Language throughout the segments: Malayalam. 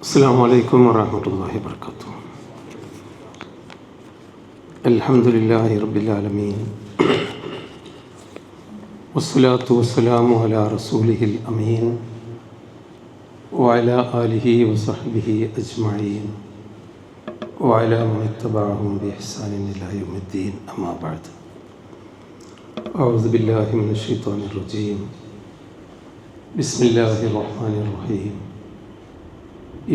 السلام عليكم ورحمة الله وبركاته. الحمد لله رب العالمين والصلاة والسلام على رسوله الأمين وعلى آله وصحبه أجمعين وعلى من اتبعهم بإحسان إلى يوم الدين. أما بعد، أعوذ بالله من الشيطان الرجيم. بسم الله الرحمن الرحيم.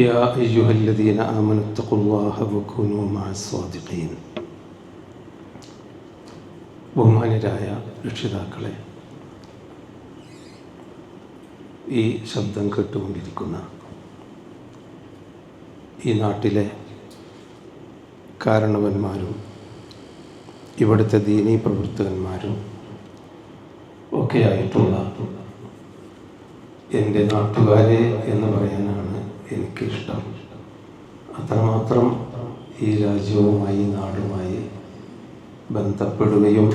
يا أيها الذين آمنوا اتقوا الله وكونوا مع الصادقين. ബഹുമാന്യരായ രക്ഷിതാക്കളെ, ഈ ശബ്ദം കേട്ടുകൊണ്ടിരിക്കുന്ന ഈ നാട്ടിലെ കാരണവന്മാരും ഇവിടുത്തെ ദീനീ പ്രവർത്തകന്മാരും ഒക്കെയായിട്ടുള്ള എൻ്റെ നാട്ടുകാരെ എന്ന് പറയാനാണ് എനിക്കിഷ്ടം. അത്രമാത്രം ഈ രാജ്യവുമായി നാടുമായി ബന്ധപ്പെടുകയും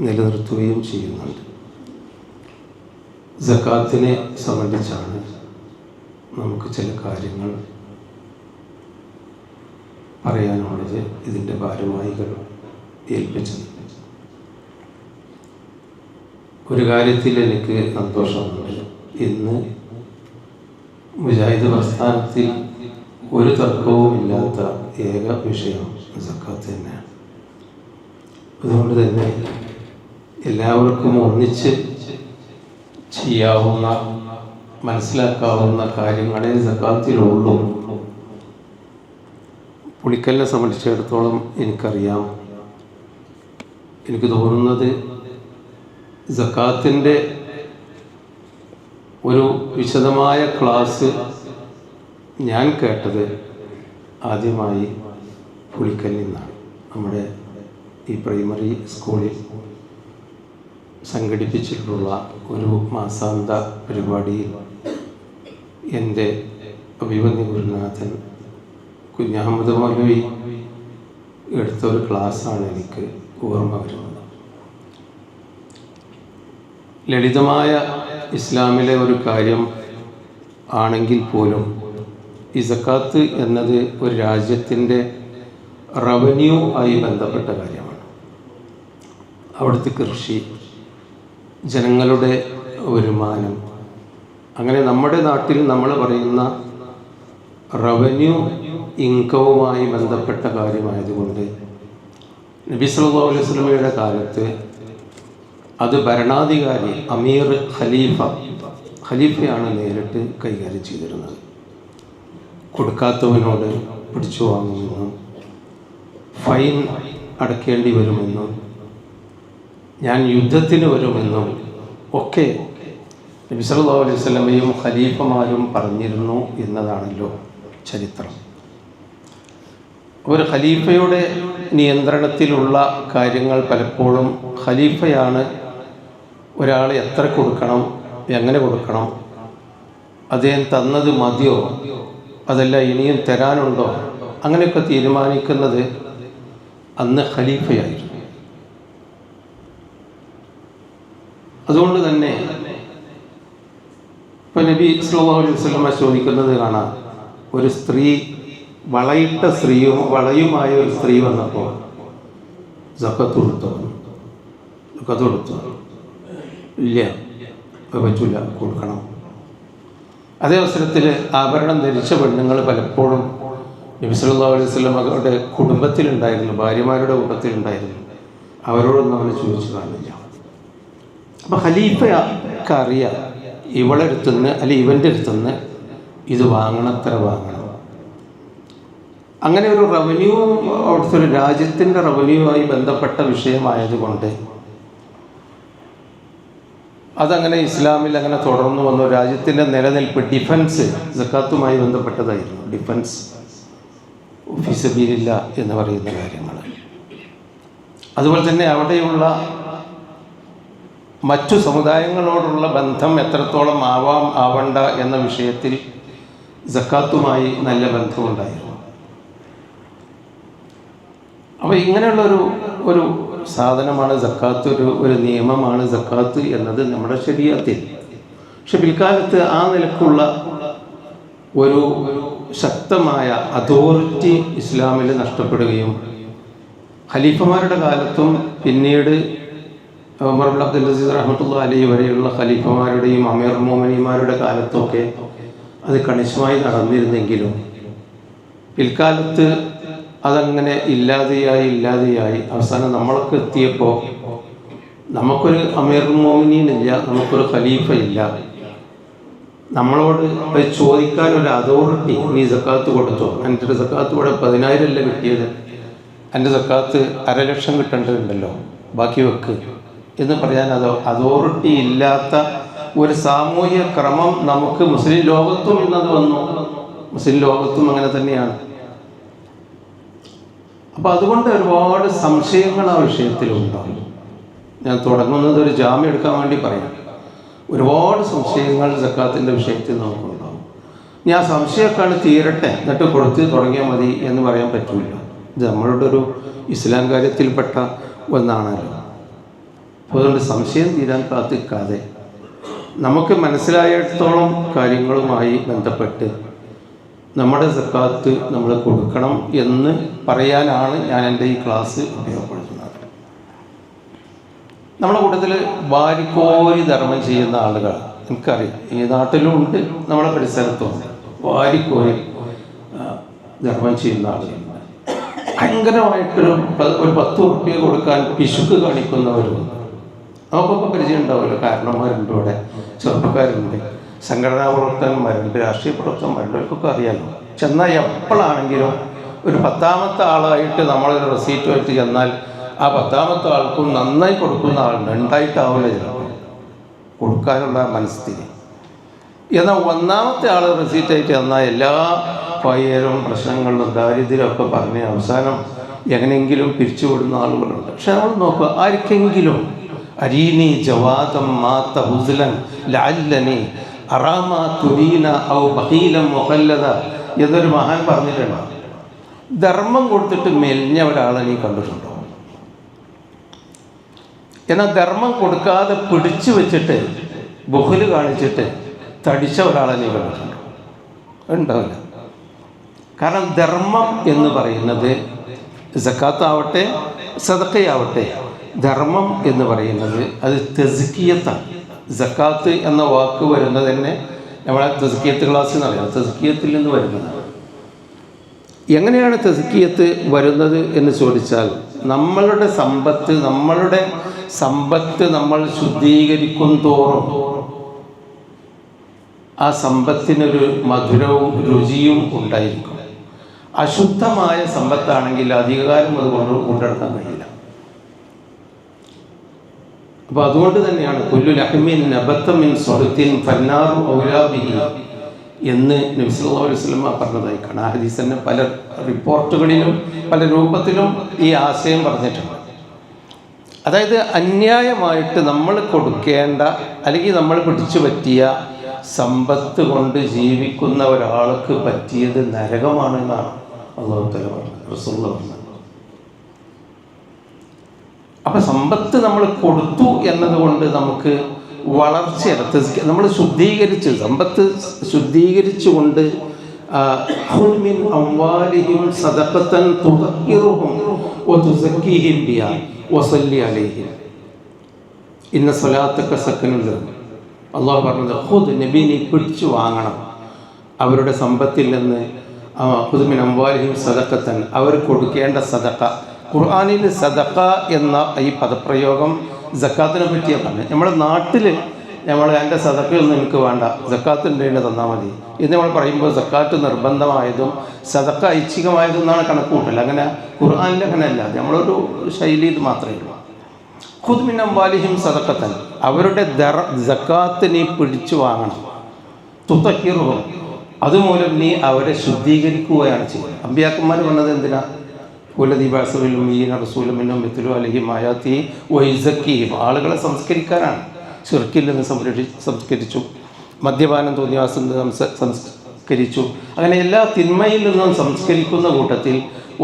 നിലനിർത്തുകയും ചെയ്യുന്നുണ്ട്. സക്കാത്തിനെ സംബന്ധിച്ചാണ് നമുക്ക് ചില കാര്യങ്ങൾ പറയാനുള്ളത്. ഇതിൻ്റെ ഭാരവാഹികൾ ഏൽപ്പിച്ചത് ഒരു കാര്യത്തിൽ എനിക്ക് സന്തോഷമുണ്ട്. ഇന്ന് മുജാഹിദ് പ്രസ്ഥാനത്തിൽ ഒരു തർക്കവുമില്ലാത്ത ഏക വിഷയം സക്കാത്ത് തന്നെയാണ്. അതുകൊണ്ട് തന്നെ എല്ലാവർക്കും ഒന്നിച്ച് ചെയ്യാവുന്ന മനസ്സിലാക്കാവുന്ന കാര്യങ്ങളെ സക്കാത്തിലുള്ളൂ. പുളിക്കലിനെ സംബന്ധിച്ചിടത്തോളം എനിക്കറിയാം. എനിക്ക് തോന്നുന്നത് സക്കാത്തിൻ്റെ ഒരു വിശദമായ ക്ലാസ് ഞാൻ കേട്ടത് ആദ്യമായി പുളിക്കലിൽ നിന്നാണ്. നമ്മുടെ ഈ പ്രൈമറി സ്കൂളിൽ സംഘടിപ്പിച്ചിട്ടുള്ള ഒരു മാസാന്ത പരിപാടിയിൽ എൻ്റെ അഭിമന്യ ഗുരുനാഥൻ കുഞ്ഞഹമ്മദ് മൗലവി എടുത്തൊരു ക്ലാസ്സാണ് എനിക്ക് ഓർമ്മ വരുന്നത്. ലളിതമായ ഇസ്ലാമിലെ ഒരു കാര്യം ആണെങ്കിൽ പോലും ഈ സക്കാത്ത് എന്നത് ഒരു രാജ്യത്തിൻ്റെ റവന്യൂ ആയി ബന്ധപ്പെട്ട കാര്യമാണ്. അവിടുത്തെ കൃഷി, ജനങ്ങളുടെ വരുമാനം, അങ്ങനെ നമ്മുടെ നാട്ടിൽ നമ്മൾ പറയുന്ന റവന്യൂ ഇൻകവുമായി ബന്ധപ്പെട്ട കാര്യമായതുകൊണ്ട് നബി സല്ലല്ലാഹു അലൈഹി വസല്ലമയുടെ കാലത്ത് അത് ഭരണാധികാരി അമീർ ഖലീഫയാണ് നേരിട്ട് കൈകാര്യം ചെയ്തിരുന്നത്. കൊടുക്കാത്തവനോട് പിടിച്ചു വാങ്ങുമെന്നും ഫൈൻ അടയ്ക്കേണ്ടി വരുമെന്നും ഞാൻ യുദ്ധത്തിന് വരുമെന്നും ഒക്കെ നബി സല്ലല്ലാഹു അലൈഹി വസല്ലമയും ഖലീഫമാരും പറഞ്ഞിരുന്നു എന്നതാണല്ലോ ചരിത്രം. ഒരു ഖലീഫയുടെ നിയന്ത്രണത്തിലുള്ള കാര്യങ്ങൾ പലപ്പോഴും ഖലീഫയാണ് ഒരാൾ എത്ര കൊടുക്കണം, എങ്ങനെ കൊടുക്കണം, അദ്ദേഹം തന്നത് മതിയോ, അതല്ല ഇനിയും തരാനുണ്ടോ, അങ്ങനെയൊക്കെ തീരുമാനിക്കുന്നത് അന്ന് ഖലീഫയായിരുന്നു. അതുകൊണ്ട് തന്നെ ഇപ്പം നബി സല്ലല്ലാഹു അലൈഹി വസല്ലമ ചോദിക്കുന്നത് കാണാം. ഒരു സ്ത്രീ, വളയിട്ട സ്ത്രീയും വളയുമായ ഒരു സ്ത്രീ വന്നപ്പോൾ സക്കാത്ത് കൊടുത്തോ? ഇല്ല, പറ്റില്ല, കൊടുക്കണം. അതേ അവസരത്തിൽ ആഭരണം ധരിച്ച പെണ്ണുങ്ങൾ പലപ്പോഴും നബി സല്ലല്ലാഹു അലൈഹി വസല്ലമയുടെ കുടുംബത്തിലുണ്ടായിരുന്നു, ഭാര്യമാരുടെ കൂട്ടത്തിലുണ്ടായിരുന്നു. അവരോടൊന്നും അവനെ ചോദിച്ചു കാണില്ല. അപ്പം ഖലീഫയ്ക്ക് അറിയാം ഇവളെ അടുത്തുനിന്ന് അല്ലെങ്കിൽ ഇവൻ്റെ അടുത്തുനിന്ന് ഇത് വാങ്ങണത്ര വാങ്ങണം. അങ്ങനെ ഒരു റവന്യൂ, അവിടുത്തെ ഒരു രാജ്യത്തിൻ്റെ റവന്യൂവുമായി ബന്ധപ്പെട്ട വിഷയമായതുകൊണ്ട് അതങ്ങനെ ഇസ്ലാമിൽ അങ്ങനെ തുടർന്നു വന്നു. രാജ്യത്തിൻ്റെ നിലനിൽപ്പ്, ഡിഫൻസ് സക്കാത്തുമായി ബന്ധപ്പെട്ടതായിരുന്നു. ഡിഫൻസ്, ഫീ സബീലില്ലാ എന്ന് പറയുന്ന കാര്യങ്ങൾ. അതുപോലെ തന്നെ അവിടെയുള്ള മറ്റു സമുദായങ്ങളോടുള്ള ബന്ധം എത്രത്തോളം ആവണ്ട എന്ന വിഷയത്തിൽ സക്കാത്തുമായി നല്ല ബന്ധമുണ്ടായിരുന്നു. അപ്പോൾ ഇങ്ങനെയുള്ളൊരു ഒരു സാധനമാണ് സക്കാത്ത്, ഒരു നിയമമാണ് സക്കാത്ത് എന്നത് നമ്മുടെ ശരീഅത്തിൽ. പക്ഷെ പിൽക്കാലത്ത് ആ നിലക്കുള്ള ഒരു ശക്തമായ അതോറിറ്റി ഇസ്ലാമിൽ നഷ്ടപ്പെടുകയും ഖലീഫമാരുടെ കാലത്തും പിന്നീട് ഉമർ ഇബ്നു അബ്ദുൽ അസീസ് റഹ്മത്തുള്ളാഹി അലൈഹി വരെയുള്ള ഖലീഫമാരുടെയും അമീർ മുഅ്മിനീന്മാരുടെ കാലത്തൊക്കെ അത് കണിശമായി നടന്നിരുന്നെങ്കിലും പിൽക്കാലത്ത് അതങ്ങനെ ഇല്ലാതെയായി അവസാനം നമ്മളൊക്കെ എത്തിയപ്പോൾ നമുക്കൊരു അമീർ മുഅ്മിനീൻ ഇല്ല, നമുക്കൊരു ഖലീഫ ഇല്ല. നമ്മളോട് ചോദിക്കാൻ ഒരു അതോറിറ്റി, നീ സക്കാത്ത് കൊടുത്തോ, എൻ്റെ ഒരു സക്കാത്ത് ഇവിടെ 10,000 അല്ല കിട്ടിയത്, എൻ്റെ സക്കാത്ത് 1,00,000 കിട്ടേണ്ടതുണ്ടല്ലോ, ബാക്കി വെക്ക് എന്ന് പറയാൻ അതോറിറ്റി ഇല്ലാത്ത ഒരു സാമൂഹ്യ ക്രമം നമുക്ക് മുസ്ലിം ലോകത്തും ഇന്നത് വന്നു. മുസ്ലിം ലോകത്തും അങ്ങനെ തന്നെയാണ്. അപ്പോൾ അതുകൊണ്ട് ഒരുപാട് സംശയങ്ങൾ ആ വിഷയത്തിലുണ്ടാകും. ഞാൻ തുടങ്ങുന്നത് ഒരു ജാമ്യം എടുക്കാൻ വേണ്ടി പറയാം. ഒരുപാട് സംശയങ്ങൾ സക്കാത്തിൻ്റെ വിഷയത്തിൽ നമുക്കുണ്ടാകും. ഞാൻ സംശയമൊക്കെ തീരട്ടെ എന്നിട്ട് കൊടുത്ത് തുടങ്ങിയാൽ മതി എന്ന് പറയാൻ പറ്റില്ല. ഇത് നമ്മളുടെ ഒരു ഇസ്ലാം കാര്യത്തിൽപ്പെട്ട ഒന്നാണല്ലോ. അപ്പോൾ അതുകൊണ്ട് സംശയം തീരാൻ കാത്തിക്കാതെ നമുക്ക് മനസ്സിലായിടത്തോളം കാര്യങ്ങളുമായി ബന്ധപ്പെട്ട് നമ്മുടെ സക്കാത്ത് നമ്മൾ കൊടുക്കണം എന്ന് പറയാനാണ് ഞാൻ എൻ്റെ ഈ ക്ലാസ് ഉപയോഗപ്പെടുത്തുന്നത്. നമ്മുടെ കൂട്ടത്തിൽ വാരിക്കോരി ധർമ്മം ചെയ്യുന്ന ആളുകൾ എനിക്കറിയാം, ഈ നാട്ടിലും ഉണ്ട്, നമ്മുടെ പരിസരത്തുമുണ്ട്. വാരിക്കോരി ധർമ്മം ചെയ്യുന്ന ആളുകളുണ്ട്. ഭയങ്കരമായിട്ടൊരു 10 ഉറുപ്പിക കൊടുക്കാൻ പിശുക്ക് കാണിക്കുന്നവരുണ്ട്. നമുക്കൊക്കെ പരിചയം ഉണ്ടാവുമല്ലോ. കാരണന്മാരുണ്ട്, ഇവിടെ ചെറുപ്പക്കാരുണ്ട്, സംഘടനാ പ്രവർത്തകന്മാരുണ്ട്, രാഷ്ട്രീയ പ്രവർത്തകന്മാരുണ്ട്, അവർക്കൊക്കെ അറിയാമല്ലോ. ചെന്നാൽ എപ്പോഴാണെങ്കിലും ഒരു 10ാമത്തെ ആളായിട്ട് നമ്മളൊരു റെസീറ്റുമായിട്ട് ചെന്നാൽ ആ 10ാമത്തെ ആൾക്കും നന്നായി കൊടുക്കുന്ന ആളുണ്ട്, ഉണ്ടായിട്ടാവില്ല ചിലപ്പോൾ കൊടുക്കാനുള്ള മനസ്ഥിതി. എന്നാൽ 1ാമത്തെ ആൾ റെസീറ്റായിട്ട് ചെന്നാൽ എല്ലാ ഫയലും പ്രശ്നങ്ങളിലും ദാരിദ്ര്യമൊക്കെ പറഞ്ഞ് അവസാനം എങ്ങനെയെങ്കിലും പിരിച്ചുവിടുന്ന ആളുകളുണ്ട്. പക്ഷെ നമ്മൾ നോക്കുക, ആർക്കെങ്കിലും അരീനി ജവാദം മാത്ത ഹുസ്ലൻ ലഅല്ലനി അറാമ തുരീന ഔ ബഖീലം മുഖല്ലദ എന്നൊരു മഹാൻ പറഞ്ഞിട്ടുണ്ട്. ധർമ്മം കൊടുത്തിട്ട് മെലിഞ്ഞ ഒരാളെ നീ കണ്ടിട്ടുണ്ടോ? എന്നാൽ ധർമ്മം കൊടുക്കാതെ പിടിച്ചു വെച്ചിട്ട് ബുഖ്ല് കാണിച്ചിട്ട് തടിച്ച ഒരാളെ നീ കണ്ടിട്ടുണ്ടോ? ഉണ്ടാവില്ല. കാരണം ധർമ്മം എന്ന് പറയുന്നത് സക്കാത്താവട്ടെ സദഖയാവട്ടെ, ധർമ്മം എന്ന് പറയുന്നത് അത് തസ്കിയത്താണ്. സക്കാത്ത് എന്ന വാക്ക് വരുന്നത് തന്നെ നമ്മളെ തസ്കിയത്ത് ക്ലാസ് എന്ന് പറയുന്നത് തസ്കിയത്തിൽ നിന്ന് വരുന്നതാണ്. എങ്ങനെയാണ് തസ്കിയത്ത് വരുന്നത് എന്ന് ചോദിച്ചാൽ, നമ്മളുടെ സമ്പത്ത് നമ്മൾ ശുദ്ധീകരിക്കും തോറും ആ സമ്പത്തിനൊരു മധുരവും രുചിയും ഉണ്ടായിരിക്കും. അശുദ്ധമായ സമ്പത്താണെങ്കിൽ അധികകാലം അതുകൊണ്ട് കൊണ്ടെടുക്കാൻ കഴിയില്ല. അപ്പോൾ അതുകൊണ്ട് തന്നെയാണ് കുല്ലു ലഹ്മിൻ നബത്ത മിൻ സുഹത്തിൻ ഫന്നാറു ഔലാ ബിഹി എന്ന് നബി സല്ലല്ലാഹു അലൈഹി വസല്ലം പറഞ്ഞതായി കാണാം. ആ ഹദീസ് തന്നെ പല റിപ്പോർട്ടുകളിലും പല രൂപത്തിലും ഈ ആശയം പറഞ്ഞിട്ടുണ്ട്. അതായത് അന്യായമായിട്ട് നമ്മൾ കൊടുക്കേണ്ട അല്ലെങ്കിൽ നമ്മൾ പിടിച്ചു പറ്റിയ സമ്പത്ത് കൊണ്ട് ജീവിക്കുന്ന ഒരാൾക്ക് പറ്റിയത് നരകമാണെന്നാണ് അല്ലാഹു തആല പറഞ്ഞത്, റസൂലുള്ളാഹി പറഞ്ഞത്. അപ്പം സമ്പത്ത് നമ്മൾ കൊടുത്തു എന്നതുകൊണ്ട് നമുക്ക് വളർച്ചയല്ല, നമ്മൾ സമ്പത്ത് ശുദ്ധീകരിച്ചുകൊണ്ട് മിൻ അംവാലിഹിം സദഖത്തൻ തുതഹിറുഹും വതുസക്കിഹിം ബിഹാ വസല്ലി അലൈഹിം ഇന്ന സ്വലാത്തക സക്കനുൽ ലഹും. അള്ളാഹു പറഞ്ഞത് ഖുദ്, നബി നീ പിടിച്ചു വാങ്ങണം അവരുടെ സമ്പത്തിൽ നിന്ന്. ഖുദ് മിൻ അംവാലിഹിം സദഖത്തൻ, അവർ കൊടുക്കേണ്ട സദഖ. ഖുർആനിൽ സദഖ എന്ന ഈ പദപ്രയോഗം സക്കാത്തിനെ പറ്റിയാണ് പറഞ്ഞത്. നമ്മുടെ നാട്ടിൽ എൻ്റെ സദഖയൊന്നും എനിക്ക് വേണ്ട, സക്കാത്ത് ഉണ്ടെങ്കിൽ തന്നാൽ മതി എന്ന് നമ്മൾ പറയുമ്പോൾ സക്കാത്ത് നിർബന്ധമായതും സദഖ ഐച്ഛികമായതും എന്നാണ് കണക്ക് കൂട്ടൽ. അങ്ങനെ ഖുർആനിൽ അങ്ങനെയല്ല, നമ്മളൊരു ശൈലി ഇത് മാത്രമേ ഉള്ളൂ. ഖുദ് മിൻ അംവാലിഹിം സദഖത്തൻ, അവരുടെ സക്കാത്ത് നീ പിടിച്ചു വാങ്ങണം. തുതഹിറുഹും, അതുമൂലം നീ അവരെ ശുദ്ധീകരിക്കുകയാണ് ചെയ്യുന്നത്. അമ്പിയാക്കന്മാർ പറഞ്ഞത് എന്തിനാ? ആളുകളെ സംസ്കരിക്കാനാണ്. ശിർക്കിൽ നിന്ന് സംസ്കരിച്ചു, മദ്യപാനം തോന്നിവാസം സംസ്കരിച്ചു, അങ്ങനെ എല്ലാ തിന്മയിൽ നിന്നും സംസ്കരിക്കുന്ന കൂട്ടത്തിൽ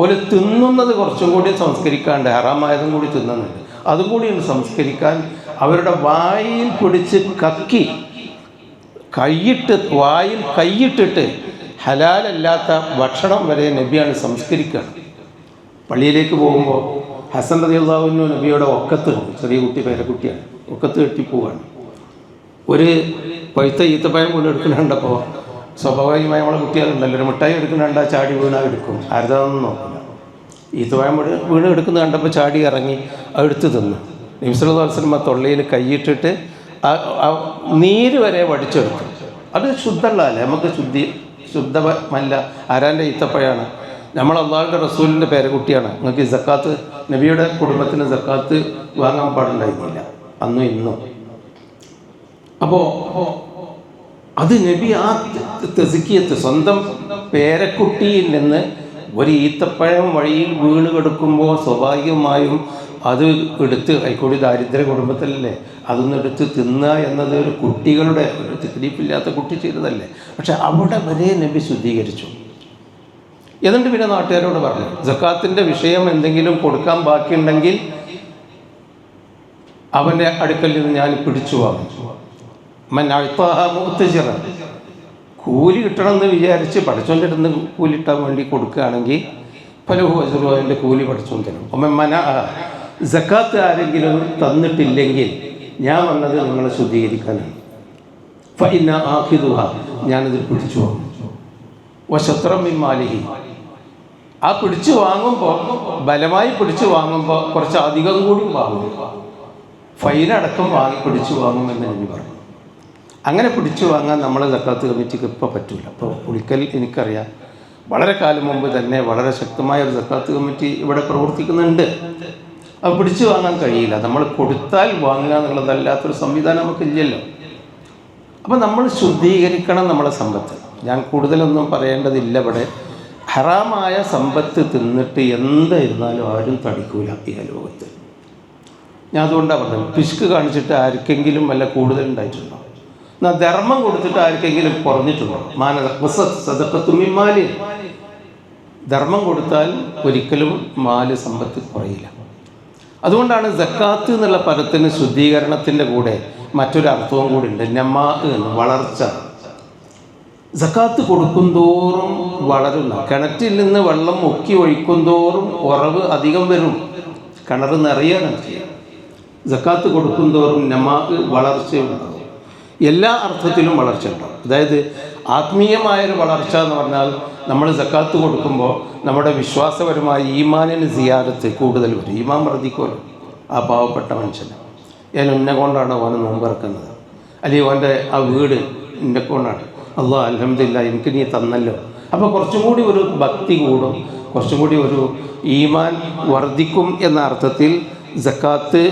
ഒരു തിന്നുന്നത് കുറച്ചും കൂടി സംസ്കരിക്കാണ്ട്, ഹറാമായതും കൂടി തിന്നുന്നുണ്ട്, അതും കൂടി സംസ്കരിക്കാൻ അവരുടെ വായിൽ പിടിച്ച് കക്കി വായിൽ കൈയിട്ടിട്ട് ഹലാലല്ലാത്ത ഭക്ഷണം വരെ നബിയാണ് സംസ്കരിക്കുകയാണ്. പള്ളിയിലേക്ക് പോകുമ്പോൾ ഹസൻ റളിയല്ലാഹു അൻഹു നബിയുടെ ഒക്കത്തുണ്ട്, ചെറിയ കുട്ടി പേരക്കുട്ടിയാണ്, ഒക്കത്ത് കെട്ടിപ്പോവാണ്. ഒരു പഴുത്ത ഈത്തപ്പഴം പോലും എടുക്കുന്നുണ്ടപ്പോൾ സ്വാഭാവികമായി നമ്മളെ കുട്ടികളുണ്ടല്ലോ, ഒരു മിഠായി എടുക്കുന്നുണ്ട്, ചാടി വീണാൽ എടുക്കും, ആരുതാണെന്ന് നോക്കില്ല. ഈത്തപ്പഴം വീണ് എടുക്കുന്നത് കണ്ടപ്പോൾ ചാടി ഇറങ്ങി അതെടുത്ത് തിന്നു. നബി സല്ലല്ലാഹു അലൈഹി വസല്ലം തൊള്ളയിൽ കൈയിട്ടിട്ട് നീര് വരെ വടിച്ചെടുത്തു. അത് ശുദ്ധമുള്ളതല്ലേ, നമുക്ക് ശുദ്ധമല്ല. ആരാൻ്റെ ഈത്തപ്പഴമാണ്? നമ്മൾ അള്ളാഹുവിൻ്റെ റസൂലിൻ്റെ പേരക്കുട്ടിയാണ്. നിങ്ങൾക്ക് ഈ സക്കാത്ത്, നബിയുടെ കുടുംബത്തിന് സക്കാത്ത് വാങ്ങാൻ പാടുണ്ടായിരുന്നില്ല അന്നും ഇന്നും. അപ്പോൾ അത് നബി ആ തെസിക്കിയത്ത് സ്വന്തം പേരക്കുട്ടിയിൽ നിന്ന് ഒരു ഈത്തപ്പഴം വഴിയിൽ വീണ് കിടക്കുമ്പോൾ സ്വാഭാവികമായും അത് എടുത്ത് കൈക്കൂടി ദാരിദ്ര്യ കുടുംബത്തിലല്ലേ, അതൊന്നും എടുത്ത് തിന്നുക എന്നത് ഒരു കുട്ടികളുടെ ഒരു തിരിപ്പില്ലാത്ത കുട്ടി ചെയ്തതല്ലേ. പക്ഷെ അവിടെ വരെ നബി ശുദ്ധീകരിച്ചു. എന്നിട്ട് പിന്നെ നാട്ടുകാരോട് പറഞ്ഞു, സക്കാത്തിൻ്റെ വിഷയം എന്തെങ്കിലും കൊടുക്കാൻ ബാക്കിയുണ്ടെങ്കിൽ അവൻ്റെ അടുക്കൽ നിന്ന് ഞാൻ പിടിച്ചു വാങ്ങും. കൂലി കിട്ടണമെന്ന് വിചാരിച്ച് പഠിച്ചോൻ്റെ അടുത്ത് കൂലി കിട്ടാൻ വേണ്ടി കൊടുക്കുകയാണെങ്കിൽ ഫലഹു അജ്റുഹു, അതിൻ്റെ കൂലി പഠിച്ചോൻ തരും. മന സക്കാത്ത് ആരെങ്കിലും തന്നിട്ടില്ലെങ്കിൽ ഞാൻ വന്നത് നിങ്ങളെ ശുദ്ധീകരിക്കാനാണ്. ഫഇന്ന ആഖിദുഹ, ഞാനത് പിടിച്ചു വാങ്ങും. വശത്രം മിൻ മാലിഹി, ആ പിടിച്ചു വാങ്ങുമ്പോൾ ബലമായി പിടിച്ചു വാങ്ങുമ്പോൾ കുറച്ച് അധികം കൂടി വാങ്ങും, ഫൈനടക്കം വാങ്ങി പിടിച്ചു വാങ്ങുമെന്ന് നബി പറഞ്ഞു. അങ്ങനെ പിടിച്ചു വാങ്ങാൻ നമ്മളെ സക്കാത്ത് കമ്മിറ്റിക്ക് ഇപ്പോൾ പറ്റില്ല. ഇപ്പോൾ പുളിക്കൽ എനിക്കറിയാം, വളരെ കാലം മുമ്പ് തന്നെ വളരെ ശക്തമായ ഒരു സക്കാത്ത് കമ്മിറ്റി ഇവിടെ പ്രവർത്തിക്കുന്നുണ്ട്. അത് പിടിച്ചു വാങ്ങാൻ കഴിയില്ല. നമ്മൾ കൊടുത്താൽ വാങ്ങുക എന്നുള്ളതല്ലാത്തൊരു സംവിധാനം നമുക്കില്ലല്ലോ. അപ്പോൾ നമ്മൾ ശുദ്ധീകരിക്കണം നമ്മളെ സമ്പത്ത്. ഞാൻ കൂടുതലൊന്നും പറയേണ്ടതില്ല. ഇവിടെ ഹറാമായ സമ്പത്ത് തിന്നിട്ട് എന്തായിരുന്നാലും ആരും തടിക്കൂല ഈ ലോകത്ത്. ഞാൻ അതുകൊണ്ടാണ് പറഞ്ഞത്, പിശുക്ക് കാണിച്ചിട്ട് ആർക്കെങ്കിലും വല്ല കൂടുതലുണ്ടായിട്ടുണ്ടോ? എന്നാൽ ധർമ്മം കൊടുത്തിട്ട് ആർക്കെങ്കിലും കുറഞ്ഞിട്ടുണ്ടോ? സദഖത്തുമ്മിമാല്, ധർമ്മം കൊടുത്താൽ ഒരിക്കലും മാല് സമ്പത്ത് കുറയില്ല. അതുകൊണ്ടാണ് സക്കാത്ത് എന്നുള്ള പദത്തിന് ശുദ്ധീകരണത്തിൻ്റെ കൂടെ മറ്റൊരു അർത്ഥവും കൂടി ഉണ്ട്, നമാ എന്ന്, വളർച്ച. സക്കാത്ത് കൊടുക്കുന്തോറും വളരുന്ന, കിണറ്റിൽ നിന്ന് വെള്ളം മുക്കി ഒഴിക്കുന്തോറും ഉറവ് അധികം വരും, കിണർ നിറയാണ് ചെയ്യുക. സക്കാത്ത് കൊടുക്കുന്തോറും നമാ വളർച്ചയുണ്ടാകും. എല്ലാ അർത്ഥത്തിലും വളർച്ച ഉണ്ടാകും. അതായത് ആത്മീയമായൊരു വളർച്ച എന്ന് പറഞ്ഞാൽ നമ്മൾ സക്കാത്ത് കൊടുക്കുമ്പോൾ നമ്മുടെ വിശ്വാസപരമായ ഈമാനിന് സിയാദത്ത് കൂടുതൽ വരും. ഈമാൻ വർദ്ധിക്കുമല്ലോ ആ പാവപ്പെട്ട മനുഷ്യന്. ഞാൻ എന്നെ കൊണ്ടാണ് ഓനെ നോമ്പിറക്കുന്നത്, അല്ലെങ്കിൽ ഓൻ്റെ ആ വീട് എന്നെ കൊണ്ടാണ്, അല്ലാഹ് അൽഹംദുലില്ലാഹ് എനിക്ക് നീ തന്നല്ലോ. അപ്പോൾ കുറച്ചും കൂടി ഒരു ഭക്തി കൂടും, കുറച്ചും കൂടി ഒരു ഈമാൻ വർദ്ധിക്കും എന്ന അർത്ഥത്തിൽ സക്കാത്ത്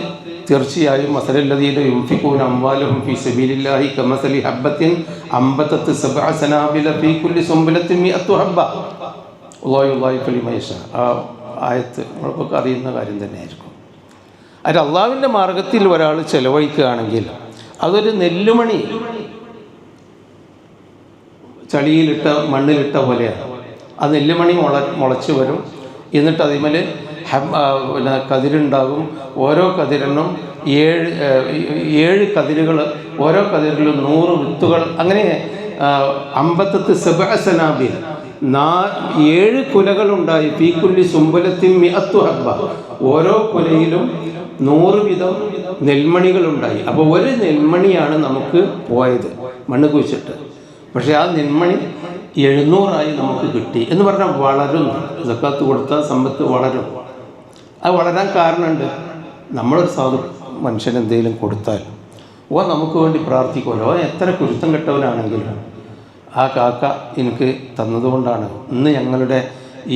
തീർച്ചയായും മസലല്ലദീന യുൻഫിഖൂന അംവാലഹും ഫീ സബീലില്ലാഹി കമസലി ഹബ്ബത്തിൻ അംബതത് സബ്അ സനാബില ഫീ കുല്ലി സുംബലത്തിൻ മിഅത്തു ഹബ്ബ വല്ലാഹു യുളായിഫു ലിമൻ യശാ. ആ ആയത്ത് നമ്മൾക്കൊക്കെ അറിയുന്ന കാര്യം തന്നെയായിരിക്കും. അത് അള്ളാഹുവിൻ്റെ മാർഗത്തിൽ ഒരാൾ ചെലവഴിക്കുകയാണെങ്കിൽ അതൊരു നെല്ലുമണി ചളിയിലിട്ട മണ്ണിലിട്ട പോലെയാണ്. ആ നെല്ലുമണി മുളച്ച് വരും. എന്നിട്ട് അതിന്മേൽ പിന്നെ കതിരുണ്ടാകും. ഓരോ കതിരിനും 7 കതിരുകൾ, ഓരോ കതിരിലും 100 വിത്തുകൾ, അങ്ങനെ 57 സബഅസനാബിൽ 7 കുലകളുണ്ടായി. ഫീ കുല്ലി സുംബലത്തിൻ മിഅത്തു ഹബ്ബ, ഓരോ കുലയിലും 100 വീതം നെൽമണികളുണ്ടായി. അപ്പോൾ ഒരു നെൽമണിയാണ് നമുക്ക് പോയത് മണ്ണ് കുഴിച്ചിട്ട്. പക്ഷേ ആ നെൽമണി 700 നമുക്ക് കിട്ടി എന്ന് പറഞ്ഞാൽ വളരും. സക്കാത്ത് കൊടുത്താൽ സമ്പത്ത് വളരും. അത് വളരാൻ കാരണമുണ്ട്. നമ്മളൊരു മനുഷ്യൻ എന്തെങ്കിലും കൊടുത്താൽ നമുക്ക് വേണ്ടി പ്രാർത്ഥിക്കുമല്ലോ. എത്ര കുരുത്തം കെട്ടവനാണെങ്കിലും ആ കാക്ക എനിക്ക് തന്നതുകൊണ്ടാണ് ഇന്ന് ഞങ്ങളുടെ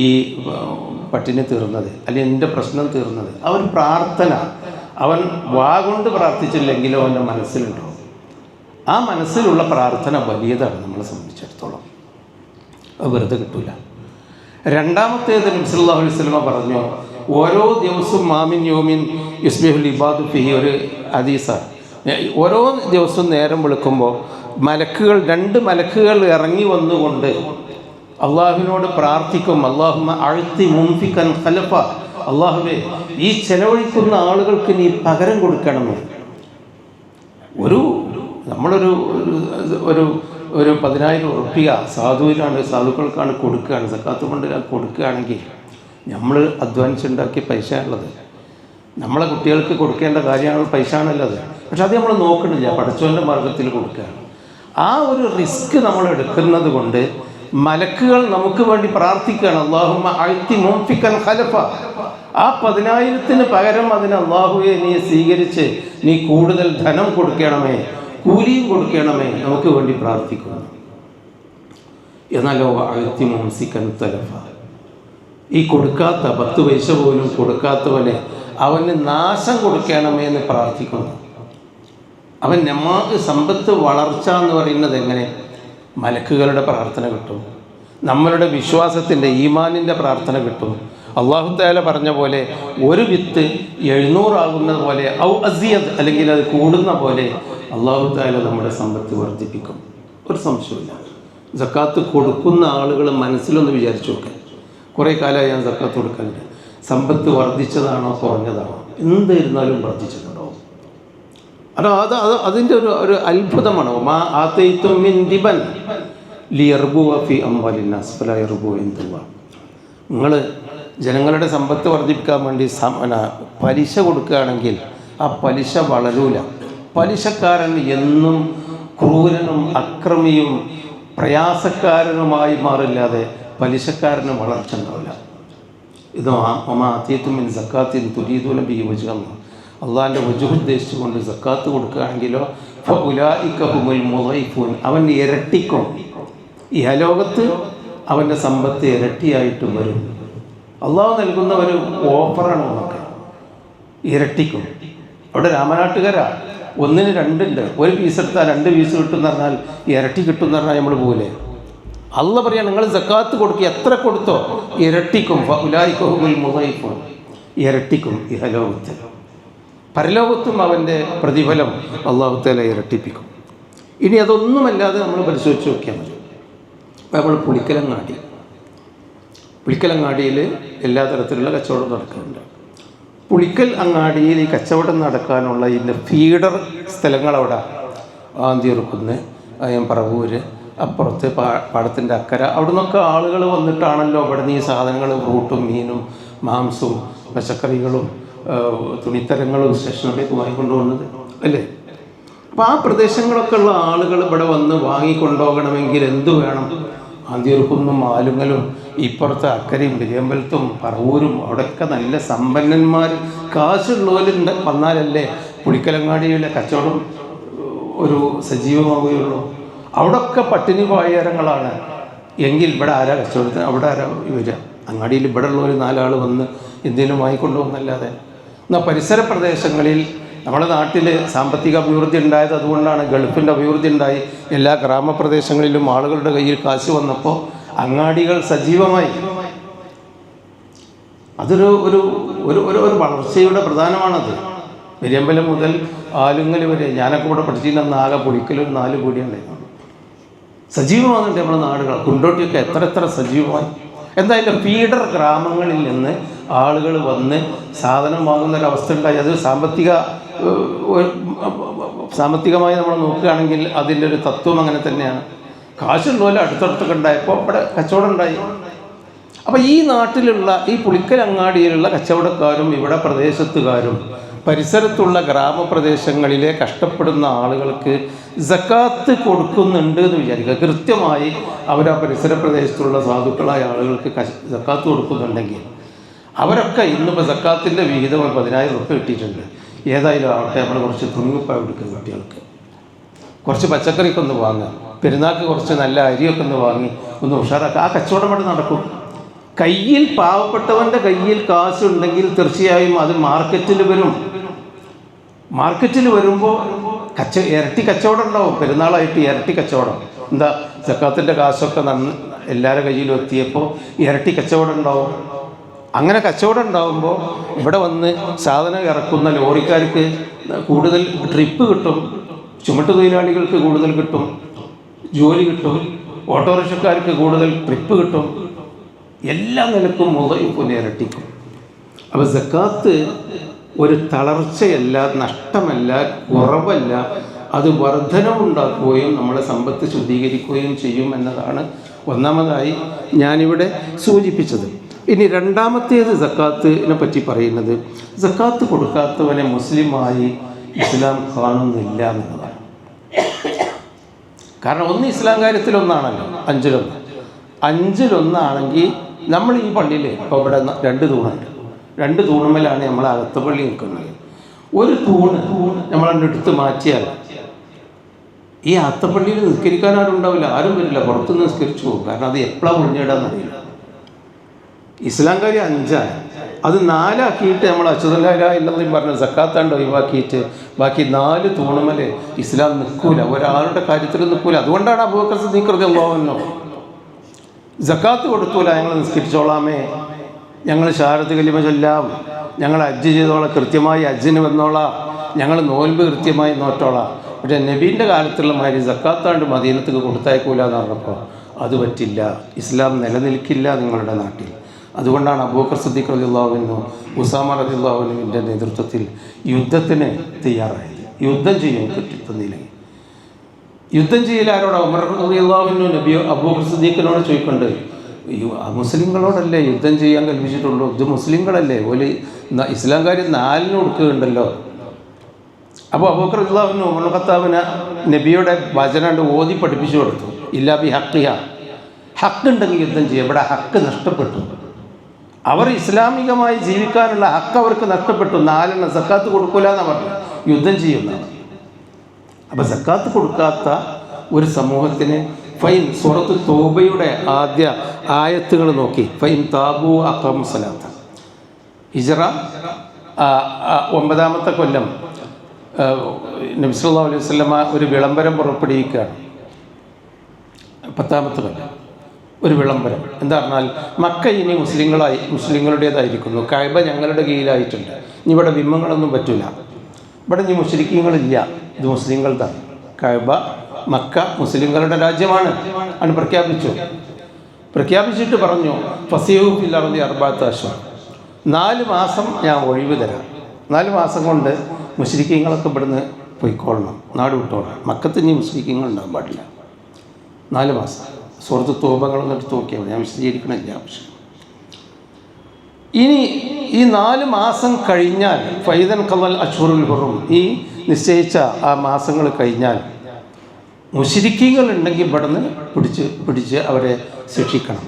ഈ പട്ടിണി തീർന്നത്, അല്ലെങ്കിൽ എൻ്റെ പ്രശ്നം തീർന്നത്. അവൻ പ്രാർത്ഥന, അവൻ വാഗൊണ്ട് പ്രാർത്ഥിച്ചില്ലെങ്കിലും അവൻ്റെ മനസ്സിലുണ്ടോ? ആ മനസ്സിലുള്ള പ്രാർത്ഥന വലിയതാണ് നമ്മളെ സംബന്ധിച്ചിടത്തോളം. അത് വെറുതെ കിട്ടില്ല. രണ്ടാമത്തേത് നബി സല്ലല്ലാഹു അലൈഹി വസല്ലം പറഞ്ഞു, ഓരോ ദിവസവും മാമിൻ യോമിൻ യുസ്ബിഹുൽ ഇബാദു ഫിഹി, ഒരു ഹദീസാണ്. ഓരോ ദിവസവും നേരം വെളുക്കുമ്പോൾ മലക്കുകൾ, 2 മലക്കുകൾ ഇറങ്ങി വന്നുകൊണ്ട് അള്ളാഹുവിനോട് പ്രാർത്ഥിക്കും, അല്ലാഹുമ്മ അഴ്ത്തി മുൻഫിക്കൻ ഖലഫ, അള്ളാഹുവേ ഈ ചെലവഴിക്കുന്ന ആളുകൾക്ക് നീ പകരം കൊടുക്കണമെന്ന്. നമ്മളൊരു ഒരു 10,000 ഉറുപ്പിക സാധുക്കൾക്കാണ് കൊടുക്കുകയാണ്, സക്കാത്ത് കൊണ്ട് കൊടുക്കുകയാണെങ്കിൽ നമ്മൾ അധ്വാനിച്ചുണ്ടാക്കിയ പൈസ ഉള്ളത്, നമ്മളെ കുട്ടികൾക്ക് കൊടുക്കേണ്ട കാര്യമാണ്, പൈസ ആണുള്ളത്. പക്ഷെ അത് നമ്മൾ നോക്കണില്ല, പടച്ചവൻ്റെ മാർഗത്തിൽ കൊടുക്കുകയാണ്. ആ ഒരു റിസ്ക് നമ്മൾ എടുക്കുന്നത് കൊണ്ട് മലക്കുകൾ നമുക്ക് വേണ്ടി പ്രാർത്ഥിക്കുകയാണ്, അല്ലാഹുമ്മ അഅ്തി മുൻഫിഖൻ ഖലഫ. ആ 10,000-ന് പകരം അതിന് അല്ലാഹുവേ നീ സ്വീകരിച്ച് നീ കൂടുതൽ ധനം കൊടുക്കണമേ, കൂലിയും കൊടുക്കണമേ, നമുക്ക് വേണ്ടി പ്രാർത്ഥിക്കുന്നു. എന്നാലോ അഅ്തി മുംസിക്കൻ തലഫ, ഈ കൊടുക്കാത്ത 10 പൈസ പോലും കൊടുക്കാത്തവനെ അവന് നാശം കൊടുക്കണമേ എന്ന് പ്രാർത്ഥിക്കുന്നു. അവൻ നമുക്ക് സമ്പത്ത് വളർച്ച എന്ന് പറയുന്നത് എങ്ങനെ? മലക്കുകളുടെ പ്രാർത്ഥന കിട്ടും, നമ്മളുടെ വിശ്വാസത്തിൻ്റെ ഈമാനിൻ്റെ പ്രാർത്ഥന കിട്ടും. അല്ലാഹു തആല പറഞ്ഞ പോലെ ഒരു വിത്ത് 700 ആകുന്നത് പോലെ ഔ അസിയദ്, അല്ലെങ്കിൽ അത് കൂടുന്ന പോലെ അല്ലാഹു തആല നമ്മുടെ സമ്പത്ത് വർദ്ധിപ്പിക്കും. ഒരു സംശയമില്ല. സക്കാത്ത് കൊടുക്കുന്ന ആളുകൾ മനസ്സിലൊന്ന് വിചാരിച്ചു നോക്കുക, കുറേ കാലമായി ഞാൻ സക്കാത്ത് കൊടുക്കലുണ്ട്, സമ്പത്ത് വർദ്ധിച്ചതാണോ കുറഞ്ഞതാണോ? എന്തായിരുന്നാലും വർദ്ധിച്ചിട്ടുണ്ടാവും. അതിൻ്റെ ഒരു അത്ഭുതമാണ്. മാ ആതൈതും മിൻ ദിബൻ ലിയർബുവ ഫി അംവാലിന്നാസ് ഫലാ യർബു ഇൻദല്ലാഹ്. നിങ്ങൾ ജനങ്ങളുടെ സമ്പത്ത് വർദ്ധിപ്പിക്കാൻ വേണ്ടി പലിശ കൊടുക്കുകയാണെങ്കിൽ ആ പലിശ വളരൂല. പലിശക്കാരൻ എന്നും ക്രൂരനും അക്രമിയും പ്രയാസക്കാരനുമായി മാറില്ലാതെ പലിശക്കാരന് വളർച്ച ഉണ്ടാവില്ല. ഇത് ആത്യത്തുമിൻ സക്കാത്തിൻ തുരീദൂന ബിഹി വജ്ഹ, അള്ളാഹിൻ്റെ വജ്ഹ് ഉദ്ദേശിച്ചുകൊണ്ട് സക്കാത്ത് കൊടുക്കുകയാണെങ്കിലോ ഫഉലൈക ഹുമുൽ മുളൈഫൂൻ, അവൻ ഇരട്ടിക്കും. ഇഹലോകത്ത് അവൻ്റെ സമ്പത്ത് ഇരട്ടിയായിട്ട് വരും. അള്ളാഹു നൽകുന്ന ഒരു ഓഫറാണ് നമുക്ക്, ഇരട്ടിക്കും. അവിടെ രാമനാട്ടുകാരാ 1-ന് 2 ഉണ്ട്, ഒരു പീസ് എടുത്താൽ 2 പീസ് കിട്ടും എന്ന് പറഞ്ഞാൽ ഇരട്ടി കിട്ടും എന്ന് പറഞ്ഞാൽ നമ്മൾ പോലെ. അള്ള പറയാം, നിങ്ങൾ സക്കാത്ത് കൊടുക്കുക, എത്ര കൊടുത്തോ ഇരട്ടിക്കും. ഫഉലൈക ഹുമുൽ മുളൈഫൂൻ, ഇരട്ടിക്കും. ഇഹലോകത്ത് പരലോകത്തും അവൻ്റെ പ്രതിഫലം അല്ലാഹു തആല ഇരട്ടിപ്പിക്കും. ഇനി അതൊന്നുമല്ലാതെ നമ്മൾ പരിശോധിച്ച് നോക്കിയാൽ മതി. നമ്മൾ പുളിക്കലങ്ങാടിയിൽ എല്ലാ തരത്തിലുള്ള കച്ചവടം നടക്കുന്നുണ്ട്. പുളിക്കൽ അങ്ങാടിയിൽ ഈ കച്ചവടം നടക്കാനുള്ള ഇതിൻ്റെ ഫീഡർ സ്ഥലങ്ങളവിടെ ആന്തിയൂർക്കുന്ന്, പറവൂര്, അപ്പുറത്ത് പാടത്തിൻ്റെ അക്കര, അവിടെ നിന്നൊക്കെ ആളുകൾ വന്നിട്ടാണല്ലോ അവിടെ നിന്ന് ഈ സാധനങ്ങൾ, ഫ്രൂട്ടും മീനും മാംസവും പച്ചക്കറികളും തുണിത്തരങ്ങളും സ്റ്റേഷനിലേക്ക് വാങ്ങിക്കൊണ്ടുപോകുന്നത് അല്ലേ? അപ്പോൾ ആ പ്രദേശങ്ങളൊക്കെ ഉള്ള ആളുകൾ ഇവിടെ വന്ന് വാങ്ങിക്കൊണ്ടുപോകണമെങ്കിൽ എന്തു വേണം? ആന്തിയൂർക്കുന്നും ആലുങ്ങലും ഇപ്പുറത്തെ അക്കരയും പെരിയമ്പലത്തും പറവൂരും അവിടെയൊക്കെ നല്ല സമ്പന്നന്മാർ കാശുള്ളവരുണ്ട് വന്നാലല്ലേ പുളിക്കലങ്ങാടിയിലെ കച്ചവടം ഒരു സജീവമാവുകയുള്ളൂ. അവിടെയൊക്കെ പട്ടിണി പായരങ്ങളാണ് എങ്കിൽ ഇവിടെ ആരാ കച്ചവടത്തിന്? അവിടെ ആരാ വരിക? അങ്ങാടിയിൽ ഇവിടെ ഉള്ളവർ 4 ആൾ വന്ന് എന്തെങ്കിലും വാങ്ങിക്കൊണ്ടുപോകുന്നല്ലാതെ. എന്നാൽ പരിസര പ്രദേശങ്ങളിൽ നമ്മുടെ നാട്ടിൽ സാമ്പത്തിക അഭിവൃദ്ധി ഉണ്ടായത് അതുകൊണ്ടാണ്. ഗൾഫിൻ്റെ അഭിവൃദ്ധി ഉണ്ടായി, എല്ലാ ഗ്രാമപ്രദേശങ്ങളിലും ആളുകളുടെ കയ്യിൽ കാശ് വന്നപ്പോൾ അങ്ങാടികൾ സജീവമായി. അതൊരു ഒരു ഒരു ഒരു വളർച്ചയുടെ പ്രധാനമാണത്. പെരിയമ്പലം മുതൽ ആലുങ്ങൽ വരെ, ഞാനൊക്കെ ഇവിടെ പഠിച്ചിരുന്ന ആകെ പുളിക്കലും 4 കൂടി ഉണ്ടായിരുന്നു. സജീവമാകുന്നുണ്ട് നമ്മുടെ നാടുകൾ. കുണ്ടോട്ടിയൊക്കെ എത്ര സജീവമായി. എന്തായാലും ഫീഡർ ഗ്രാമങ്ങളിൽ നിന്ന് ആളുകൾ വന്ന് സാധനം വാങ്ങുന്നൊരവസ്ഥ ഉണ്ടായി. അത് സാമ്പത്തികമായി നമ്മൾ നോക്കുകയാണെങ്കിൽ അതിൻ്റെ ഒരു തത്വം അങ്ങനെ തന്നെയാണ്. കാശുള്ളപോലെ അടുത്തടുത്തൊക്കെ ഉണ്ടായപ്പോൾ ഇവിടെ കച്ചവടം ഉണ്ടായി. അപ്പോൾ ഈ നാട്ടിലുള്ള ഈ പുളിക്കലങ്ങാടിയിലുള്ള കച്ചവടക്കാരും ഇവിടെ പ്രദേശത്തുകാരും പരിസരത്തുള്ള ഗ്രാമപ്രദേശങ്ങളിലെ കഷ്ടപ്പെടുന്ന ആളുകൾക്ക് സക്കാത്ത് കൊടുക്കുന്നുണ്ട് എന്ന് വിചാരിക്കുക. കൃത്യമായി അവർ ആ പരിസര പ്രദേശത്തുള്ള സാധുക്കളായ ആളുകൾക്ക് സക്കാത്ത് കൊടുക്കുന്നുണ്ടെങ്കിൽ അവരൊക്കെ ഇന്നിപ്പോൾ സക്കാത്തിൻ്റെ വിഹിതം 10,000 ഉറുപ്പിക കിട്ടിയിട്ടുണ്ട്. ഏതായാലും ആവട്ടെ, നമ്മൾ കുറച്ച് തുണിക്കുപ്പായ കൊടുക്കും, കുട്ടികൾക്ക് കുറച്ച് പച്ചക്കറിയൊക്കെ ഒന്ന് വാങ്ങാം, പെരുന്നാൾക്ക് കുറച്ച് നല്ല അരിയൊക്കെ ഒന്ന് വാങ്ങി ഒന്ന് ഉഷാറാക്കുക. ആ കച്ചവടം അവിടെ നടക്കും. കയ്യിൽ പാവപ്പെട്ടവൻ്റെ കയ്യിൽ കാശുണ്ടെങ്കിൽ തീർച്ചയായും അത് മാർക്കറ്റിൽ വരും. മാർക്കറ്റിൽ വരുമ്പോൾ ഇരട്ടി കച്ചവടം ഉണ്ടാവും. പെരുന്നാളായിട്ട് ഇരട്ടി കച്ചവടം. എന്താ, സക്കാത്തിൻ്റെ കാശൊക്കെ എല്ലാവരുടെ കയ്യിലും എത്തിയപ്പോൾ ഇരട്ടി കച്ചവടം ഉണ്ടാവും. അങ്ങനെ കച്ചവടം ഉണ്ടാകുമ്പോൾ ഇവിടെ വന്ന് സാധനം ഇറക്കുന്ന ലോറിക്കാർക്ക് കൂടുതൽ ട്രിപ്പ് കിട്ടും, ചുമട്ട് തൊഴിലാളികൾക്ക് കൂടുതൽ കിട്ടും, ജോലി കിട്ടും, ഓട്ടോറിക്ഷക്കാർക്ക് കൂടുതൽ ട്രിപ്പ് കിട്ടും. എല്ലാ നിലക്കും മുതൽ ഇരട്ടിക്കും. അപ്പോൾ സക്കാത്ത് ഒരു തളർച്ചയല്ല, നഷ്ടമല്ല, കുറവല്ല, അത് വർധനവുണ്ടാക്കുകയും നമ്മളെ സമ്പത്ത് ശുദ്ധീകരിക്കുകയും ചെയ്യും എന്നതാണ് ഒന്നാമതായി ഞാനിവിടെ സൂചിപ്പിച്ചത്. ഇനി രണ്ടാമത്തേത് സക്കാത്തിനെ പറ്റി പറയുന്നത്, സക്കാത്ത് കൊടുക്കാത്തവനെ മുസ്ലിമായി ഇസ്ലാം കാണുന്നില്ല എന്നുള്ളതാണ്. കാരണം ഒന്ന് ഇസ്ലാം കാര്യത്തിലൊന്നാണല്ലോ, അഞ്ചിലൊന്നാണെങ്കിൽ നമ്മൾ ഈ പള്ളിയിൽ ഇപ്പോൾ ഇവിടെ 2 തൂണുണ്ട്. 2 തൂണുമ്മലാണ് നമ്മൾ അകത്ത് പള്ളി നിൽക്കുന്നത്. ഒരു തൂണ് നമ്മളതിൻ്റെ എടുത്ത് മാറ്റിയാൽ ഈ അകത്തപ്പള്ളിയിൽ നിസ്കരിക്കാൻ ആരും ഉണ്ടാവില്ല, ആരും വരില്ല, പുറത്തുനിന്ന് നിസ്കരിച്ചു പോകും. കാരണം അത് എപ്പോഴാണ് മുന്നിടാന്നറിയില്ല. ഇസ്ലാം കാര്യം 5ആണ്, അത് 4 ആക്കിയിട്ട് നമ്മൾ അശ്ഹദു ഇല്ലല്ലാഹ് പറഞ്ഞ സക്കാത്താണ്ട് ഒഴിവാക്കിയിട്ട് ബാക്കി 4 തൂണുമല് ഇസ്ലാം നിൽക്കൂല, ഒരാളുടെ കാര്യത്തിൽ നിൽക്കൂല. അതുകൊണ്ടാണ് അബൂബക്കർ സിദ്ദീഖ് റളിയല്ലാഹു അൻഹു സക്കാത്ത് കൊടുത്തൂല, ഞങ്ങൾ നിസ്കരിച്ചോളാമേ, ഞങ്ങൾ ഷഹാദത്ത് കലിമ ചൊല്ലാം, ഞങ്ങൾ ഹജ്ജ് ചെയ്തോളാം, കൃത്യമായി ഹജ്ജിന് വന്നോളാം, ഞങ്ങൾ നോൻപ് കൃത്യമായി നോറ്റോളാം. പക്ഷേ നബീൻ്റെ കാലത്തുള്ള മാതിരി സക്കാത്താണ്ട് മദീനത്തേക്ക് കൊടുത്തയക്കൂല എന്ന് പറഞ്ഞപ്പോൾ അത് പറ്റില്ല, ഇസ്ലാം നിലനിൽക്കില്ല നിങ്ങളുടെ നാട്ടിൽ. അതുകൊണ്ടാണ് അബൂബക്കർ സിദ്ദീഖ് റളിയല്ലാഹു അൻഹു ഉസാമ റളിയല്ലാഹു അൻഹുവിൻ്റെ നേതൃത്വത്തിൽ യുദ്ധത്തിന് തയ്യാറായത്. യുദ്ധം ചെയ്യും കിട്ടുന്നില്ലെങ്കിൽ യുദ്ധം ചെയ്യൽ ആരോടാ? ഉമർ റളിയല്ലാഹു അൻഹു അബൂബക്കർ സിദ്ദീഖിനോട് ചോദിക്കുന്നുണ്ട്, മുസ്ലിങ്ങളോടല്ലേ യുദ്ധം ചെയ്യാൻ കൽപ്പിച്ചിട്ടുള്ളൂ, ഇത് മുസ്ലിങ്ങളല്ലേ, ഒരു ഇസ്ലാം കാര്യം 4 കൊടുക്കുകയുണ്ടല്ലോ. അപ്പോൾ അബൂബക്കർ റളിയല്ലാഹു അൻഹു ഉമർ ഖത്താബിന് നബിയുടെ വചനം ഓതി പഠിപ്പിച്ചു കൊടുത്തു. ഇല്ലാ ബി ഹഖിഹ, ഹക്കുണ്ടെങ്കിൽ യുദ്ധം ചെയ്യുക. ഇവിടെ ഹക്ക് നഷ്ടപ്പെട്ടു, അവർ ഇസ്ലാമികമായി ജീവിക്കാനുള്ള ഹക്ക് അവർക്ക് നഷ്ടപ്പെട്ടു. 4 സക്കാത്ത് കൊടുക്കൂല എന്നാണ് പറഞ്ഞു, യുദ്ധം ചെയ്യുന്നതാണ്. അപ്പം സക്കാത്ത് കൊടുക്കാത്ത ഒരു സമൂഹത്തിന് ഫൈൻ, സൂറത്ത് തൗബയുടെ ആദ്യ ആയത്തുകൾ നോക്കി, ഫൈൻ താബു അഖാമു സ്വലാത്ത, ഹിജ്റ 9ാമത്തെ കൊല്ലം നബി സല്ലല്ലാഹു അലൈഹി വസല്ലമ ഒരു വിളംബരം പുറപ്പെടുവിക്കുകയാണ്. 10ാമത്തെ കൊല്ലം ഒരു വിളംബരം. എന്താ പറഞ്ഞാൽ, മക്ക ഇനി മുസ്ലിങ്ങളുടേതായിരിക്കുന്നു, കഅബ ഞങ്ങളുടെ കീഴിലായിട്ടുണ്ട്, ഇനി ഇവിടെ ബിംബങ്ങളൊന്നും പറ്റില്ല, ഇവിടെ ഇനി മുശ്രിക്കീങ്ങളില്ല, ഇത് മുസ്ലിങ്ങളുടെതാണ്. കഅബ മക്ക മുസ്ലിങ്ങളുടെ രാജ്യമാണ് ആണ് പ്രഖ്യാപിച്ചിട്ട് പറഞ്ഞു, ഫസീഹു ഫിൽ അർദി 4 അശ്ഹുർ, 4 മാസം ഞാൻ ഒഴിവ് തരാം, 4 മാസം കൊണ്ട് മുശ്രിക്കീങ്ങളൊക്കെ ഇവിടുന്ന് പോയിക്കൊള്ളണം, നാട് വിട്ടോളണം, മക്കത്ത് ഇനി മുശ്രിക്കീങ്ങൾ ഉണ്ടാകാൻ പാടില്ല. 4 മാസം. സൂറത്ത് തൗബകളൊന്നും എടുത്ത് നോക്കിയാൽ ഞാൻ വിശദീകരിക്കണില്ല. പക്ഷേ ഇനി ഈ 4 മാസം കഴിഞ്ഞാൽ ഫൈദൻ ഖദൽ അശ്ഹുറുൽ ഹുറും, ഈ നിശ്ചയിച്ച ആ മാസങ്ങൾ കഴിഞ്ഞാൽ മുശ്രിക്കീങ്ങൾ ഉണ്ടെങ്കിൽ ഇവിടുന്ന് പിടിച്ച് അവരെ ശിക്ഷിക്കണം.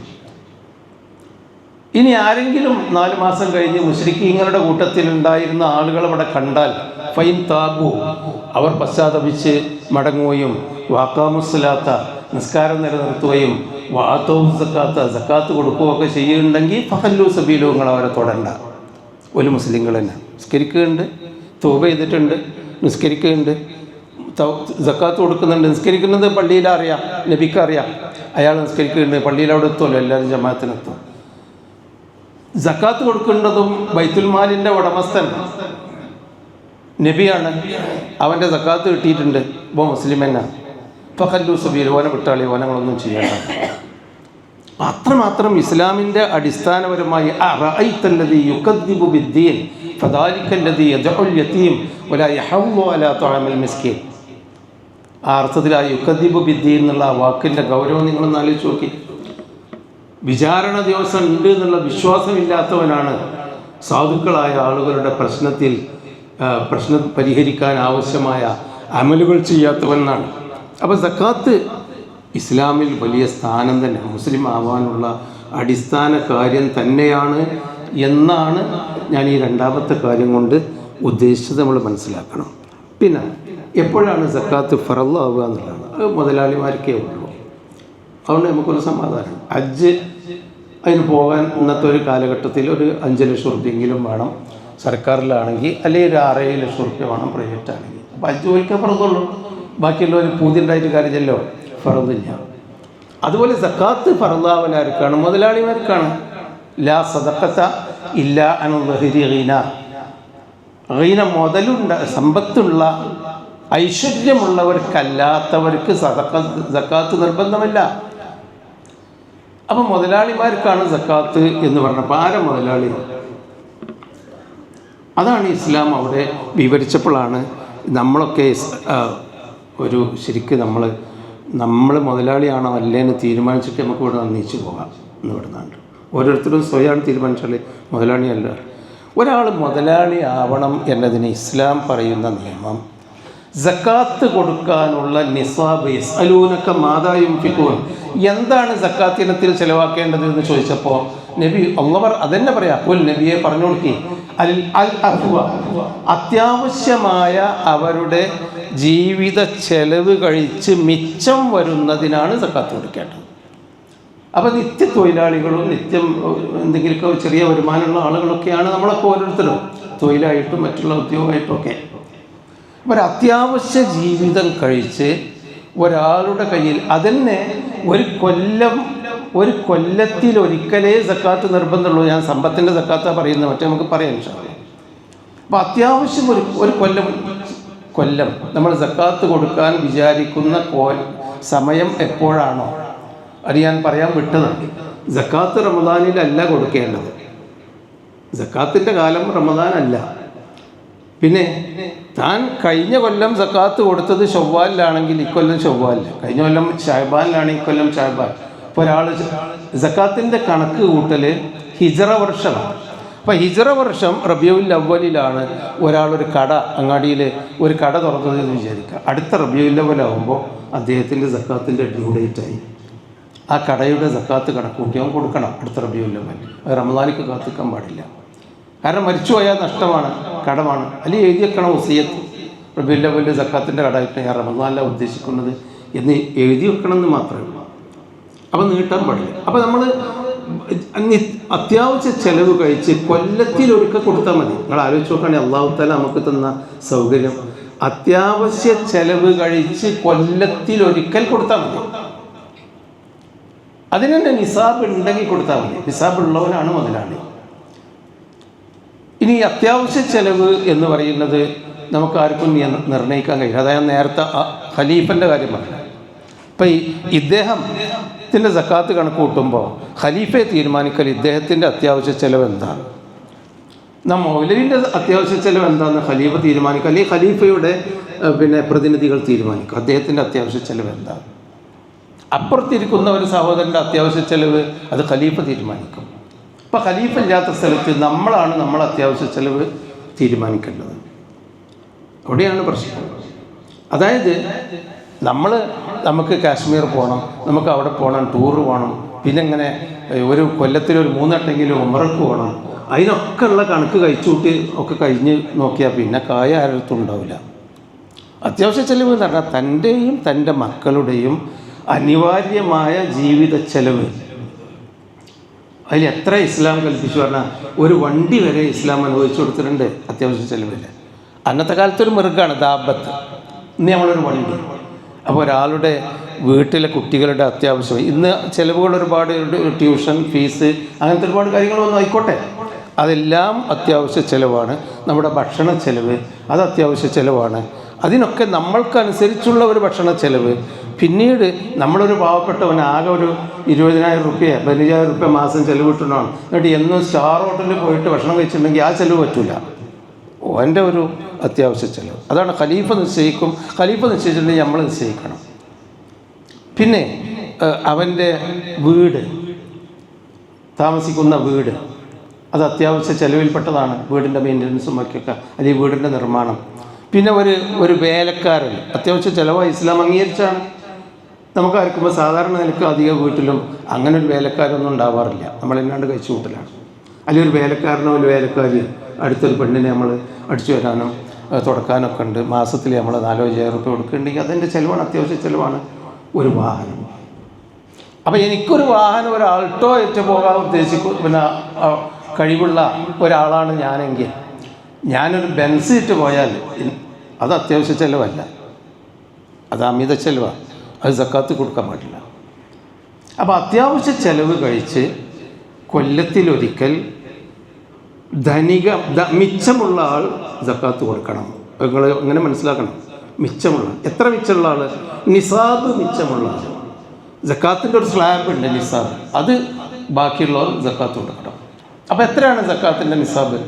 ഇനി ആരെങ്കിലും 4 മാസം കഴിഞ്ഞ് മുശ്രിക്കീങ്ങളുടെ കൂട്ടത്തിലുണ്ടായിരുന്ന ആളുകൾ അവിടെ കണ്ടാൽ ഫൈൻ താബു, അവർ പശ്ചാത്തപിച്ച് മടങ്ങുകയും വാക്കാമുസ്സലാത്ത, നിസ്കാരം നിലനിർത്തുകയും വാത്തവും സക്കാത്ത് കൊടുക്കുകയൊക്കെ ചെയ്യുന്നുണ്ടെങ്കിൽ ഫഹല്ലു സബീലു, നിങ്ങൾ അവരെ തൊടണ്ട. ഒരു മുസ്ലിങ്ങൾ തന്നെ നിസ്കരിക്കുന്നുണ്ട്, തൗബ ചെയ്തിട്ടുണ്ട്, നിസ്കരിക്കുന്നുണ്ട്, സക്കാത്ത് കൊടുക്കുന്നുണ്ട്. നിസ്കരിക്കുന്നത് പള്ളിയിലറിയാം, നബിക്കറിയാം, അയാൾ നിസ്കരിക്കുന്നുണ്ട്, പള്ളിയിലവിടെ എത്തുമല്ലോ, എല്ലാവരും ജമാഅത്തിനെത്തും. സക്കാത്ത് കൊടുക്കേണ്ടതും ബൈത്തുൽ മാലിൻ്റെ ഉടമസ്ഥൻ നബിയാണ്, അവൻ്റെ സക്കാത്ത് കിട്ടിയിട്ടുണ്ട്, ഇപ്പോൾ മുസ്ലിം തന്നെ. ഫഖല്ലു സബീൽ, ഓനെ വിട്ടാളി, ഓനങ്ങളൊന്നും ചെയ്യണ്ട. അത്രമാത്രം ഇസ്ലാമിൻ്റെ അടിസ്ഥാനപരമായി അറഅയ്തല്ലദീ യുകദ്ദിബു ബിദ്ദീൻ ഫദാലിക്കല്ലദീ യദ്ഉൽ യതീം വലാ യഹുല്ലു അലാ തുഅമിൽ മിസ്കീൻ. ആ അർത്ഥത്തിൽ ആ യുകദ്ദിബു ബിദ്ദീൻ എന്നുള്ള ആ വാക്കിൻ്റെ ഗൗരവം നിങ്ങളൊന്ന് ആലോചിച്ച് നോക്കി. വിചാരണ ദിവസം ഉണ്ട് എന്നുള്ള വിശ്വാസമില്ലാത്തവനാണ് സാധുക്കളായ ആളുകളുടെ പ്രശ്നം പരിഹരിക്കാൻ ആവശ്യമായ അമലുകൾ ചെയ്യാത്തവനാണ്. അപ്പോൾ സക്കാത്ത് ഇസ്ലാമിൽ വലിയ സ്ഥാനം തന്നെ, മുസ്ലിം ആവാനുള്ള അടിസ്ഥാന കാര്യം തന്നെയാണ് എന്നാണ് ഞാൻ ഈ 2ാമത്തെ കാര്യം കൊണ്ട് ഉദ്ദേശിച്ചത് നമ്മൾ മനസ്സിലാക്കണം. പിന്നെ എപ്പോഴാണ് സക്കാത്ത് ഫറളാവുക എന്നുള്ളതാണ്, അത് മുതലാളിമാർക്കേ ഉള്ളൂ. അതുകൊണ്ട് നമുക്കൊരു സമാധാനം. ഹജ്ജ് അതിന് പോകാൻ ഇന്നത്തെ ഒരു കാലഘട്ടത്തിൽ ഒരു 5 ലക്ഷം റുപ്യെങ്കിലും വേണം സർക്കാരിലാണെങ്കിൽ, അല്ലെങ്കിൽ ഒരു 6-7 ലക്ഷം റുപ്യ വേണം പ്രൈവറ്റ് ആണെങ്കിൽ. അപ്പോൾ ഹജ്ജ് പോയിക്കാൻ ഫറളുള്ളൂ, ബാക്കിയുള്ളവർ പൂതി ഉണ്ടായിട്ട് കാര്യമില്ലല്ലോ, ഫറളില്ല. അതുപോലെ സക്കാത്ത് ഫറളാവലാർക്കാണ്? മുതലാളിമാർക്കാണ്. ലാ സദഖത ഇല്ലാ അൻ ദഹരി ഗിന, മുതലുണ്ട്, സമ്പത്തുള്ള ഐശ്വര്യമുള്ളവർക്കല്ലാത്തവർക്ക് സക്കാത്ത് നിർബന്ധമില്ല. അപ്പം മുതലാളിമാർക്കാണ് സക്കാത്ത് എന്ന് പറഞ്ഞപ്പോൾ ആരാ മുതലാളി? അതാണ് ഇസ്ലാം അവിടെ വിവരിച്ചപ്പോഴാണ് നമ്മളൊക്കെ ഒരു ശരിക്ക് നമ്മൾ മുതലാളിയാണോ അല്ലേന്ന് തീരുമാനിച്ചിട്ട് നമുക്ക് ഇവിടെ നീച്ചു പോകാം എന്ന് വിടുന്നുണ്ട്. ഓരോരുത്തരും സ്വയമാണ് തീരുമാനിച്ചാൽ മുതലാളിയല്ല. ഒരാൾ മുതലാളി ആവണം എന്നതിന് ഇസ്ലാം പറയുന്ന നിയമം, സക്കാത്ത് കൊടുക്കാനുള്ള നിസാബ്. യസ്അലൂനക മാദാ യുൻഫിഖൂൻ, എന്താണ് സക്കാത്ത് ഇനത്തിൽ ചിലവാക്കേണ്ടത് എന്ന് ചോദിച്ചപ്പോൾ നബി അള്ളവർ അതെന്നെ പറയാം. അപ്പോൾ നബിയെ പറഞ്ഞു കൊടുക്കി അത്യാവശ്യമായ അവരുടെ ജീവിത ചെലവ് കഴിച്ച് മിച്ചം വരുന്നതിനാണ് സക്കാത്ത് കൊടുക്കേണ്ടത്. അപ്പോൾ നിത്യ തൊഴിലാളികളും നിത്യം എന്തെങ്കിലുമൊക്കെ ചെറിയ വരുമാനമുള്ള ആളുകളൊക്കെയാണ് നമ്മളൊക്കെ ഓരോരുത്തരും, തൊഴിലായിട്ടും മറ്റുള്ള ഉദ്യോഗമായിട്ടും ഒക്കെ. അപ്പോൾ ഒരു അത്യാവശ്യ ജീവിതം കഴിച്ച് ഒരാളുടെ കയ്യിൽ അതന്നെ ഒരു കൊല്ലത്തിലൊരിക്കലേ സക്കാത്ത് നിർബന്ധമുള്ളൂ. ഞാൻ സമ്പത്തിൻ്റെ സക്കാത്താണ് പറയുന്നത്, മറ്റേ നമുക്ക് പറയാം ഇൻഷാഅല്ലാഹ്. അപ്പോൾ അത്യാവശ്യം ഒരു കൊല്ലം നമ്മൾ സക്കാത്ത് കൊടുക്കാൻ വിചാരിക്കുന്ന സമയം എപ്പോഴാണോ അത് ഞാൻ പറയാൻ വിട്ടതാണ്. സക്കാത്ത് റമദാനിലല്ല കൊടുക്കേണ്ടത്. സക്കാത്തിൻ്റെ കാലം റമദാൻ അല്ല. പിന്നെ താൻ കഴിഞ്ഞ കൊല്ലം സക്കാത്ത് കൊടുത്തത് ഷവ്വാലിലാണെങ്കിൽ ഇക്കൊല്ലം ഷവ്വാലിൽ, കഴിഞ്ഞ കൊല്ലം ഷഅബാനിലാണ് ഇക്കൊല്ലം ഷഅബാൻ. ഇപ്പോൾ ഒരാൾ സക്കാത്തിൻ്റെ കണക്ക് കൂട്ടൽ ഹിജ്റ വർഷമാണ്. അപ്പോൾ ഹിജ്റ വർഷം റബീഉൽ അവ്വലിലാണ് ഒരാളൊരു കട, അങ്ങാടിയിൽ ഒരു കട തുറന്നതെന്ന് വിചാരിക്കുക. അടുത്ത റബീഉൽ അവ്വലാകുമ്പോൾ അദ്ദേഹത്തിൻ്റെ സക്കാത്തിൻ്റെ ഡ്യൂ ഡേറ്റായി. ആ കടയുടെ സക്കാത്ത് കണക്ക് കൂട്ടി അവൻ കൊടുക്കണം അടുത്ത റബീഉൽ അവ്വൽ. അത് റമദാനിക്ക് കാത്തിക്കാൻ പാടില്ല. കാരണം മരിച്ചു പോയാൽ നഷ്ടമാണ്, കടമാണ്. അല്ലെങ്കിൽ എഴുതി വെക്കണം വസിയത്ത്, റബീഉൽ അവ്വലിൽ സക്കാത്തിൻ്റെ കടമായിട്ട് ഞാൻ റമദാനിലാണ് ഉദ്ദേശിക്കുന്നത് എന്ന് എഴുതി വെക്കണം എന്ന് മാത്രമേ ഉള്ളൂ. അപ്പോൾ നീട്ടാൻ പാടില്ല. അപ്പോൾ നമ്മൾ അത്യാവശ്യ ചെലവ് കഴിച്ച് കൊല്ലത്തിലൊരിക്കൽ കൊടുത്താൽ മതി. നിങ്ങൾ ആലോചിച്ച് നോക്കുകയാണെങ്കിൽ അല്ലാഹു തആല നമുക്ക് തന്ന സൗകര്യം. അത്യാവശ്യ ചെലവ് കഴിച്ച് കൊല്ലത്തിലൊരിക്കൽ കൊടുത്താൽ മതി. അതിന് തന്നെ നിസാബ് ഉണ്ടെങ്കിൽ കൊടുത്താൽ മതി. നിസാബ് ഉള്ളവനാണ് മുതലാളി. ഇനി അത്യാവശ്യ ചെലവ് എന്ന് പറയുന്നത് നമുക്ക് ആർക്കും നിർണ്ണയിക്കാൻ കഴിയും. അതായത് നേരത്തെ ഖലീഫൻ്റെ കാര്യം പറഞ്ഞു. ഇപ്പം ഇദ്ദേഹത്തിൻ്റെ സക്കാത്ത് കണക്ക് കൂട്ടുമ്പോൾ ഖലീഫയെ തീരുമാനിക്കൽ ഇദ്ദേഹത്തിൻ്റെ അത്യാവശ്യ ചെലവ് എന്താണ്, മൗലവിൻ്റെ അത്യാവശ്യ ചെലവ് എന്താണെന്ന് ഖലീഫ തീരുമാനിക്കുക, അല്ലെങ്കിൽ ഖലീഫയുടെ പ്രതിനിധികൾ തീരുമാനിക്കും അദ്ദേഹത്തിൻ്റെ അത്യാവശ്യ ചെലവ് എന്താണ്. അപ്പുറത്തിരിക്കുന്ന ഒരു സഹോദരൻ്റെ അത്യാവശ്യ ചെലവ് അത് ഖലീഫ തീരുമാനിക്കും. അപ്പോൾ ഖലീഫ ഇല്ലാത്ത സ്ഥലത്ത് നമ്മളാണ് നമ്മളെ അത്യാവശ്യ ചെലവ് തീരുമാനിക്കേണ്ടത്. അവിടെയാണ് പ്രശ്നം. അതായത് നമുക്ക് കാശ്മീർ പോകണം, നമുക്ക് അവിടെ പോകണം, ടൂർ പോകണം, പിന്നെ ഇങ്ങനെ ഒരു കൊല്ലത്തിലൊരു 3 വട്ടമെങ്കിലും ഉംറക്ക് പോകണം. അതിനൊക്കെ ഉള്ള കണക്ക് കഴിച്ചുകൂട്ടി ഒക്കെ കഴിഞ്ഞ് നോക്കിയാൽ പിന്നെ കായ ആരത്തും ഉണ്ടാവില്ല. അത്യാവശ്യ ചെലവ് എന്ന് പറഞ്ഞാൽ തൻ്റെയും തൻ്റെ മക്കളുടെയും അനിവാര്യമായ ജീവിത ചെലവ്. അതിൽ എത്ര ഇസ്ലാം കൽപ്പിച്ചു പറഞ്ഞാൽ ഒരു വണ്ടി വരെ ഇസ്ലാം അനുവദിച്ചു കൊടുത്തിട്ടുണ്ട് അത്യാവശ്യ ചെലവില്ല. അന്നത്തെ കാലത്തൊരു മൃഗമാണ് ദാബത്ത്, ഇന്ന് നമ്മളൊരു വണ്ടി. അപ്പോൾ ഒരാളുടെ വീട്ടിലെ കുട്ടികളുടെ അത്യാവശ്യം, ഇന്ന് ചിലവുകൾ ഒരുപാട്, ട്യൂഷൻ ഫീസ് അങ്ങനത്തെ ഒരുപാട് കാര്യങ്ങളൊന്നും ആയിക്കോട്ടെ, അതെല്ലാം അത്യാവശ്യ ചിലവാണ്. നമ്മുടെ ഭക്ഷണ ചിലവ് അത് അത്യാവശ്യ ചിലവാണ്. അതിനൊക്കെ നമ്മൾക്കനുസരിച്ചുള്ള ഒരു ഭക്ഷണ ചിലവ്. പിന്നീട് നമ്മളൊരു പാവപ്പെട്ടവൻ ആകെ ഒരു 20,000 റുപ്യ 15,000 റുപ്യ മാസം ചിലവ് കിട്ടണം, എന്നിട്ട് എന്നും സ്റ്റാർ ഹോട്ടലിൽ പോയിട്ട് ഭക്ഷണം കഴിച്ചിട്ടുണ്ടെങ്കിൽ ആ ചിലവ് പറ്റില്ല. ഓൻ്റെ ഒരു അത്യാവശ്യ ചിലവ് അതാണ് ഖലീഫ നിശ്ചയിക്കും. ഖലീഫ നിശ്ചയിച്ചിട്ടുണ്ടെങ്കിൽ നമ്മൾ നിശ്ചയിക്കണം. പിന്നെ അവൻ്റെ വീട്, താമസിക്കുന്ന വീട് അത് അത്യാവശ്യ ചിലവിൽപ്പെട്ടതാണ്. വീടിൻ്റെ മെയിൻ്റനൻസും ഒക്കെയൊക്കെ, അല്ലെങ്കിൽ വീടിൻ്റെ നിർമ്മാണം. പിന്നെ ഒരു വേലക്കാരൻ അത്യാവശ്യ ചിലവായി ഇസ്ലാം അംഗീകരിച്ചാണ്. നമുക്കാർക്കുമ്പോൾ സാധാരണ നിലക്ക് അധികം വീട്ടിലും അങ്ങനെ ഒരു വേലക്കാരൊന്നും ഉണ്ടാവാറില്ല, നമ്മളെന്നാണ്ട് കഴിച്ചു കൂട്ടലാണ്. അല്ലെങ്കിൽ ഒരു വേലക്കാരനോ ഒരു വേലക്കാരി അടുത്തൊരു പെണ്ണിനെ നമ്മൾ അടിച്ചു വരാനും തുടക്കാനൊക്കെ ഉണ്ട്. മാസത്തിൽ നമ്മൾ 4,000 റുപ്യ കൊടുക്കുന്നുണ്ടെങ്കിൽ അതിൻ്റെ ചിലവാണ്, അത്യാവശ്യ ചിലവാണ്. ഒരു വാഹനം, അപ്പോൾ എനിക്കൊരു വാഹനം, ഒരു ആൾട്ടോ ഏറ്റ് പോകാൻ കഴിവുള്ള ഒരാളാണ് ഞാനെങ്കിൽ, ഞാനൊരു ബെൻസ് ഇട്ട് പോയാൽ അത് അത്യാവശ്യ ചിലവല്ല, അത് അമിത ചിലവാണ്. അത് സക്കാത്ത് കൊടുക്കാൻ പാടില്ല. അപ്പോൾ അത്യാവശ്യ ചിലവ് കഴിച്ച് കൊല്ലത്തിലൊരിക്കൽ മിച്ചമുള്ള ആൾ സക്കാത്ത് കൊടുക്കണം. നിങ്ങൾ അങ്ങനെ മനസ്സിലാക്കണം. മിച്ചമുള്ള, എത്ര മിച്ചമുള്ള ആൾ? നിസാബ് മിച്ചമുള്ള ആൾ. സക്കാത്തിൻ്റെ ഒരു സ്ലാബ് ഉണ്ട്, നിസാബ്, അത് ബാക്കിയുള്ളവർ സക്കാത്ത് കൊടുക്കണം. അപ്പോൾ എത്രയാണ് സക്കാത്തിൻ്റെ നിസാബ്?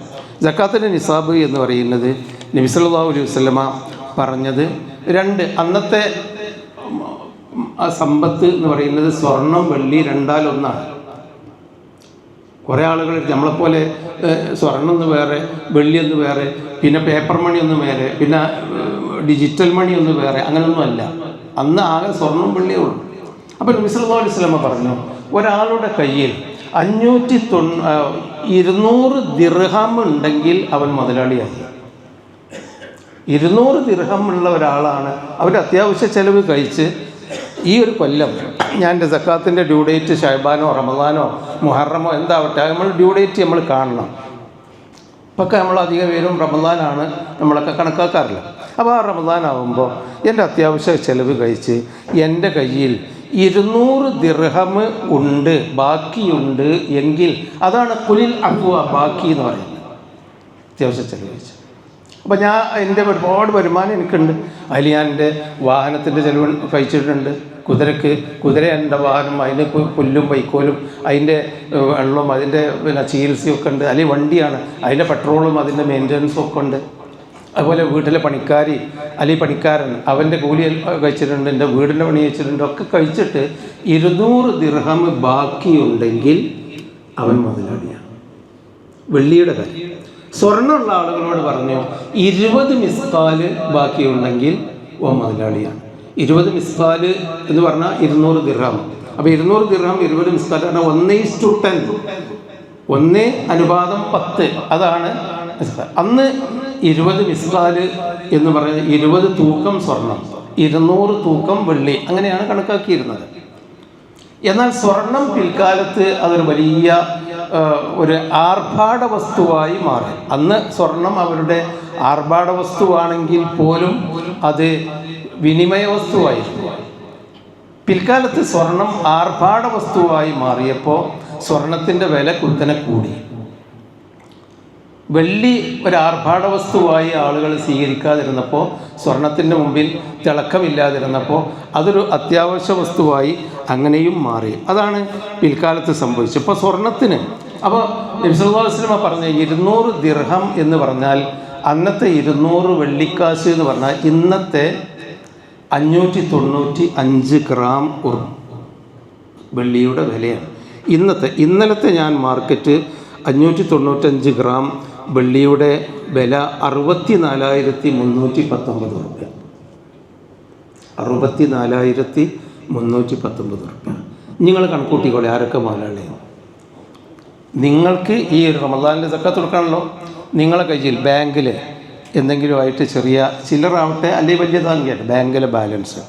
സക്കാത്തിൻ്റെ നിസാബ് എന്ന് പറയുന്നത് നബി സല്ലല്ലാഹു അലൈഹി വസല്ലമ പറഞ്ഞത് രണ്ട്, അന്നത്തെ ആ സമ്പത്ത് എന്ന് പറയുന്നത് സ്വർണം വെള്ളി രണ്ടാലൊന്നാണ്. കുറേ ആളുകൾ നമ്മളെപ്പോലെ സ്വർണ്ണം വേറെ, വെള്ളിയൊന്ന് വേറെ, പിന്നെ പേപ്പർ മണി ഒന്ന് വേറെ, പിന്നെ ഡിജിറ്റൽ മണി ഒന്ന് വേറെ, അങ്ങനെയൊന്നുമല്ല. അന്ന് ആകെ സ്വർണ്ണം വെള്ളിയേ ഉള്ളൂ. അപ്പോൾ നബി സല്ലല്ലാഹു അലൈഹി വസല്ലം പറഞ്ഞു, ഒരാളുടെ കയ്യിൽ 200 ദിർഹം ഉണ്ടെങ്കിൽ അവൻ മുതലാളിയായി. 200 ദിർഹം ഉള്ള ഒരാളാണ്, അവൻ്റെ അത്യാവശ്യ ചെലവ് കഴിച്ച് ഈ ഒരു കൊല്ലം ഞാൻ എൻ്റെ സക്കാത്തിൻ്റെ ഡ്യൂ ഡേറ്റ് ഷഅബാനോ റമദാനോ മുഹറമോ എന്താവട്ടെ, നമ്മൾ ഡ്യൂ ഡേറ്റ് നമ്മൾ കാണണം. ഇപ്പൊക്കെ നമ്മൾ അധിക പേരും റമദാനാണ് നമ്മളൊക്കെ കണക്കാക്കാറില്ല. അപ്പോൾ ആ റമദാനാവുമ്പോൾ എൻ്റെ അത്യാവശ്യ ചെലവ് കഴിച്ച് എൻ്റെ കയ്യിൽ 200 ദിർഹം ഉണ്ട്, ബാക്കിയുണ്ട് എങ്കിൽ അതാണ് കുലിൽ അഫ്വ, ബാക്കി എന്ന് പറയുന്നത്, അത്യാവശ്യ ചെലവ് കഴിച്ച്. അപ്പോൾ ഞാൻ എൻ്റെ ഒരുപാട് വരുമാനം എനിക്കുണ്ട്, അതിൽ ഞാൻ എൻ്റെ വാഹനത്തിൻ്റെ ചിലവ് കഴിച്ചിട്ടുണ്ട്. കുതിര എൻ്റെ വാഹനം, അതിന് പുല്ലും വൈക്കോലും അതിൻ്റെ വെള്ളവും അതിൻ്റെ പിന്നെ ചികിത്സയും ഒക്കെ ഉണ്ട്. അല്ലെങ്കിൽ വണ്ടിയാണ്, അതിൻ്റെ പെട്രോളും അതിൻ്റെ മെയിൻ്റനൻസും ഒക്കെ ഉണ്ട്. അതുപോലെ വീട്ടിലെ പണിക്കാരി അല്ലെങ്കിൽ പണിക്കാരൻ, അവൻ്റെ കൂലി കഴിച്ചിട്ടുണ്ട്, എൻ്റെ വീടിൻ്റെ പണി കഴിച്ചിട്ടുണ്ട്. ഒക്കെ കഴിച്ചിട്ട് 200 ദിർഹം ബാക്കിയുണ്ടെങ്കിൽ അവൻ മുതലാളിയാണ്. വെള്ളിയുടെ കാര്യം. സ്വർണ്ണമുള്ള ആളുകളോട് പറഞ്ഞു 20 മിസ്കാല് ബാക്കിയുണ്ടെങ്കിൽ ഓ മുതലാളിയാണ്. 20 മിസ്കാല് എന്ന് പറഞ്ഞാൽ 200 ദിർഹം. അപ്പോൾ 200 ദിർഹം 20 മിസ്കാൽ പറഞ്ഞാൽ 1:10, 1:10, അതാണ് മിസ്കാൽ. അന്ന് 20 മിസ്കാല് എന്ന് പറയുന്നത് 20 തൂക്കം സ്വർണം, 200 തൂക്കം വെള്ളി, അങ്ങനെയാണ് കണക്കാക്കിയിരുന്നത്. എന്നാൽ സ്വർണം പിൽക്കാലത്ത് അതൊരു വലിയ ഒരു ആർഭാട വസ്തുവായി മാറി. അന്ന് സ്വർണം അവരുടെ ആർഭാട വസ്തുവാണെങ്കിൽ പോലും അത് വിനിമയ വസ്തുവായിരുന്നു. പിൽക്കാലത്ത് സ്വർണം ആർഭാട വസ്തുവായി മാറിയപ്പോൾ സ്വർണത്തിൻ്റെ വില കുത്തനെ കൂടി. വെള്ളി ഒരു ആർഭാട വസ്തുവായി ആളുകൾ സ്വീകരിക്കാതിരുന്നപ്പോൾ, സ്വർണത്തിൻ്റെ മുമ്പിൽ തിളക്കമില്ലാതിരുന്നപ്പോൾ അതൊരു അത്യാവശ്യ വസ്തുവായി അങ്ങനെയും മാറി. അതാണ് പിൽക്കാലത്ത് സംഭവിച്ചത്. ഇപ്പോൾ സ്വർണത്തിന് അപ്പോൾ നബി സല്ലല്ലാഹു അലൈഹി വസല്ലം പറഞ്ഞ 200 ദിർഹം എന്ന് പറഞ്ഞാൽ അന്നത്തെ 200 വെള്ളിക്കാശ് എന്ന് പറഞ്ഞാൽ ഇന്നത്തെ 595 ഗ്രാം വെള്ളിയുടെ വിലയാണ്. ഇന്നലത്തെ ഞാൻ മാർക്കറ്റ് 595 ഗ്രാം വെള്ളിയുടെ വില 64,319 റുപ്യ. 64,319 റുപ്യ. നിങ്ങൾ കണക്കൂട്ടിക്കോളെ ആരൊക്കെ മുതലാളിയാണ്. നിങ്ങൾക്ക് ഈ റമദാനിൽ സക്കാത്ത് കൊടുക്കണമല്ലോ. നിങ്ങളെ കയ്യിൽ ബാങ്കിൽ എന്തെങ്കിലും ആയിട്ട് ചെറിയ ചില്ലറാവട്ടെ അല്ലെങ്കിൽ വലിയ താങ്ങിയായിട്ട് ബാങ്കിലെ ബാലൻസ്,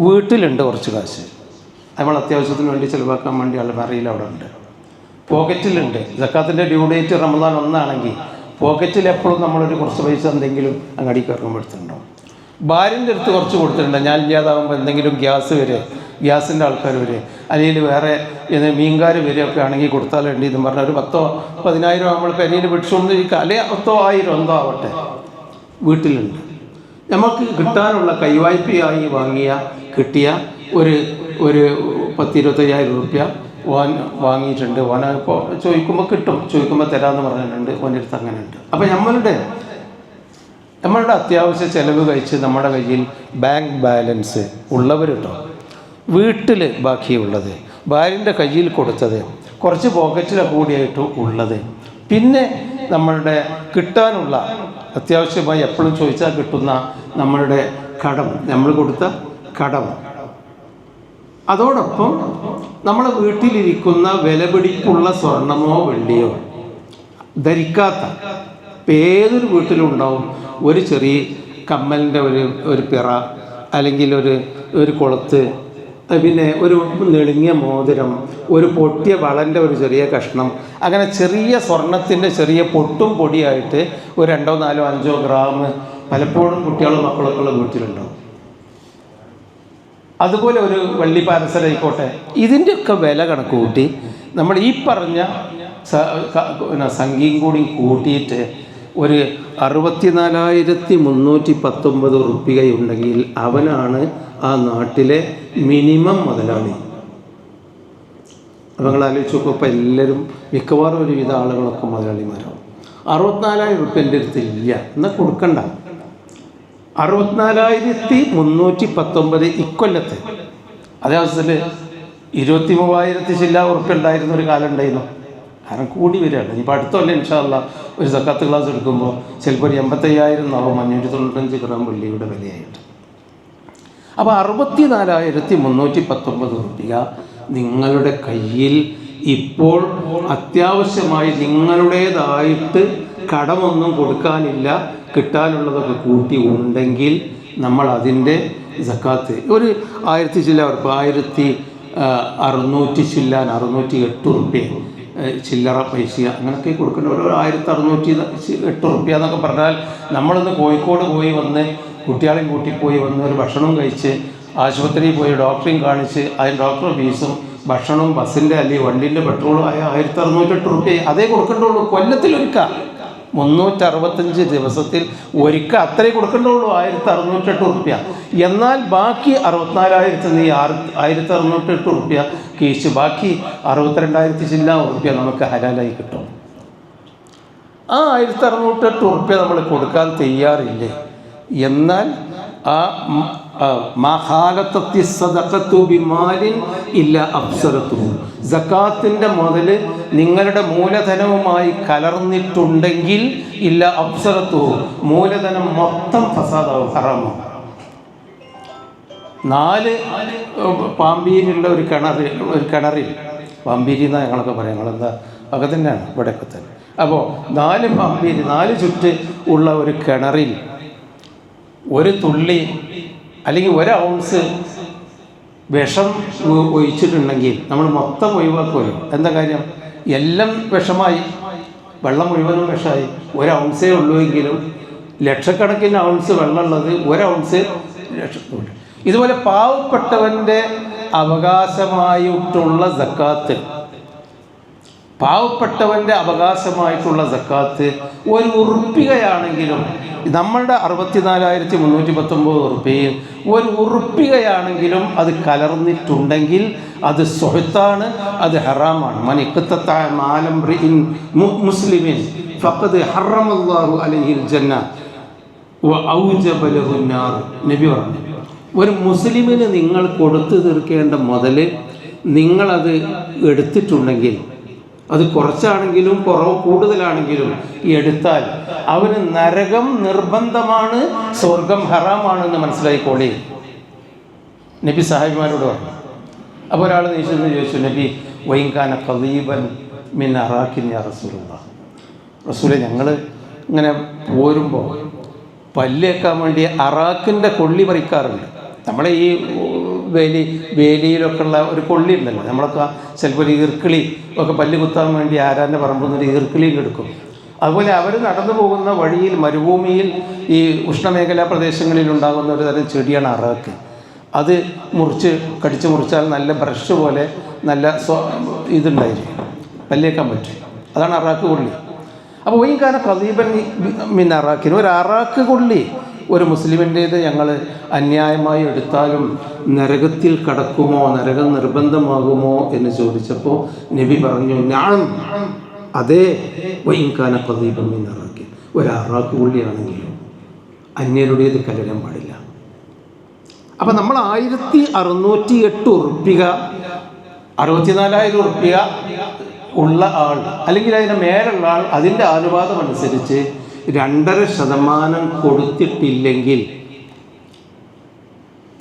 വീട്ടിലുണ്ട് കുറച്ച് കാശ്, നമ്മൾ അത്യാവശ്യത്തിന് വേണ്ടി ചിലവാക്കാൻ വേണ്ടി അലമാരയിൽ അവിടെ ഉണ്ട്, പോക്കറ്റിലുണ്ട്. സക്കാത്തിൻ്റെ ഡ്യൂ ഡേറ്റ് റമദാൻ 1 ആണെങ്കിൽ പോക്കറ്റിൽ എപ്പോഴും നമ്മളൊരു കുറച്ച് പൈസ എന്തെങ്കിലും അങ്ങാടിക്ക് ഇറങ്ങുമ്പോഴത്തുണ്ടാവും. ഭാര്യൻ്റെ അടുത്ത് കുറച്ച് കൊടുത്തിട്ടുണ്ട്, ഞാൻ ഇല്ലാതാകുമ്പോൾ എന്തെങ്കിലും ഗ്യാസിൻ്റെ ആൾക്കാർ വരെ അല്ലെങ്കിൽ വേറെ മീൻകാർ വരെയൊക്കെ ആണെങ്കിൽ കൊടുത്താലുണ്ട് ഇതെന്ന് പറഞ്ഞാൽ ഒരു 10,000-15,000 നമ്മൾ പെരയിൽ പിടിച്ചുകൊണ്ടിരിക്കുക, അല്ലെങ്കിൽ 10,000 എന്തോ ആവട്ടെ വീട്ടിലുണ്ട്. നമുക്ക് കിട്ടാനുള്ള കൈവായ്പയായി കിട്ടിയ ഒരു 10,000-25,000 റുപ്യ വാങ്ങിയിട്ടുണ്ട്. ഇപ്പോൾ ചോദിക്കുമ്പോൾ കിട്ടും, ചോദിക്കുമ്പോൾ തരാമെന്ന് പറഞ്ഞിട്ടുണ്ട്. ഓൻ്റെ അടുത്ത് അങ്ങനെ ഉണ്ട്. അപ്പോൾ നമ്മളുടെ അത്യാവശ്യ ചിലവ് കഴിച്ച് നമ്മുടെ കയ്യിൽ ബാങ്ക് ബാലൻസ് ഉള്ളവർ കേട്ടോ, വീട്ടിൽ ബാക്കിയുള്ളത്, ഭാര്യൻ്റെ കയ്യിൽ കൊടുത്തത്, കുറച്ച് പോക്കറ്റിലൊക്കെ കൂടിയായിട്ട് ഉള്ളത്, പിന്നെ നമ്മളുടെ കിട്ടാനുള്ള അത്യാവശ്യമായി എപ്പോഴും ചോദിച്ചാൽ കിട്ടുന്ന നമ്മളുടെ കടം, നമ്മൾ കൊടുത്ത കടം, അതോടൊപ്പം നമ്മളെ വീട്ടിലിരിക്കുന്ന വിലപിടിപ്പുള്ള സ്വർണമോ വെള്ളിയോ ധരിക്കാത്ത, ഇപ്പം ഏതൊരു വീട്ടിലും ഉണ്ടാവും ഒരു ചെറിയ കമ്മലിൻ്റെ ഒരു പിറ, അല്ലെങ്കിൽ ഒരു കൊളുത്ത്, പിന്നെ ഒരു നെളുങ്ങിയ മോതിരം, ഒരു പൊട്ടിയ വളൻ്റെ ഒരു ചെറിയ കഷ്ണം, അങ്ങനെ ചെറിയ സ്വർണത്തിൻ്റെ ചെറിയ പൊട്ടും പൊടിയായിട്ട് ഒരു 2, 4, 5 ഗ്രാം പലപ്പോഴും കുട്ടികളും മക്കളൊക്കെ ഉള്ള വീട്ടിലുണ്ടാവും. അതുപോലെ ഒരു വെള്ളി പാരസലായിക്കോട്ടെ, ഇതിൻ്റെയൊക്കെ വില കണക്ക് കൂട്ടി നമ്മൾ ഈ പറഞ്ഞ സംഖ്യയും കൂടി കൂട്ടിയിട്ട് ഒരു 64,319 റുപ്യയുണ്ടെങ്കിൽ അവനാണ് ആ നാട്ടിലെ മിനിമം മുതലാളി. അപ്പോൾ നിങ്ങൾ ആലോചിച്ച് നോക്കും, ഇപ്പോൾ എല്ലാവരും മിക്കവാറും ഒരുവിധ ആളുകളൊക്കെ മുതലാളിമാരാവും. 64,000 റുപ്യ എൻ്റെ അടുത്ത് ഇല്ല, എന്നാൽ കൊടുക്കണ്ട. 64,319 ഇക്കൊല്ലത്ത്. അതേ അവസരത്തിൽ 23,000 ചില്ല ഉറുപ്പ്യ ഉണ്ടായിരുന്ന ഒരു കാലം ഉണ്ടായിരുന്നു. കാരണം കൂടി വരികയാണ്. ഇനിയിപ്പോൾ അടുത്തല്ല ഇൻഷാ അല്ലാ ഒരു സക്കാത്ത് ക്ലാസ് എടുക്കുമ്പോൾ ചിലപ്പോൾ ഒരു 85,000 ആവും 595 ഗ്രാം വെള്ളിയുടെ വിലയായിട്ട്. അപ്പോൾ 64,319 റുപ്യ നിങ്ങളുടെ കയ്യിൽ ഇപ്പോൾ അത്യാവശ്യമായി നിങ്ങളുടേതായിട്ട് കടമൊന്നും കൊടുക്കാനില്ല, കിട്ടാനുള്ളതൊക്കെ കൂട്ടി ഉണ്ടെങ്കിൽ നമ്മൾ അതിൻ്റെ സക്കാത്ത് ഒരു 1000 ചില്ല ഉറുപ്പ്യ 1608 റുപ്യ ചില്ലറ പൈസ അങ്ങനെയൊക്കെ കൊടുക്കേണ്ട. ഒരു 1608 റുപ്യ എന്നൊക്കെ പറഞ്ഞാൽ നമ്മളൊന്ന് കോഴിക്കോട് പോയി വന്ന് കുട്ടികളെയും കൂട്ടിപ്പോയി വന്ന് ഒരു ഭക്ഷണം കഴിച്ച് ആശുപത്രിയിൽ പോയി ഡോക്ടറെയും കാണിച്ച് അതിന് ഡോക്ടർ ഫീസും ഭക്ഷണവും ബസ്സിൻ്റെ അല്ലെങ്കിൽ വണ്ടീൻ്റെ പെട്രോളും ആയ 1608 റുപ്യ അതേ കൊടുക്കേണ്ടുള്ളൂ. കൊല്ലത്തിലൊരിക്കൽ 365 ദിവസത്തിൽ ഒരിക്കൽ അത്രേ കൊടുക്കേണ്ടുള്ളൂ 1608 റുപ്യ. എന്നാൽ ബാക്കി 64,000 1608 റുപ്യ കീശ് ബാക്കി 62,000 ചില്ല റുപ്യ നമുക്ക് ഹലാലായി കിട്ടും. ആ 1608 റുപ്യ നമ്മൾ കൊടുക്കാൻ തയ്യാറില്ലേ? എന്നാൽ ആ മഹാലത്തത്തി സദഖത്തു ബിമാലിൻ ഇല്ല അബ്സറത്തു, സക്കാത്തിൻ്റെ മുതൽ നിങ്ങളുടെ മൂലധനവുമായി കലർന്നിട്ടുണ്ടെങ്കിൽ ഇല്ല അബ്സറത്തു, മൂലധനം മൊത്തം ഫസാദാവും, ഹറാമാവും. 4 പാമ്പീരിലുള്ള ഒരു കിണറിൽ പാമ്പീരി എന്നാണ് ഞങ്ങളൊക്കെ പറയാം, ഞങ്ങളെന്താ ഒക്കെ തന്നെയാണ് ഇവിടെയൊക്കെ തന്നെ. അപ്പോൾ 4 പാമ്പീരി 4 ചുറ്റ് ഉള്ള ഒരു കിണറിൽ ഒരു തുള്ളി അല്ലെങ്കിൽ 1 ഔൺസ് വിഷം ഒഴിച്ചിട്ടുണ്ടെങ്കിൽ നമ്മൾ മൊത്തം ഒഴിവാക്കുമല്ലോ. എന്താ കാര്യം? എല്ലാം വിഷമായി, വെള്ളം മുഴുവനും വിഷമായി. 1 ഔൺസേ ഉള്ളൂ എങ്കിലും ലക്ഷക്കണക്കിന് ഔൺസ് വെള്ളമുള്ളത് 1 ഔൺസ് ലക്ഷത്തുണ്ട്. ഇതുപോലെ പാവപ്പെട്ടവൻ്റെ അവകാശമായിട്ടുള്ള സക്കാത്ത്, പാവപ്പെട്ടവൻ്റെ അവകാശമായിട്ടുള്ള സക്കാത്ത് 1 ഉറുപ്പികയാണെങ്കിലും നമ്മളുടെ 64,319 റുപ്യയിൽ 1 ഉറുപ്പികയാണെങ്കിലും അത് കലർന്നിട്ടുണ്ടെങ്കിൽ അത് സുഹത്താണ്, അത് ഹറാമാണ്. മനിഖ്തത മാലം റിഇൻ മുസ്ലിമിൻ ഫഖദ് ഹറമല്ലാഹു അലൈഹിൽ ജന്ന വ ഔജബ ലഹു നാർ. നബി പറഞ്ഞു, ഒരു മുസ്ലിമിന് നിങ്ങൾ കൊടുത്തു തീർക്കേണ്ട മുതൽ നിങ്ങളത് എടുത്തിട്ടുണ്ടെങ്കിൽ, അത് കുറച്ചാണെങ്കിലും കൂടുതലാണെങ്കിലും എടുത്താൽ അവന് നരകം നിർബന്ധമാണ്, സ്വർഗം ഹറാമാണെന്ന് മനസ്സിലായിക്കോളേ. നബി സാഹിബിമാരോട് പറഞ്ഞു. അപ്പോൾ ഒരാൾ നീച്ചെന്ന് ചോദിച്ചു, നബി വൈൻകാന ഖദീബൻ മിൻ അറാഖിൻ യാ റസൂലുള്ളാഹ്, റസൂലെ ഞങ്ങൾ ഇങ്ങനെ പോരുമ്പോൾ പല്ലേക്കാൻ വേണ്ടി അറാഖിൻ്റെ കൊള്ളി പറിക്കാറുണ്ട്. നമ്മളെ ഈ വേലിയിലൊക്കെ ഉള്ള ഒരു കൊള്ളി ഉണ്ടല്ലോ, നമ്മളൊക്കെ ചിലപ്പോൾ ഒരു ഈർക്കിളി ഒക്കെ പല്ല് കുത്താൻ വേണ്ടി ആരാൻ്റെ പറമ്പിൽ നിന്നൊരു ഈർക്കിളിയിൽ എടുക്കും. അതുപോലെ അവർ നടന്നു പോകുന്ന വഴിയിൽ മരുഭൂമിയിൽ ഈ ഉഷ്ണമേഖലാ പ്രദേശങ്ങളിൽ ഉണ്ടാകുന്ന ഒരു തരം ചെടിയാണ് അറാഖ്. അത് കടിച്ച് മുറിച്ചാൽ നല്ല ബ്രഷ് പോലെ നല്ല ഇതുണ്ടായിരിക്കും, പല്ലേക്കാൻ പറ്റും. അതാണ് അറാഖ് കൊള്ളി. അപ്പോൾ ഈ കാലം ഖദീബൻ മിൻ അറാഖിന്, ഒരു അറാഖ് കൊള്ളി ഒരു മുസ്ലിമിൻ്റേത് ഞങ്ങൾ അന്യായമായി എടുത്താലും നരകത്തിൽ കടക്കുമോ, നരകം നിർബന്ധമാകുമോ എന്ന് ചോദിച്ചപ്പോൾ നബി പറഞ്ഞു, ഞാൻ അതേ വൈൻകാന ഖദീബൻ മിൻ അറാഖിൻ, ഒരു അറാഖ് കൊള്ളിയാണെങ്കിലും അന്യരുടേത് കലരാൻ പാടില്ല. അപ്പം നമ്മൾ 1608 ഉറുപ്പിക 64,000 ഉറുപ്പിക ഉള്ള ആൾ അല്ലെങ്കിൽ അതിൻ്റെ മേലുള്ള ആൾ അതിൻ്റെ അനുപാതം അനുസരിച്ച് 2.5% കൊടുത്തിട്ടില്ലെങ്കിൽ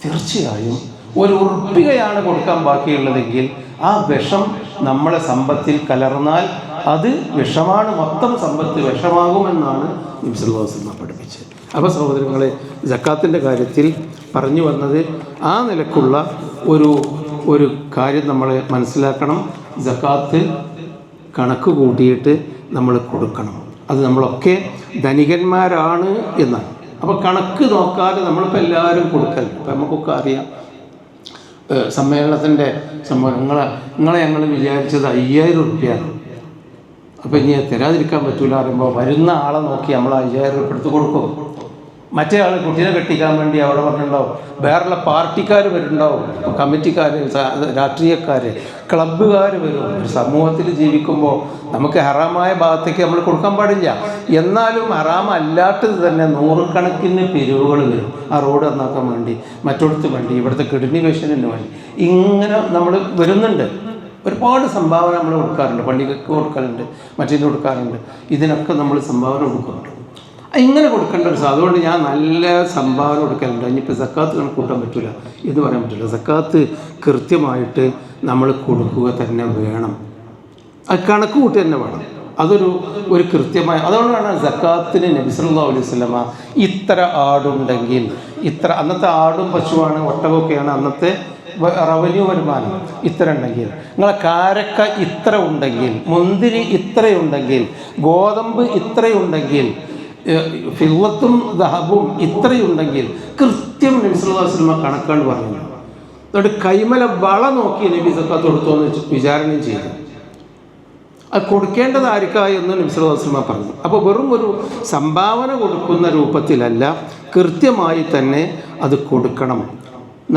തീർച്ചയായും 1 ഉറുപ്പികയാണ് കൊടുക്കാൻ ബാക്കിയുള്ളതെങ്കിൽ ആ വിഷം നമ്മളെ സമ്പത്തിൽ കലർന്നാൽ അത് വിഷമാണ്, മൊത്തം സമ്പത്ത് വിഷമാകുമെന്നാണ് നബി സല്ലല്ലാഹു അലൈഹി വസല്ലം പഠിപ്പിച്ചത്. അപ്പോൾ സഹോദരങ്ങളെ, സക്കാത്തിൻ്റെ കാര്യത്തിൽ പറഞ്ഞു വന്നത് ആ നിലക്കുള്ള ഒരു കാര്യം നമ്മൾ മനസ്സിലാക്കണം. സക്കാത്ത് കണക്ക് കൂട്ടിയിട്ട് നമ്മൾ കൊടുക്കണം. അത് നമ്മളൊക്കെ ധനികന്മാരാണ് എന്നാണ്. അപ്പോൾ കണക്ക് നോക്കാതെ നമ്മളിപ്പോൾ എല്ലാവരും കൊടുക്കൽ. ഇപ്പം നമുക്കൊക്കെ അറിയാം, സമ്മേളനത്തിൻ്റെ സംഭവം നിങ്ങളെ ഞങ്ങൾ വിചാരിച്ചത് 5,000 ഉറുപ്പ്യാണ്. അപ്പോൾ ഇനി തരാതിരിക്കാൻ പറ്റൂല പറയുമ്പോൾ വരുന്ന ആളെ നോക്കി നമ്മൾ 5,000 ഉറുപ്പ്യ എടുത്ത് കൊടുക്കും. മറ്റേ ആൾ കുട്ടീനെ കെട്ടിക്കാൻ വേണ്ടി അവിടെ പറഞ്ഞിട്ടുണ്ടാവും, വേറെയുള്ള പാർട്ടിക്കാർ വരുന്നുണ്ടാവും, കമ്മിറ്റിക്കാർ, രാഷ്ട്രീയക്കാർ, ക്ലബ്ബുകാർ വരും. ഒരു സമൂഹത്തിൽ ജീവിക്കുമ്പോൾ നമുക്ക് ഹറാമായ ഭാഗത്തേക്ക് നമ്മൾ കൊടുക്കാൻ പാടില്ല. എന്നാലും ഹറാമല്ലാത്തത് തന്നെ നൂറുകണക്കിന് പിരിവുകൾ വരും ആ റോഡ് നന്നാക്കാൻ വേണ്ടി, മറ്റൊടത്ത് വേണ്ടി, ഇവിടുത്തെ കിഡ്നി പേഷ്യൻറ്റിന് വേണ്ടി. ഇങ്ങനെ നമ്മൾ വരുന്നുണ്ട്. ഒരുപാട് സംഭാവന നമ്മൾ കൊടുക്കാറുണ്ട്, പള്ളികൾക്ക് കൊടുക്കാറുണ്ട്, മറ്റേതിന് കൊടുക്കാറുണ്ട്. ഇതിനൊക്കെ നമ്മൾ സംഭാവന കൊടുക്കുന്നുണ്ട്. ഇങ്ങനെ കൊടുക്കേണ്ട ഒരു സാധനം. അതുകൊണ്ട് ഞാൻ നല്ല സംഭാവന കൊടുക്കലുണ്ട്. ഇനിയിപ്പോൾ സക്കാത്ത് കണക്ക് കൂട്ടാൻ പറ്റില്ല എന്ന് പറയാൻ പറ്റില്ല. സക്കാത്ത് കൃത്യമായിട്ട് നമ്മൾ കൊടുക്കുക തന്നെ വേണം. അത് കണക്ക് കൂട്ടി തന്നെ വേണം. ഒരു കൃത്യമായ, അതുകൊണ്ടാണ് സക്കാത്തിന് നബി സല്ലല്ലാഹു അലൈഹി വസല്ലമ ഇത്ര ആടുണ്ടെങ്കിൽ ഇത്ര, അന്നത്തെ ആടും പശുവാണ് ഒട്ടകമൊക്കെയാണ് അന്നത്തെ റവന്യൂ വരുമാനം. ഇത്ര ഉണ്ടെങ്കിൽ, നിങ്ങളെ കാരക്ക ഇത്ര ഉണ്ടെങ്കിൽ, മുന്തിരി ഇത്രയുണ്ടെങ്കിൽ, ഗോതമ്പ് ഇത്രയുണ്ടെങ്കിൽ, ഫില്ലത്തും ദഹബും ഇത്രയുണ്ടെങ്കിൽ കൃത്യം നബി സല്ലല്ലാഹു അലൈഹി വസല്ലം കണക്കാണ്ട് പറഞ്ഞു. അതുകൊണ്ട് കൈമല വള നോക്കി നബി സക്കാത്ത് കൊടുത്തോന്ന് വിചാരണയും ചെയ്തു. അത് കൊടുക്കേണ്ടത് ആർക്കായി എന്ന് നബി സല്ലല്ലാഹു അലൈഹി വസല്ലം പറഞ്ഞു. അപ്പോൾ വെറും ഒരു സംഭാവന കൊടുക്കുന്ന രൂപത്തിലല്ല, കൃത്യമായി തന്നെ അത് കൊടുക്കണം.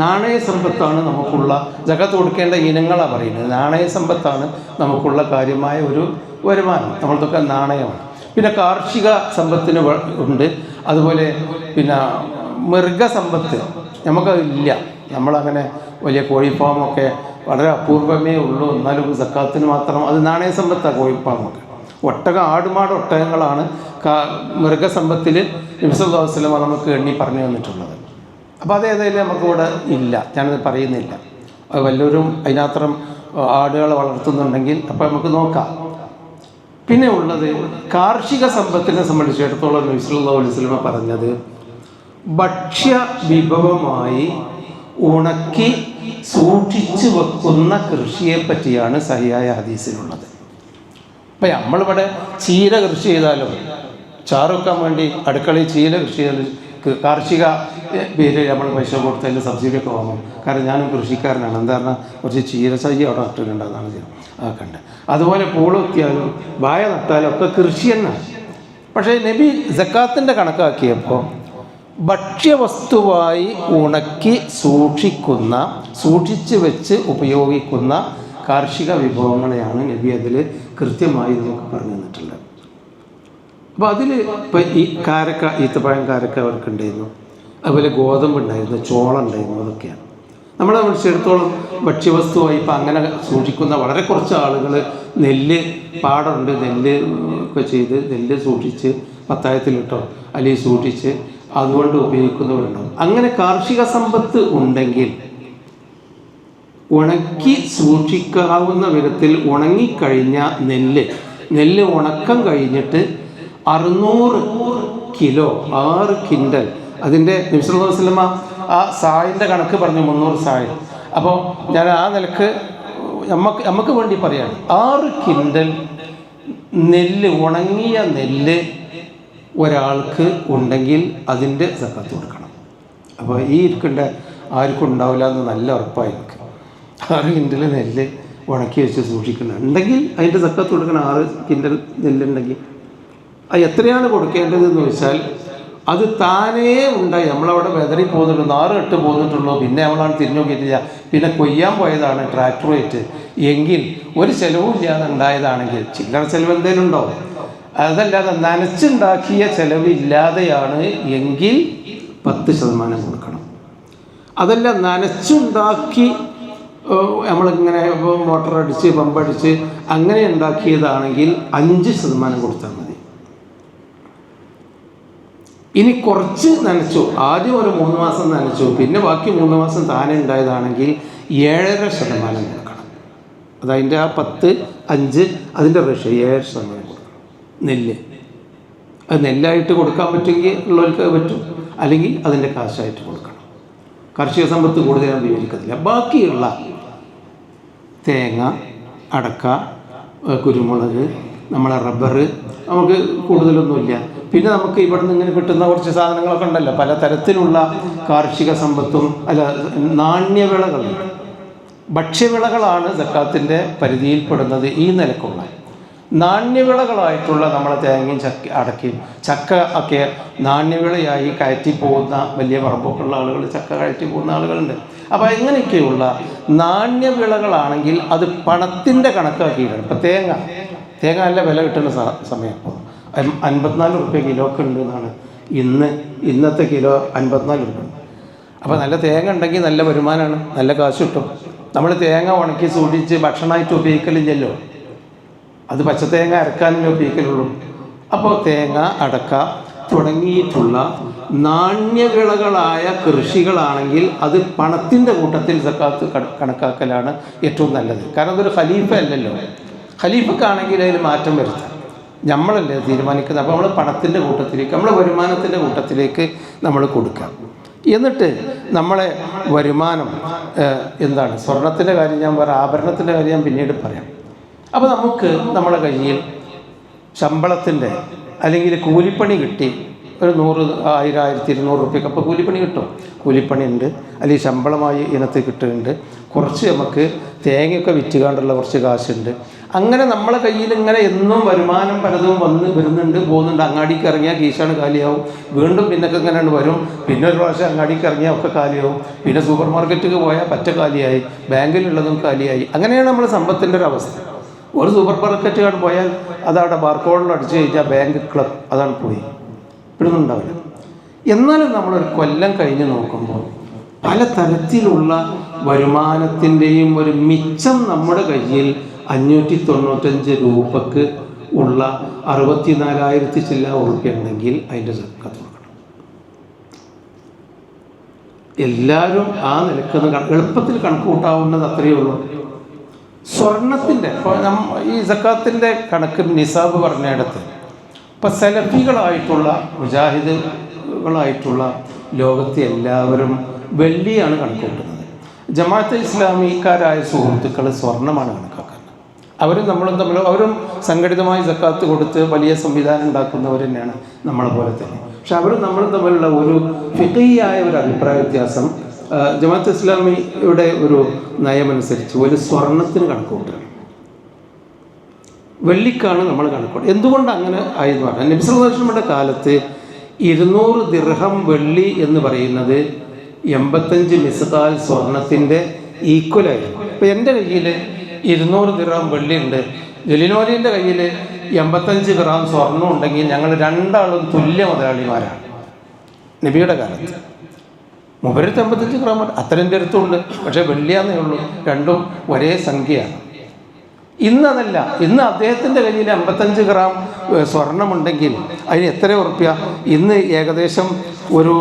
നാണയ സമ്പത്താണ് നമുക്കുള്ള, സകാത്ത് കൊടുക്കേണ്ട ഇനങ്ങളാണ് പറയുന്നത്. നാണയ സമ്പത്താണ് നമുക്കുള്ള കാര്യമായ ഒരു വരുമാനം. നമ്മൾക്കൊക്കെ നാണയമാണ്. പിന്നെ കാർഷിക സമ്പത്തിന് ഉണ്ട്. അതുപോലെ പിന്നെ മൃഗസമ്പത്ത് നമുക്കതില്ല. നമ്മളങ്ങനെ വലിയ കോഴിഫാമൊക്കെ വളരെ അപൂർവമേ ഉള്ളൂ. എന്നാലും സക്കാത്തിന് മാത്രം അത് നാണയ സമ്പത്താണ് കോഴിഫാമൊക്കെ. ആടുമാട് ഒട്ടകങ്ങളാണ് മൃഗസമ്പത്തിൽ നബി സല്ലല്ലാഹു അലൈഹി വസല്ലം നമുക്ക് എണ്ണി പറഞ്ഞു തന്നിട്ടുള്ളത്. അപ്പോൾ അതേതായാലും നമുക്കിവിടെ ഇല്ല, ഞാനത് പറയുന്നില്ല. വല്ലവരും അതിനത്രയും ആടുകളെ വളർത്തുന്നുണ്ടെങ്കിൽ അപ്പോൾ നമുക്ക് നോക്കാം. പിന്നെ ഉള്ളത് കാർഷിക സമ്പത്തിനെ സംബന്ധിച്ചിടത്തോളം നബി സല്ലല്ലാഹു അലൈഹി വസല്ലം പറഞ്ഞത് ഭക്ഷ്യ വിഭവമായി ഉണക്കി സൂക്ഷിച്ചു വെക്കുന്ന കൃഷിയെ പറ്റിയാണ് സഹിയായ ഹദീസിലുള്ളത്. ഇപ്പം നമ്മളിവിടെ ചീര കൃഷി ചെയ്താലും, ചാറ് വെക്കാൻ വേണ്ടി അടുക്കളയിൽ ചീര കൃഷി ചെയ്താലും കാർഷിക പേര് നമ്മൾ പൈസ കൊടുത്തതിൽ സബ്സിഡിയൊക്കെ വാങ്ങും. കാരണം ഞാനും കൃഷിക്കാരനാണ്. എന്താ പറഞ്ഞാൽ കുറച്ച് ചീരച്ചയ്യ അവിടെ നട്ടിട്ടുണ്ടെന്നാണ് ചെയ്യുന്നത്, അതൊക്കെ ഉണ്ട്. അതുപോലെ പൂളൊത്തിയാലും വായ നട്ടാലും ഒക്കെ കൃഷി തന്നെ. പക്ഷേ നബി സക്കാത്തിൻ്റെ കണക്കാക്കിയപ്പോൾ ഭക്ഷ്യവസ്തുവായി ഉണക്കി സൂക്ഷിച്ച് വെച്ച് ഉപയോഗിക്കുന്ന കാർഷിക വിഭവങ്ങളെയാണ് നബി അതിൽ കൃത്യമായി നമുക്ക് പറഞ്ഞു തന്നിട്ടുള്ളത്. അപ്പോൾ അതിൽ ഇപ്പോൾ ഈ കാരക്ക, ഈത്തപ്പഴം കാരക്ക അവർക്കുണ്ടായിരുന്നു. അതുപോലെ ഗോതമ്പ് ഉണ്ടായിരുന്നു, ചോളം ഉണ്ടായിരുന്നു. അതൊക്കെയാണ് നമ്മളെ സംബന്ധിച്ചിടത്തോളം ഭക്ഷ്യവസ്തുവായി ഇപ്പം അങ്ങനെ സൂക്ഷിക്കുന്ന വളരെ കുറച്ച് ആളുകൾ. നെല്ല് പാടമുണ്ട്, നെല്ല് ഒക്കെ ചെയ്ത് നെല്ല് സൂക്ഷിച്ച് പത്തായത്തിലിട്ടോ അല്ലെങ്കിൽ സൂക്ഷിച്ച് അതുകൊണ്ട് ഉപയോഗിക്കുന്നവരുണ്ടാവും. അങ്ങനെ കാർഷിക സമ്പത്ത് ഉണ്ടെങ്കിൽ ഉണക്കി സൂക്ഷിക്കാവുന്ന വിധത്തിൽ ഉണങ്ങിക്കഴിഞ്ഞ നെല്ല് ഉണക്കം കഴിഞ്ഞിട്ട് 600 കിലോ 6 കിൻഡൽ അതിൻ്റെ നബി സല്ലല്ലാഹു അലൈഹി വസല്ലം ആ സായിൻ്റെ കണക്ക് പറഞ്ഞു 300 സായ്. അപ്പോൾ ഞാൻ ആ നിലക്ക് നമുക്ക് വേണ്ടി പറയാണ്, 6 കിൻഡൽ നെല്ല്, ഉണങ്ങിയ നെല്ല് ഒരാൾക്ക് ഉണ്ടെങ്കിൽ അതിൻ്റെ സക്കാത്ത് കൊടുക്കണം. അപ്പോൾ ഈ ഇരിക്കേണ്ട ആർക്കും ഉണ്ടാവില്ല എന്ന് നല്ല ഉറപ്പായി എനിക്ക്. 6 കിൻഡൽ നെല്ല് ഉണക്കി വെച്ച് സൂക്ഷിക്കണം ഉണ്ടെങ്കിൽ അതിൻ്റെ സക്കാത്ത് കൊടുക്കണം. 6 കിൻഡൽ നെല്ലുണ്ടെങ്കിൽ അത് എത്രയാണ് കൊടുക്കേണ്ടതെന്ന് വെച്ചാൽ അത് താനേ ഉണ്ടായി. നമ്മളവിടെ വെതറി പോകുന്നുള്ളൂ, 6-8 പോകുന്നിട്ടുള്ളൂ. പിന്നെ നമ്മളാണ് തിരിഞ്ഞു നോക്കിയിട്ടില്ല. പിന്നെ കൊയ്യാൻ പോയതാണ് ട്രാക്ടറുമായിട്ട് എങ്കിൽ ഒരു ചിലവും ഇല്ലാതെ ഉണ്ടായതാണെങ്കിൽ ചില്ലറ ചിലവ് എന്തെങ്കിലും ഉണ്ടോ? അതല്ലാതെ നനച്ചുണ്ടാക്കിയ ചിലവില്ലാതെയാണ് എങ്കിൽ 10% കൊടുക്കണം. അതല്ല നനച്ചുണ്ടാക്കി നമ്മളിങ്ങനെ മോട്ടറടിച്ച് പമ്പടിച്ച് അങ്ങനെ ഉണ്ടാക്കിയതാണെങ്കിൽ 5% കൊടുത്താൽ മതി. ഇനി കുറച്ച് നനച്ചു, ആദ്യം ഒരു 3 മാസം നനച്ചു, പിന്നെ ബാക്കി 3 മാസം താനെ ഉണ്ടായതാണെങ്കിൽ 7.5% കൊടുക്കണം. അതതിൻ്റെ ആ 10, 5 അതിൻ്റെ റേഷ്യോ 7% കൊടുക്കണം. നെല്ല് അത് നെല്ലായിട്ട് കൊടുക്കാൻ പറ്റുമെങ്കിൽ ഉള്ളവർക്ക് പറ്റും, അല്ലെങ്കിൽ അതിൻ്റെ കാശായിട്ട് കൊടുക്കണം. കാർഷിക സമ്പത്ത് കൂടുതൽ ഞാൻ വിവരിക്കത്തില്ല. ബാക്കിയുള്ള തേങ്ങ, അടക്ക, കുരുമുളക്, നമ്മളെ റബ്ബർ നമുക്ക് കൂടുതലൊന്നുമില്ല. പിന്നെ നമുക്ക് ഇവിടെ നിന്ന് ഇങ്ങനെ കിട്ടുന്ന കുറച്ച് സാധനങ്ങളൊക്കെ ഉണ്ടല്ലോ, പല തരത്തിലുള്ള കാർഷിക സമ്പത്തും നാണ്യവിളകൾ, ഭക്ഷ്യവിളകളാണ് സക്കാത്തിൻ്റെ പരിധിയിൽപ്പെടുന്നത്. ഈ നിലക്കുള്ള നാണ്യവിളകളായിട്ടുള്ള നമ്മളെ തേങ്ങയും അടക്കയും ചക്ക ഒക്കെ നാണ്യവിളയായി കയറ്റി പോകുന്ന വലിയ പറമ്പൊക്കെയുള്ള ആളുകൾ ചക്ക കയറ്റി പോകുന്ന ആളുകളുണ്ട്. അപ്പോൾ ഇങ്ങനെയൊക്കെയുള്ള നാണ്യവിളകളാണെങ്കിൽ അത് പണത്തിൻ്റെ കണക്കാക്കിയിട്ടാണ്. ഇപ്പോൾ തേങ്ങ നല്ല വില കിട്ടുന്ന സമയം ഇപ്പോൾ 54 റുപ്യ കിലോ ഒക്കെ ഉണ്ട് എന്നാണ് ഇന്നത്തെ കിലോ 54 റുപ്യ. അപ്പോൾ നല്ല തേങ്ങ ഉണ്ടെങ്കിൽ നല്ല വരുമാനമാണ്, നല്ല കാശ് കിട്ടും. നമ്മൾ തേങ്ങ ഉണക്കി സൂക്ഷിച്ച് ഭക്ഷണമായിട്ട് ഉപയോഗിക്കലില്ലല്ലോ, അത് പച്ചത്തേങ്ങ അരക്കാനല്ലേ ഉപയോഗിക്കലുള്ളൂ. അപ്പോൾ തേങ്ങ, അടക്ക തുടങ്ങിയിട്ടുള്ള നാണ്യവിളകളായ കൃഷികളാണെങ്കിൽ അത് പണത്തിൻ്റെ കൂട്ടത്തിൽ സക്കാത്ത് കണക്കാക്കലാണ് ഏറ്റവും നല്ലത്. കാരണം അതൊരു ഖലീഫ അല്ലല്ലോ. ഖലീഫക്കാണെങ്കിൽ അതിൽ മാറ്റം വരുത്താം, നമ്മളല്ലേ തീരുമാനിക്കുന്നത്. അപ്പോൾ നമ്മൾ പണത്തിൻ്റെ കൂട്ടത്തിലേക്ക്, നമ്മളെ വരുമാനത്തിൻ്റെ കൂട്ടത്തിലേക്ക് നമ്മൾ കൊടുക്കാം. എന്നിട്ട് നമ്മളെ വരുമാനം എന്താണ്, സ്വർണത്തിൻ്റെ കാര്യം ഞാൻ പറയാം, ആഭരണത്തിൻ്റെ കാര്യം ഞാൻ പിന്നീട് പറയാം. അപ്പോൾ നമുക്ക് നമ്മുടെ കയ്യിൽ ശമ്പളത്തിൻ്റെ അല്ലെങ്കിൽ കൂലിപ്പണി കിട്ടി ഒരു 100, 1000, 1200 റുപ്യക്ക് അപ്പോൾ കൂലിപ്പണി കിട്ടും. കൂലിപ്പണി ഉണ്ട്, അല്ലെങ്കിൽ ശമ്പളമായി ഇനത്തിൽ കിട്ടുന്നുണ്ട്. കുറച്ച് നമുക്ക് തേങ്ങയൊക്കെ വിറ്റുകാണ്ടുള്ള കുറച്ച് കാശുണ്ട്. അങ്ങനെ നമ്മളെ കയ്യിൽ ഇങ്ങനെ എന്നും വരുമാനം പലതും വരുന്നുണ്ട് പോകുന്നുണ്ട്. അങ്ങാടിക്ക് ഇറങ്ങിയാൽ കീശാണ് കാലിയാവും, വീണ്ടും പിന്നൊക്കെ ഇങ്ങനെ വരും. പിന്നെ ഒരു പ്രാവശ്യം അങ്ങാടിക്ക് ഇറങ്ങിയാൽ ഒക്കെ കാലിയാവും. പിന്നെ സൂപ്പർ മാർക്കറ്റിൽ പോയാൽ പറ്റ കാലിയായി, ബാങ്കിലുള്ളതും കാലിയായി. അങ്ങനെയാണ് നമ്മുടെ സമ്പത്തിൻ്റെ ഒരു അവസ്ഥ. ഒരു സൂപ്പർ മാർക്കറ്റ് കാണാൻ പോയാൽ അതവിടെ ബാർക്കോഡിൽ അടിച്ചു കഴിഞ്ഞാൽ ബാങ്ക് ക്ലബ് അതാണ് പോയി, ഇടുന്നുണ്ടാവില്ല. എന്നാലും നമ്മളൊരു കൊല്ലം കഴിഞ്ഞ് നോക്കുമ്പോൾ പല തരത്തിലുള്ള വരുമാനത്തിൻ്റെയും ഒരു മിച്ചം നമ്മുടെ കയ്യിൽ 595 രൂപക്ക് ഉള്ള 64,000 ചില്ല ഉറുപ്പ്യ ഉണ്ടെങ്കിൽ അതിൻ്റെ സക്കാത്ത് കൊടുക്കണം. എല്ലാവരും ആ നിലക്ക് എളുപ്പത്തിൽ കണക്ക് കൂട്ടാവുന്നത് അത്രയേ ഉള്ളൂ. സ്വർണത്തിൻ്റെ ഇപ്പോൾ ഈ സക്കാത്തിൻ്റെ കണക്ക് നിസാബ് പറഞ്ഞിടത്ത് ഇപ്പം സലഫികളായിട്ടുള്ള മുജാഹിദുകളായിട്ടുള്ള ലോകത്തെ എല്ലാവരും വെള്ളിയാണ് കണക്ക് കൂട്ടുന്നത്. ജമാഅത്തെ ഇസ്ലാമിക്കാരായ സുഹൃത്തുക്കൾ സ്വർണ്ണമാണ് കണക്കാക്കുന്നത്. അവരും നമ്മളും അവരും സംഘടിതമായി സക്കാത്ത് കൊടുത്ത് വലിയ സംവിധാനം ഉണ്ടാക്കുന്നവർ തന്നെയാണ് നമ്മളെ പോലെ തന്നെ. പക്ഷെ അവരും നമ്മളും തമ്മിലുള്ള ഒരു ഫിഖിയായ ഒരു അഭിപ്രായ വ്യത്യാസം, ജമാഅത്തെ ഇസ്ലാമിയുടെ ഒരു നയമനുസരിച്ച് ഒരു സ്വർണത്തിന് കണക്ക് കൂട്ടുകയാണ്, വെള്ളിക്കാണ് നമ്മൾ കണക്ക്. എന്തുകൊണ്ട് അങ്ങനെ ആയെന്ന് പറഞ്ഞാൽ നബി സല്ലല്ലാഹു അലൈഹി വസല്ലമയുടെ കാലത്ത് 200 ദിർഹം വെള്ളി എന്ന് പറയുന്നത് 85 മിസ്കാൽ സ്വർണത്തിൻ്റെ ഈക്വലായിരുന്നു. ഇപ്പോൾ എൻ്റെ കയ്യിൽ 200 ദിർഹം വെള്ളിയുണ്ട്, ജലീലോലിൻ്റെ കയ്യിൽ 85 ഗ്രാം സ്വർണ്ണം ഉണ്ടെങ്കിൽ ഞങ്ങൾ രണ്ടാളും തുല്യ മുതലാളിമാരാണ്. നബിയുടെ കാലത്ത് മൂപ്പരത്ത് 85 ഗ്രാം അത്രൻ്റെ അടുത്തുണ്ട്, പക്ഷേ വെള്ളിയാന്നേ ഉള്ളൂ, രണ്ടും ഒരേ സംഖ്യയാണ്. ഇന്നതല്ല, ഇന്ന് അദ്ദേഹത്തിൻ്റെ കയ്യിൽ 55 ഗ്രാം സ്വർണമുണ്ടെങ്കിൽ അതിന് എത്ര ഉറുപ്പ്യ? ഇന്ന് ഏകദേശം ഒരു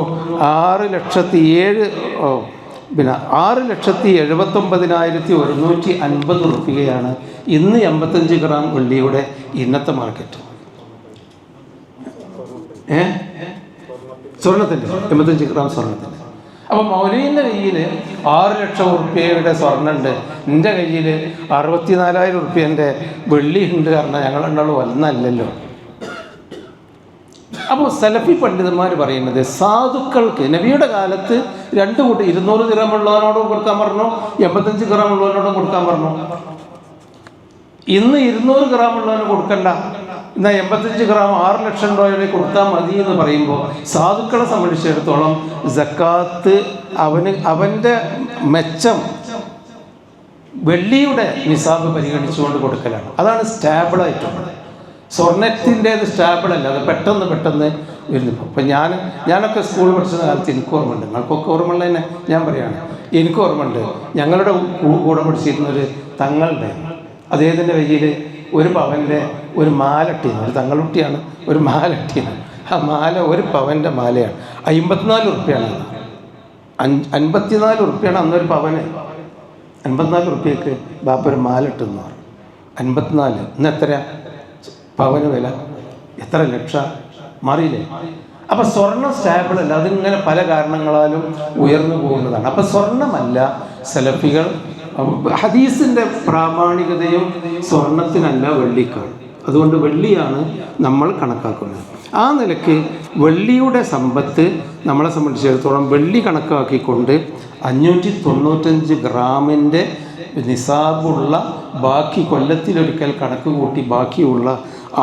6,79,150 റുപ്യയാണ് ഇന്ന് 85 ഗ്രാം വെള്ളിയുടെ ഇന്നത്തെ മാർക്കറ്റ്. സ്വർണത്തിൻ്റെ 85 ഗ്രാം സ്വർണത്തിൻ്റെ. അപ്പം മൗലവിൻ്റെ കയ്യിൽ 6 ലക്ഷം റുപ്യയുടെ സ്വർണ്ണമുണ്ട്, എൻ്റെ കയ്യിൽ 64,000 റുപ്യൻ്റെ വെള്ളി ഉണ്ട്. കാരണം ഞങ്ങൾ രണ്ടാളും ഒന്നല്ലല്ലോ. അപ്പോൾ സലഫി പണ്ഡിതന്മാർ പറയുന്നത് സാധുക്കൾക്ക് നബിയുടെ കാലത്ത് 2 കൂട്ടം 200 ദിർഹം ഉള്ളവനോടും കൊടുക്കാൻ പറഞ്ഞു, 85 ഗ്രാം ഉള്ളവനോടും കൊടുക്കാൻ പറഞ്ഞു. ഇന്ന് 200 ഗ്രാം ഉള്ളവന് കൊടുക്കണ്ട, എന്നാൽ 85 ഗ്രാം 6 ലക്ഷം രൂപയുടെ കൊടുത്താൽ മതി എന്ന് പറയുമ്പോൾ സാധുക്കളെ സംബന്ധിച്ചിടത്തോളം സക്കാത്ത് അവൻ്റെ മെച്ചം വെള്ളിയുടെ നിസാബ് പരിഗണിച്ചുകൊണ്ട് കൊടുക്കലാണ്. അതാണ് സ്റ്റാബിളായിട്ടുള്ളത്. സ്വർണത്തിൻ്റേത് സ്റ്റാബിളല്ല, അത് പെട്ടെന്ന് വരുന്നു. ഇപ്പം ഞാനൊക്കെ സ്കൂൾ പഠിച്ച കാലത്ത് എനിക്ക് ഓർമ്മയുണ്ട്, നിങ്ങൾക്കൊക്കെ ഓർമ്മയുള്ള തന്നെ ഞാൻ പറയുകയാണ്. എനിക്ക് ഓർമ്മയുണ്ട്, ഞങ്ങളുടെ കൂടെ പഠിച്ചിരുന്നൊരു തങ്ങളുടെ അദ്ദേഹത്തിൻ്റെ കയ്യിൽ ഒരു പവൻ്റെ ഒരു മാലട്ടിയാണ്, ഒരു തങ്ങളുട്ടിയാണ്, ഒരു മാലട്ടിയാണ്. ആ മാല ഒരു പവൻ്റെ മാലയാണ്, 54 റുപ്യാണ്. 54 റുപ്യാണ് അന്നൊരു പവന്. 54 റുപ്യക്ക് ബാപ്പ ഒരു മാലട്ടെന്ന് പറഞ്ഞു. 54 ഇന്ന് എത്ര പവന് വില? എത്ര ലക്ഷം മാറിയില്ലേ? അപ്പം സ്വർണ്ണം സ്റ്റാബിളല്ല, അതിങ്ങനെ പല കാരണങ്ങളാലും ഉയർന്നു പോകുന്നതാണ്. അപ്പം സ്വർണ്ണമല്ല സലഫികൾ, ഹദീസിൻ്റെ പ്രാമാണികതയും സ്വർണത്തിനല്ല വെള്ളിക്കാണ്. അതുകൊണ്ട് വെള്ളിയാണ് നമ്മൾ കണക്കാക്കുന്നത്. ആ നിലയ്ക്ക് വെള്ളിയുടെ സമ്പത്ത് നമ്മളെ സംബന്ധിച്ചിടത്തോളം വെള്ളി കണക്കാക്കിക്കൊണ്ട് 595 ഗ്രാമിൻ്റെ നിസാബുള്ള ബാക്കി കൊല്ലത്തിലൊരിക്കൽ കണക്ക് കൂട്ടി ബാക്കിയുള്ള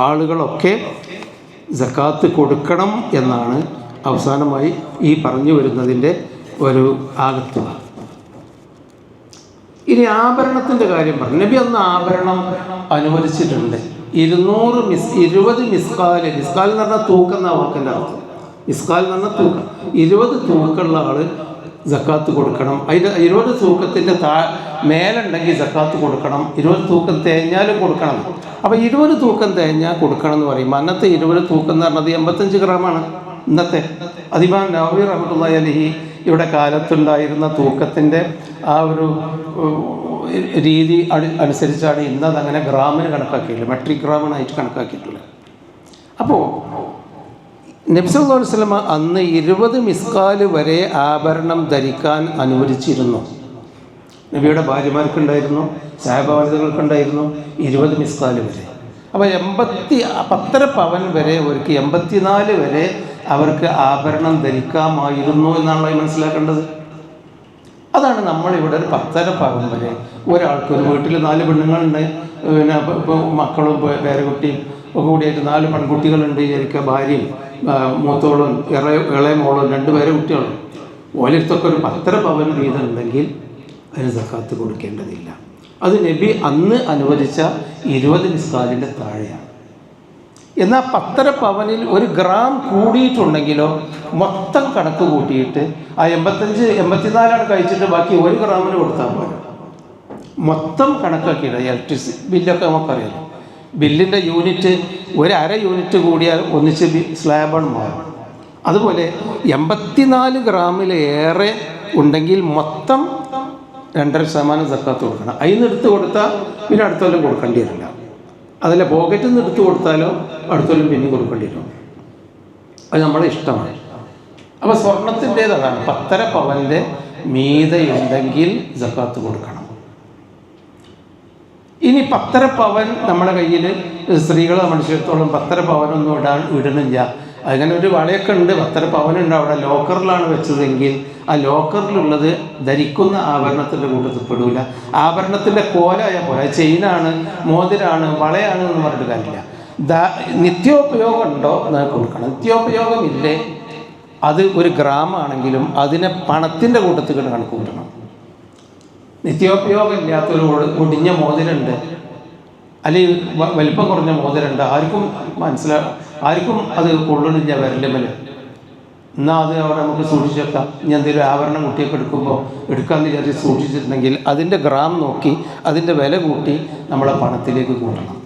ആളുകളൊക്കെ സക്കാത്ത് കൊടുക്കണം എന്നാണ് അവസാനമായി ഈ പറഞ്ഞു വരുന്നതിൻ്റെ ഒരു ആകത്തുക. ഇനി ആഭരണത്തിൻ്റെ കാര്യം പറഞ്ഞു. നബി അന്ന് ആഭരണം അനുവദിച്ചിട്ടുണ്ട്. 20 മിസ്കാൽ എന്ന് പറഞ്ഞാൽ തൂക്കം എന്ന വാക്കിൻ്റെ അർത്ഥം. മിസ്കാൽ എന്ന് പറഞ്ഞാൽ തൂക്കം. 20 തൂക്കമുള്ള ആൾ സക്കാത്ത് കൊടുക്കണം. അതിൻ്റെ 20 തൂക്കത്തിൻ്റെ മേലുണ്ടെങ്കിൽ സക്കാത്ത് കൊടുക്കണം. 20 തൂക്കം തേഞ്ഞാലും കൊടുക്കണം. അപ്പോൾ 20 തൂക്കം തേഞ്ഞാൽ കൊടുക്കണം എന്ന് പറയുമ്പോൾ അന്നത്തെ 20 തൂക്കം എന്ന് പറഞ്ഞത് 85 ഗ്രാമാണ് ഇന്നത്തെ. ഇമാം നവവി റഹ്മത്തുള്ളാഹി അലൈഹി ഇവിടെ കാലത്തുണ്ടായിരുന്ന തൂക്കത്തിൻ്റെ ആ ഒരു രീതി അനുസരിച്ചാണ് ഇന്നത് അങ്ങനെ ഗ്രാമിന് കണക്കാക്കിയില്ല, മെട്രിക് ഗ്രാമിനായിട്ട് കണക്കാക്കിയിട്ടില്ല. അപ്പോൾ നബി സല്ലല്ലാഹു അലൈഹി വസല്ലം അന്ന് 20 മിസ്കാൽ വരെ ആഭരണം ധരിക്കാൻ അനുവദിച്ചിരുന്നു. നബിയുടെ ഭാര്യമാർക്കുണ്ടായിരുന്നു, സഹാബാവനിതകൾക്കുണ്ടായിരുന്നു 20 മിസ്കാൽ വരെ. അപ്പോൾ 10.5 പവൻ വരെ അവർക്ക് 84 വരെ അവർക്ക് ആഭരണം ധരിക്കാമായിരുന്നു എന്നാണ് മനസ്സിലാക്കേണ്ടത്. അതാണ് നമ്മളിവിടെ ഒരു 10.5 പവൻ വരെ ഒരാൾക്ക്, ഒരു വീട്ടിൽ 4 പെണ്ണുങ്ങളുണ്ട്, പിന്നെ ഇപ്പോൾ മക്കളും പേരക്കുട്ടിയും ഒക്കെ കൂടിയായിട്ട് 4 പെൺകുട്ടികളുണ്ട് വിചാരിക്കുക, ഭാര്യയും മൂത്തോളും ഇളയ മോളും 2 പേരക്കുട്ടികളും. ഓരോരുത്തൊക്കെ ഒരു 10.5 പവൻ വീതം ഉണ്ടെങ്കിൽ അതിന് സക്കാത്ത് കൊടുക്കേണ്ടതില്ല. അത് നബി അന്ന് അനുവദിച്ച 20 മിസ്കാലിൻ്റെ താഴെയാണ്. എന്നാൽ 10.5 പവനിൽ 1 ഗ്രാം കൂടിയിട്ടുണ്ടെങ്കിലോ മൊത്തം കണക്ക് കൂട്ടിയിട്ട് ആ 84 കഴിച്ചിട്ട് ബാക്കി 1 ഗ്രാമിന് കൊടുത്താൽ പോലും മൊത്തം കണക്കാക്കിയിട്ട് ഇലക്ട്രിസിറ്റി ബില്ലൊക്കെ നമുക്കറിയാം. ബില്ലിൻ്റെ യൂണിറ്റ് 1/2 യൂണിറ്റ് കൂടിയാൽ ഒന്നിച്ച് സ്ലാബാണ് മാറും. അതുപോലെ 84 ഗ്രാമിലേറെ ഉണ്ടെങ്കിൽ മൊത്തം 2.5% സക്കാത്ത് കൊടുക്കണം. അതിൽ നിന്ന് എടുത്ത് കൊടുത്താൽ പിന്നെ അടുത്ത കൊല്ലം കൊടുക്കേണ്ടി വരില്ല. അതല്ല പോക്കറ്റിൽ നിന്ന് എടുത്ത് കൊടുത്താലോ അടുത്ത കൊല്ലം പിന്നെ കൊടുക്കേണ്ടി വരും. അത് നമ്മളെ ഇഷ്ടമാണ്. അപ്പോൾ സ്വർണത്തിൻ്റേതാണ് 10.5 പവൻ്റെ മീതയുണ്ടെങ്കിൽ സക്കാത്ത് കൊടുക്കണം. ഇനി 10.5 പവൻ നമ്മുടെ കയ്യിൽ സ്ത്രീകളെ സംബന്ധിച്ചിടത്തോളം 10.5 പവനൊന്നും ഇടണില്ല. അങ്ങനെ ഒരു വളയൊക്കെ ഉണ്ട്, 10.5 പവനുണ്ട്, അവിടെ ലോക്കറിലാണ് വെച്ചതെങ്കിൽ ആ ലോക്കറിലുള്ളത് ധരിക്കുന്ന ആഭരണത്തിൻ്റെ കൂട്ടത്തിൽ പെടില്ല. ആഭരണത്തിൻ്റെ കോലായ പോലെ ചെയിനാണ്, മോതിരാണ്, വളയാണ് എന്ന് പറഞ്ഞിട്ട് കാര്യമില്ല. നിത്യോപയോഗം ഉണ്ടോ എന്ന് കൊടുക്കണം. നിത്യോപയോഗമില്ലേ അത് 1 ഗ്രാമാണെങ്കിലും അതിനെ പണത്തിൻ്റെ കൂട്ടത്തിൽ കണക്ക് കൂട്ടണം. നിത്യോപയോഗം ഇല്ലാത്തൊരു ഒടിഞ്ഞ മോതിരുണ്ട്, അല്ലെങ്കിൽ വലിപ്പം കുറഞ്ഞ മോതിരുണ്ട്, ആർക്കും അത് കൊള്ളണില്ല വിരലുമേൽ. എന്നാൽ അത് അവിടെ നമുക്ക് സൂക്ഷിച്ചേക്കാം. ഇനി എന്തെങ്കിലും ആഭരണം കുട്ടിയൊക്കെ എടുക്കുമ്പോൾ എടുക്കാമെന്ന് വിചാരിച്ച് സൂക്ഷിച്ചിട്ടുണ്ടെങ്കിൽ അതിൻ്റെ ഗ്രാം നോക്കി അതിൻ്റെ വില കൂട്ടി നമ്മളെ പണത്തിലേക്ക് കൂട്ടണം.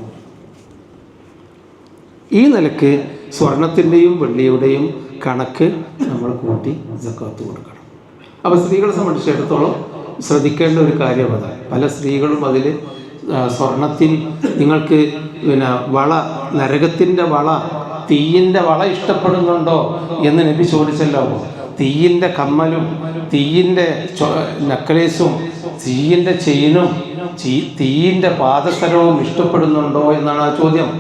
ഈ നിലയ്ക്ക് സ്വർണത്തിൻ്റെയും വെള്ളിയുടെയും കണക്ക് നമ്മൾ കൂട്ടി സക്കാത്ത് കൊടുക്കണം. അപ്പോൾ സ്ത്രീകളെ സംബന്ധിച്ചിടത്തോളം ശ്രദ്ധിക്കേണ്ട ഒരു കാര്യം അതാണ്. പല സ്ത്രീകളും അതിൽ സ്വർണത്തിൽ നിങ്ങൾക്ക് പിന്നെ വള, നരകത്തിൻ്റെ വള, തീയിൻ്റെ വള ഇഷ്ടപ്പെടുന്നുണ്ടോ എന്ന് നബി ചോദിച്ചല്ലോ. തീയിൻ്റെ കമ്മലും തീയിൻ്റെ നെക്ലേസും തീയിൻ്റെ ചെയിനും തീയിൻ്റെ പാദസരവും ഇഷ്ടപ്പെടുന്നുണ്ടോ എന്നാണ് ആ ചോദ്യം.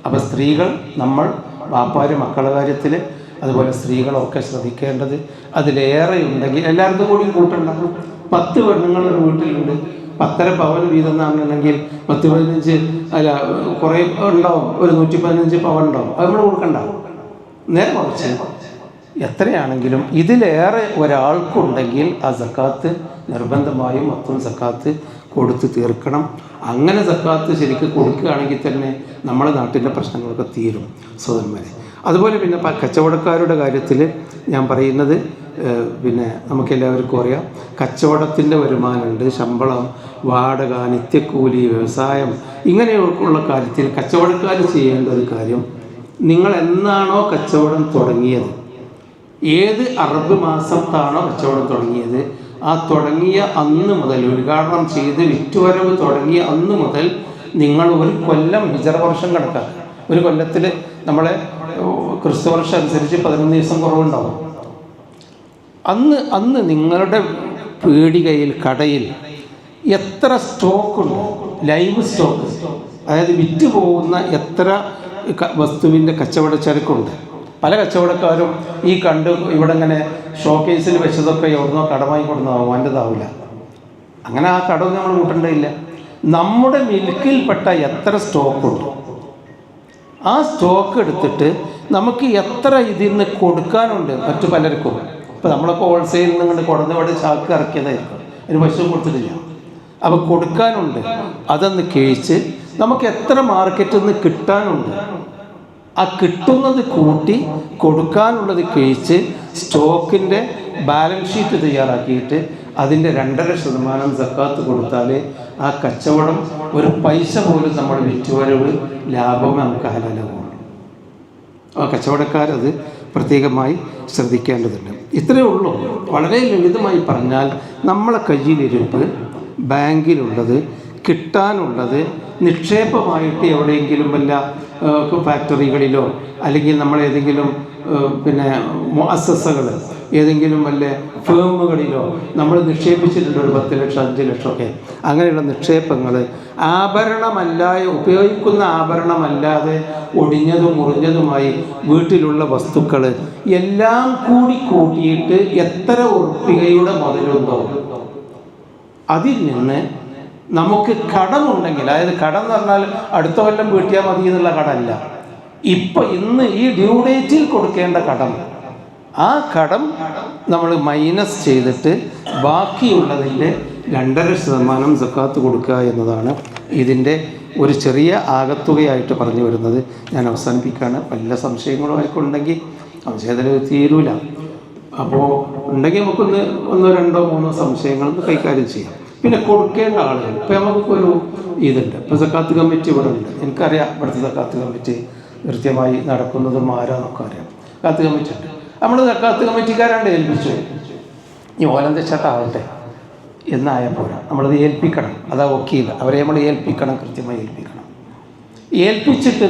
അപ്പോൾ സ്ത്രീകൾ, നമ്മൾ വാപ്പാര് മക്കളുടെ കാര്യത്തിൽ അതുപോലെ സ്ത്രീകളൊക്കെ ശ്രദ്ധിക്കേണ്ടത് അതിലേറെ ഉണ്ടെങ്കിൽ എല്ലാവർക്കും കൂടി കൂട്ടുണ്ടാകും. 10 പെണ്ണുങ്ങളൊരു വീട്ടിലുണ്ട്, 10.5 പവൻ വീതം എന്നാണെന്നുണ്ടെങ്കിൽ 10-15 അല്ല കുറേ ഉണ്ടാവും, ഒരു 115 പവൻ ഉണ്ടാവും. അത് നമ്മൾ കൊടുക്കണ്ടാവും. നേരെ മറിച്ച് എത്രയാണെങ്കിലും ഇതിലേറെ ഒരാൾക്കുണ്ടെങ്കിൽ ആ സക്കാത്ത് നിർബന്ധമായും മൊത്തം സക്കാത്ത് കൊടുത്ത് തീർക്കണം. അങ്ങനെ സക്കാത്ത് ശരിക്കും കൊടുക്കുകയാണെങ്കിൽ തന്നെ നമ്മുടെ നാട്ടിൻ്റെ പ്രശ്നങ്ങളൊക്കെ തീരും സഹോദരന്മാരെ. അതുപോലെ പിന്നെ കച്ചവടക്കാരുടെ കാര്യത്തിൽ ഞാൻ പറയുന്നത്, പിന്നെ നമുക്കെല്ലാവർക്കും അറിയാം, കച്ചവടത്തിൻ്റെ വരുമാനമുണ്ട്, ശമ്പളം, വാടക, നിത്യക്കൂലി, വ്യവസായം, ഇങ്ങനെയൊക്കെയുള്ള കാര്യത്തിൽ കച്ചവടക്കാർ ചെയ്യേണ്ട ഒരു കാര്യം, നിങ്ങൾ എന്നാണോ കച്ചവടം തുടങ്ങിയത്, ഏത് അറബ് മാസത്താണോ കച്ചവടം തുടങ്ങിയത്, ആ തുടങ്ങിയ അന്ന് മുതൽ, ഉദ്ഘാടനം ചെയ്ത് വിറ്റുവരവ് തുടങ്ങിയ അന്ന് മുതൽ നിങ്ങൾ 1 കൊല്ലം ഹിജറ വർഷം കണക്കാക്കുക. 1 കൊല്ലത്തിൽ നമ്മളെ ക്രിസ്തുവർഷം അനുസരിച്ച് 11 ദിവസം കുറവുണ്ടാവും. അന്ന് നിങ്ങളുടെ പീടികയിൽ, കടയിൽ എത്ര സ്റ്റോക്കുണ്ട്, ലൈവ് സ്റ്റോക്ക്, അതായത് വിറ്റ് പോകുന്ന എത്ര വസ്തുവിൻ്റെ കച്ചവട ചരക്കുണ്ട്. പല കച്ചവടക്കാരും ഈ കണ്ട് ഇവിടെ ഇങ്ങനെ ഷോക്കേസിൽ വെച്ചതൊക്കെ എവിടുന്നോ കടമായി കൊടുക്കുന്നതാവും, അതിൻ്റെതാവില്ല. അങ്ങനെ ആ കടവും നമ്മൾ കൂട്ടേണ്ടതില്ല. നമ്മുടെ മിൽക്കിൽപ്പെട്ട എത്ര സ്റ്റോക്കുണ്ട്, ആ സ്റ്റോക്ക് എടുത്തിട്ട് നമുക്ക് എത്ര ഇതിൽ നിന്ന് കൊടുക്കാനുണ്ട് മറ്റു പലർക്കും. ഇപ്പോൾ നമ്മളൊക്കെ ഹോൾസെയിലിൽ നിന്ന് കൊടുന്നവിടെ ചാക്ക് ഇറക്കിയതായിരിക്കും, അതിന് പൈസ കൊടുത്തിട്ടില്ല. അപ്പോൾ കൊടുക്കാനുണ്ട്, അതൊന്ന് കഴിച്ച് നമുക്ക് എത്ര മാർക്കറ്റിൽ നിന്ന് കിട്ടാനുണ്ട്, ആ കിട്ടുന്നത് കൂട്ടി കൊടുക്കാനുള്ളത് കഴിച്ച് സ്റ്റോക്കിൻ്റെ ബാലൻസ് ഷീറ്റ് തയ്യാറാക്കിയിട്ട് അതിൻ്റെ 2.5% സക്കാത്ത് കൊടുത്താൽ ആ കച്ചവടം ഒരു പൈസ പോലും നമ്മുടെ വിറ്റുവരവ് ലാഭം നമുക്ക് ഹലാലാകും. ആ കച്ചവടക്കാരത് പ്രത്യേകമായി ശ്രദ്ധിക്കേണ്ടതുണ്ട്. ഇത്രയേ ഉള്ളൂ. വളരെ ലളിതമായി പറഞ്ഞാൽ നമ്മളെ കയ്യിലിരിപ്പ്, ബാങ്കിലുള്ളത്, കിട്ടാനുള്ളത് നിക്ഷേപമായിട്ട് എവിടെയെങ്കിലും വല്ല ഫാക്ടറികളിലോ അല്ലെങ്കിൽ നമ്മളേതെങ്കിലും മുഅസ്സസകൾ ഏതെങ്കിലും വല്ല ഫേമുകളിലോ നമ്മൾ നിക്ഷേപിച്ചിട്ടുണ്ട് ഒരു 10 ലക്ഷം 5 ലക്ഷമൊക്കെ. അങ്ങനെയുള്ള നിക്ഷേപങ്ങൾ ഉപയോഗിക്കുന്ന ആഭരണമല്ലാതെ ഒടിഞ്ഞതും മുറിഞ്ഞതുമായി വീട്ടിലുള്ള വസ്തുക്കൾ എല്ലാം കൂടി കൂട്ടിയിട്ട് എത്ര ഉറുപ്പികയുടെ മുതലുണ്ടോ അതിൽ നിന്ന് നമുക്ക് കടമുണ്ടെങ്കിൽ, അതായത് കടം എന്ന് പറഞ്ഞാൽ അടുത്ത കൊല്ലം വീട്ടിയാൽ മതി എന്നുള്ള കടമല്ല, ഇന്ന് ഈ ഡ്യൂ ഡേറ്റിൽ കൊടുക്കേണ്ട കടം, ആ കടം നമ്മൾ മൈനസ് ചെയ്തിട്ട് ബാക്കിയുള്ളതിൻ്റെ 2.5% സക്കാത്ത് കൊടുക്കുക എന്നതാണ് ഇതിൻ്റെ ഒരു ചെറിയ ആകത്തുകയായിട്ട് പറഞ്ഞു വരുന്നത്. ഞാൻ അവസാനിപ്പിക്കുകയാണ്. വല്ല സംശയങ്ങളും ആർക്കുണ്ടെങ്കിൽ സംശയത്തിൽ തീരൂല. അപ്പോൾ ഉണ്ടെങ്കിൽ നമുക്കൊന്ന് 1 2 3 സംശയങ്ങളൊന്ന് കൈകാര്യം ചെയ്യാം. പിന്നെ കൊടുക്കേണ്ട ആളുകൾ, ഇപ്പോൾ നമുക്കൊരു ഇതുണ്ട്, ഇപ്പോൾ സക്കാത്ത് കമ്മിറ്റി ഇവിടെ ഉണ്ട്. എനിക്കറിയാം ഇവിടുത്തെ സക്കാത്ത് കമ്മിറ്റി കൃത്യമായി നടക്കുന്നതും ആരാന്നൊക്കെ അറിയാം. സക്കാത്ത് കമ്മിറ്റി ഉണ്ട്. നമ്മൾ സക്കാത്ത് കമ്മിറ്റിക്കാരാണ്ട് ഏൽപ്പിച്ചു, ഈ ഓലന്തച്ചാട്ടാവട്ടെ എന്നായാൽ പോരാ, നമ്മളത് ഏൽപ്പിക്കണം. അതാ വക്കീൽ, അവരെ നമ്മൾ ഏൽപ്പിക്കണം, കൃത്യമായി ഏൽപ്പിക്കണം. ഏൽപ്പിച്ചിട്ട്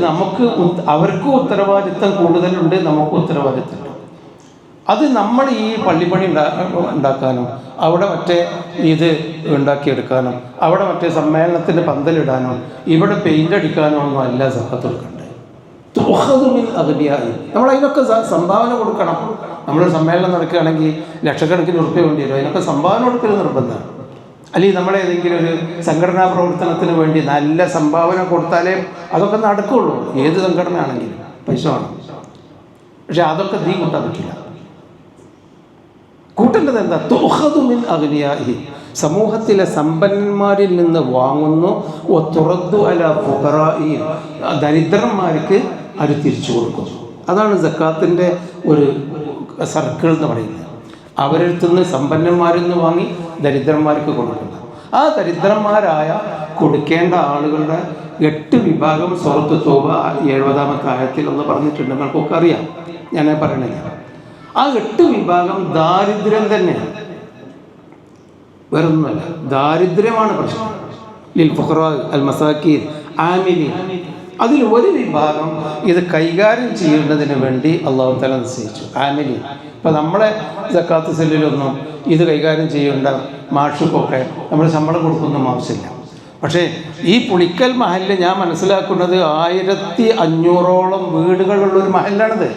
അവർക്കും ഉത്തരവാദിത്തം കൂടുതലുണ്ട്, നമുക്കും ഉത്തരവാദിത്തമുണ്ട്. അത് നമ്മൾ ഈ പള്ളിപ്പണി ഉണ്ടാക്കാനും അവിടെ മറ്റേ ഇത് ഉണ്ടാക്കിയെടുക്കാനും അവിടെ മറ്റേ സമ്മേളനത്തിന് പന്തലിടാനോ ഇവിടെ പെയിൻ്റ് അടിക്കാനോ ഒന്നും അല്ല സക്കാത്ത് കൊടുക്കേണ്ടത്. നമ്മൾ അതിനൊക്കെ സംഭാവന കൊടുക്കണം. നമ്മൾ സമ്മേളനം നടക്കുകയാണെങ്കിൽ ലക്ഷക്കണക്കിന് ഉറുപ്പിക വേണ്ടി വരും, അതിനൊക്കെ സംഭാവന കൊടുക്കൽ നിർബന്ധമാണ്. അല്ലെങ്കിൽ നമ്മളേതെങ്കിലും ഒരു സംഘടനാ പ്രവർത്തനത്തിന് വേണ്ടി നല്ല സംഭാവന കൊടുത്താലേ അതൊക്കെ നടക്കുകയുള്ളൂ. ഏത് സംഘടന ആണെങ്കിലും പൈസ വേണം. പക്ഷെ അതൊക്കെ നീ കൂട്ടാൻ പറ്റില്ല. കൂട്ടേണ്ടത് എന്താ? തുഖദു മിൻ അഗ്നിയാഇ, സമൂഹത്തിലെ സമ്പന്നന്മാരിൽ നിന്ന് വാങ്ങുന്നു. തുറദ്ദു അലാ ഫുഖറാഇ, ദരിദ്രന്മാർക്ക് അത് തിരിച്ചു കൊടുക്കുന്നു. അതാണ് സക്കാത്തിൻ്റെ ഒരു സർക്കിൾ എന്ന് പറയുന്നത്. അവരിൽ നിന്ന് സമ്പന്നന്മാരിൽ നിന്ന് വാങ്ങി ദരിദ്രന്മാർക്ക് കൊടുക്കുന്നത്. ആ ദരിദ്രന്മാരായ കൊടുക്കേണ്ട ആളുകളുടെ 8 വിഭാഗം സൂറത്ത് തൗബ 70-ാമത്തെ ആയത്തിൽ ഒന്ന് പറഞ്ഞിട്ടുണ്ട്. നിങ്ങൾക്കൊക്കെ അറിയാം, ഞാൻ പറയണില്ല. ആ 8 വിഭാഗം ദാരിദ്ര്യം തന്നെയാണ്, വേറൊന്നുമല്ല. ദാരിദ്ര്യമാണ് പ്രശ്നം. ലിൽ ഫുഖറാ അൽ മസാക്കീൻ ആമിലീൻ. അതിൽ ഒരു വിഭാഗം ഇത് കൈകാര്യം ചെയ്യേണ്ടതിന് വേണ്ടി അല്ലാഹു തആല നിശ്ചയിച്ചു, ആമിലീൻ. ഇപ്പം നമ്മളെ സക്കാത്ത് സെല്ലിലൊന്നും ഇത് കൈകാര്യം ചെയ്യേണ്ട മാഷുക്കൊക്കെ നമ്മൾ ശമ്പളം കൊടുക്കൊന്നും ആവശ്യമില്ല. പക്ഷേ ഈ പുളിക്കൽ മഹല്ല് ഞാൻ മനസ്സിലാക്കുന്നത് 1500ഓളം വീടുകളുള്ളൊരു മഹല്ലാണിത്.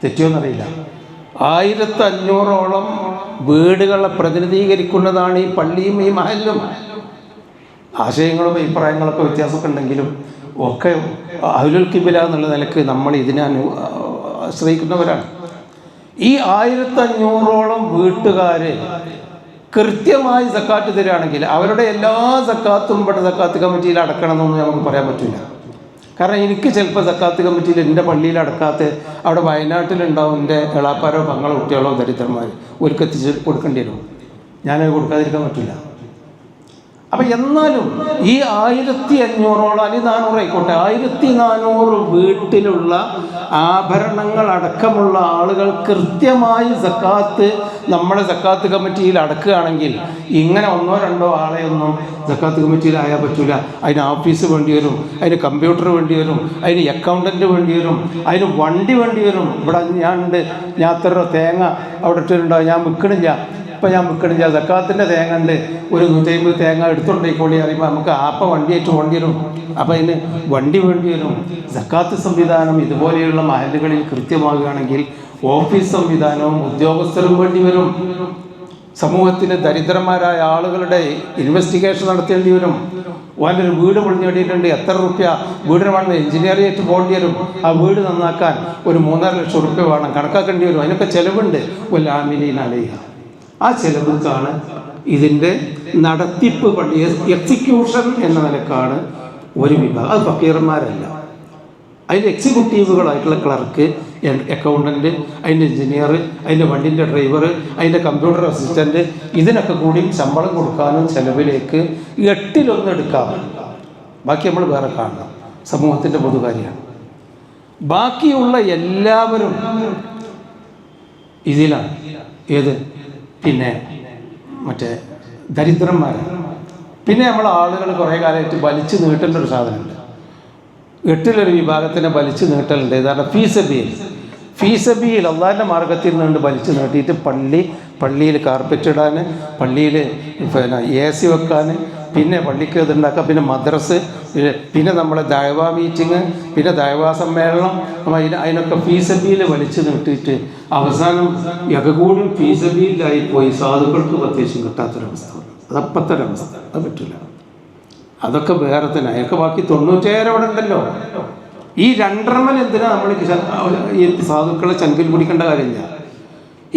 തെറ്റിയോന്നറിയില്ല. 1500ഓളം വീടുകളെ പ്രതിനിധീകരിക്കുന്നതാണ് ഈ പള്ളിയും ഈ മഹല്ലും. ആശയങ്ങളും അഭിപ്രായങ്ങളൊക്കെ വ്യത്യാസമൊക്കെ ഉണ്ടെങ്കിലും ഒക്കെ അഹ്ലുൽ ഖിബ്ല എന്നുള്ള നിലക്ക് നമ്മൾ ഇതിനെ ആശ്രയിക്കുന്നവരാണ്. ഈ 1500ഓളം വീട്ടുകാർ കൃത്യമായി സക്കാത്ത് തരികയാണെങ്കിൽ അവരുടെ എല്ലാ സക്കാത്തും ഇവിടെ സക്കാത്ത് കമ്മിറ്റിയിൽ അടക്കണമെന്നൊന്നും നമുക്ക് പറയാൻ പറ്റില്ല. കാരണം എനിക്ക് ചിലപ്പോൾ സക്കാത്ത് കമ്മിറ്റിയിൽ എൻ്റെ പള്ളിയിൽ അടക്കാത്ത അവിടെ വയനാട്ടിലുണ്ടാവും എൻ്റെ എളാപ്പാരോ പങ്ങളോ കുട്ടികളോ ദരിദ്രന്മാർ, ഒരുക്ക് എത്തിച്ച് കൊടുക്കേണ്ടി വരും. ഞാനത് കൊടുക്കാതിരിക്കാൻ പറ്റില്ല. അപ്പം എന്നാലും ഈ 1500ഓളം അല്ലെങ്കിൽ 400 ആയിക്കോട്ടെ, 1400 വീട്ടിലുള്ള ആഭരണങ്ങളടക്കമുള്ള ആളുകൾ കൃത്യമായി സക്കാത്ത് നമ്മുടെ സക്കാത്ത് കമ്മിറ്റിയിൽ അടക്കുകയാണെങ്കിൽ ഇങ്ങനെ 1 2 ആളെയൊന്നും സക്കാത്ത് കമ്മിറ്റിയിൽ ആയാൽ പറ്റില്ല. അതിന് ഓഫീസ് വേണ്ടി വരും, അതിന് കമ്പ്യൂട്ടർ വേണ്ടി വരും, അതിന് അക്കൗണ്ടൻറ്റ് വേണ്ടി വരും, അതിന് വണ്ടി വേണ്ടി വരും. ഇവിടെ ഞാൻ അത്ര തേങ്ങ അവിടെ ഇട്ടിട്ടുണ്ടാവും, ഞാൻ വിൽക്കണില്ല, ഇപ്പം ഞാൻ വിൽക്കണില്ല, സക്കാത്തിൻ്റെ തേങ്ങ ഉണ്ട്, ഒരു 150 തേങ്ങ എടുത്തുകൊണ്ടേക്കോളി അറിയുമ്പോൾ നമുക്ക് വണ്ടിയായിട്ട് വേണ്ടി വരും. അപ്പം അതിന് വണ്ടി വേണ്ടി വരും. സക്കാത്ത് സംവിധാനം ഇതുപോലെയുള്ള മഹല്ലുകളിൽ കൃത്യമാകുകയാണെങ്കിൽ ഓഫീസ് സംവിധാനവും ഉദ്യോഗസ്ഥരും വേണ്ടി വരും. സമൂഹത്തിന് ദരിദ്രന്മാരായ ആളുകളുടെ ഇൻവെസ്റ്റിഗേഷൻ നടത്തേണ്ടി വരും. ഓൻ്റെ ഒരു വീട് പൊളിഞ്ഞേടിയിട്ടുണ്ട്, എത്ര റുപ്യ വീടിന് വേണം, എഞ്ചിനീയറിംഗ് പോകേണ്ടി വരും. ആ വീട് നന്നാക്കാൻ ഒരു 3.5 ലക്ഷം റുപ്യ വേണം, കണക്കാക്കേണ്ടി വരും. അതിനൊക്കെ ചിലവുണ്ട്. വല്ലാമിനീൻ അലൈഹ. ആ ചിലവുക്കാണ് ഇതിൻ്റെ നടത്തിപ്പ് പണി, എക്സിക്യൂഷൻ എന്ന നിലക്കാണ് ഒരു വിഭാഗം. അത് ഫക്കീർമാരല്ല, അതിൻ്റെ എക്സിക്യൂട്ടീവുകളായിട്ടുള്ള ക്ലർക്ക്, അക്കൗണ്ടൻറ്റ്, അതിൻ്റെ എഞ്ചിനീയർ, അതിൻ്റെ വണ്ടിൻ്റെ ഡ്രൈവർ, അതിൻ്റെ കമ്പ്യൂട്ടർ അസിസ്റ്റൻറ്റ്, ഇതിനൊക്കെ കൂടി ശമ്പളം കൊടുക്കാനും ചിലവിലേക്ക് 8-1 എടുക്കാം. ബാക്കി നമ്മൾ വേറെ കാണണം. സമൂഹത്തിൻ്റെ പൊതുകാര്യമാണ്. ബാക്കിയുള്ള എല്ലാവരും ഇതിലാണ്. ഏത്? പിന്നെ മറ്റേ ദരിദ്രന്മാരാണ്. പിന്നെ നമ്മൾ ആളുകൾ കുറേ കാലമായിട്ട് വലിച്ചു നീട്ടേണ്ട ഒരു സാധനമുണ്ട്. 8-1 വിഭാഗത്തിനെ വലിച്ചു നീട്ടലുണ്ട്. ഏതാണ്? ഫീസബിയിൽ അള്ളാഹിൻ്റെ മാർഗത്തിൽ നിന്ന് വലിച്ചു നീട്ടിയിട്ട് പള്ളിയിൽ കാർപ്പറ്റ് ഇടാൻ, പള്ളിയിൽ പിന്നെ AC വെക്കാൻ, പിന്നെ പള്ളിക്ക് ഇതുണ്ടാക്കുക, പിന്നെ മദ്രസ്, പിന്നെ നമ്മളെ ദഅ്വാ മീറ്റിങ്, പിന്നെ ദഅ്വാ സമ്മേളനം, അതിനൊക്കെ ഫീസബിയിൽ വലിച്ചു നീട്ടിയിട്ട് അവസാനം യകൂടും ഫീസബിയിലായി പോയി സാധുക്കൾക്ക് പ്രത്യേകിച്ചും കിട്ടാത്തൊരവസ്ഥ. അതപ്പത്തെ ഒരവസ്ഥ. അത് പറ്റില്ല. അതൊക്കെ വേറെ തന്നെ. അതൊക്കെ ബാക്കി 97 അവിടെ ഉണ്ടല്ലോ. ഈ 2.5 എന്തിനാ നമ്മൾ ഈ സാധുക്കളെ ചങ്കിൽ പിടിക്കേണ്ട കാര്യമില്ല.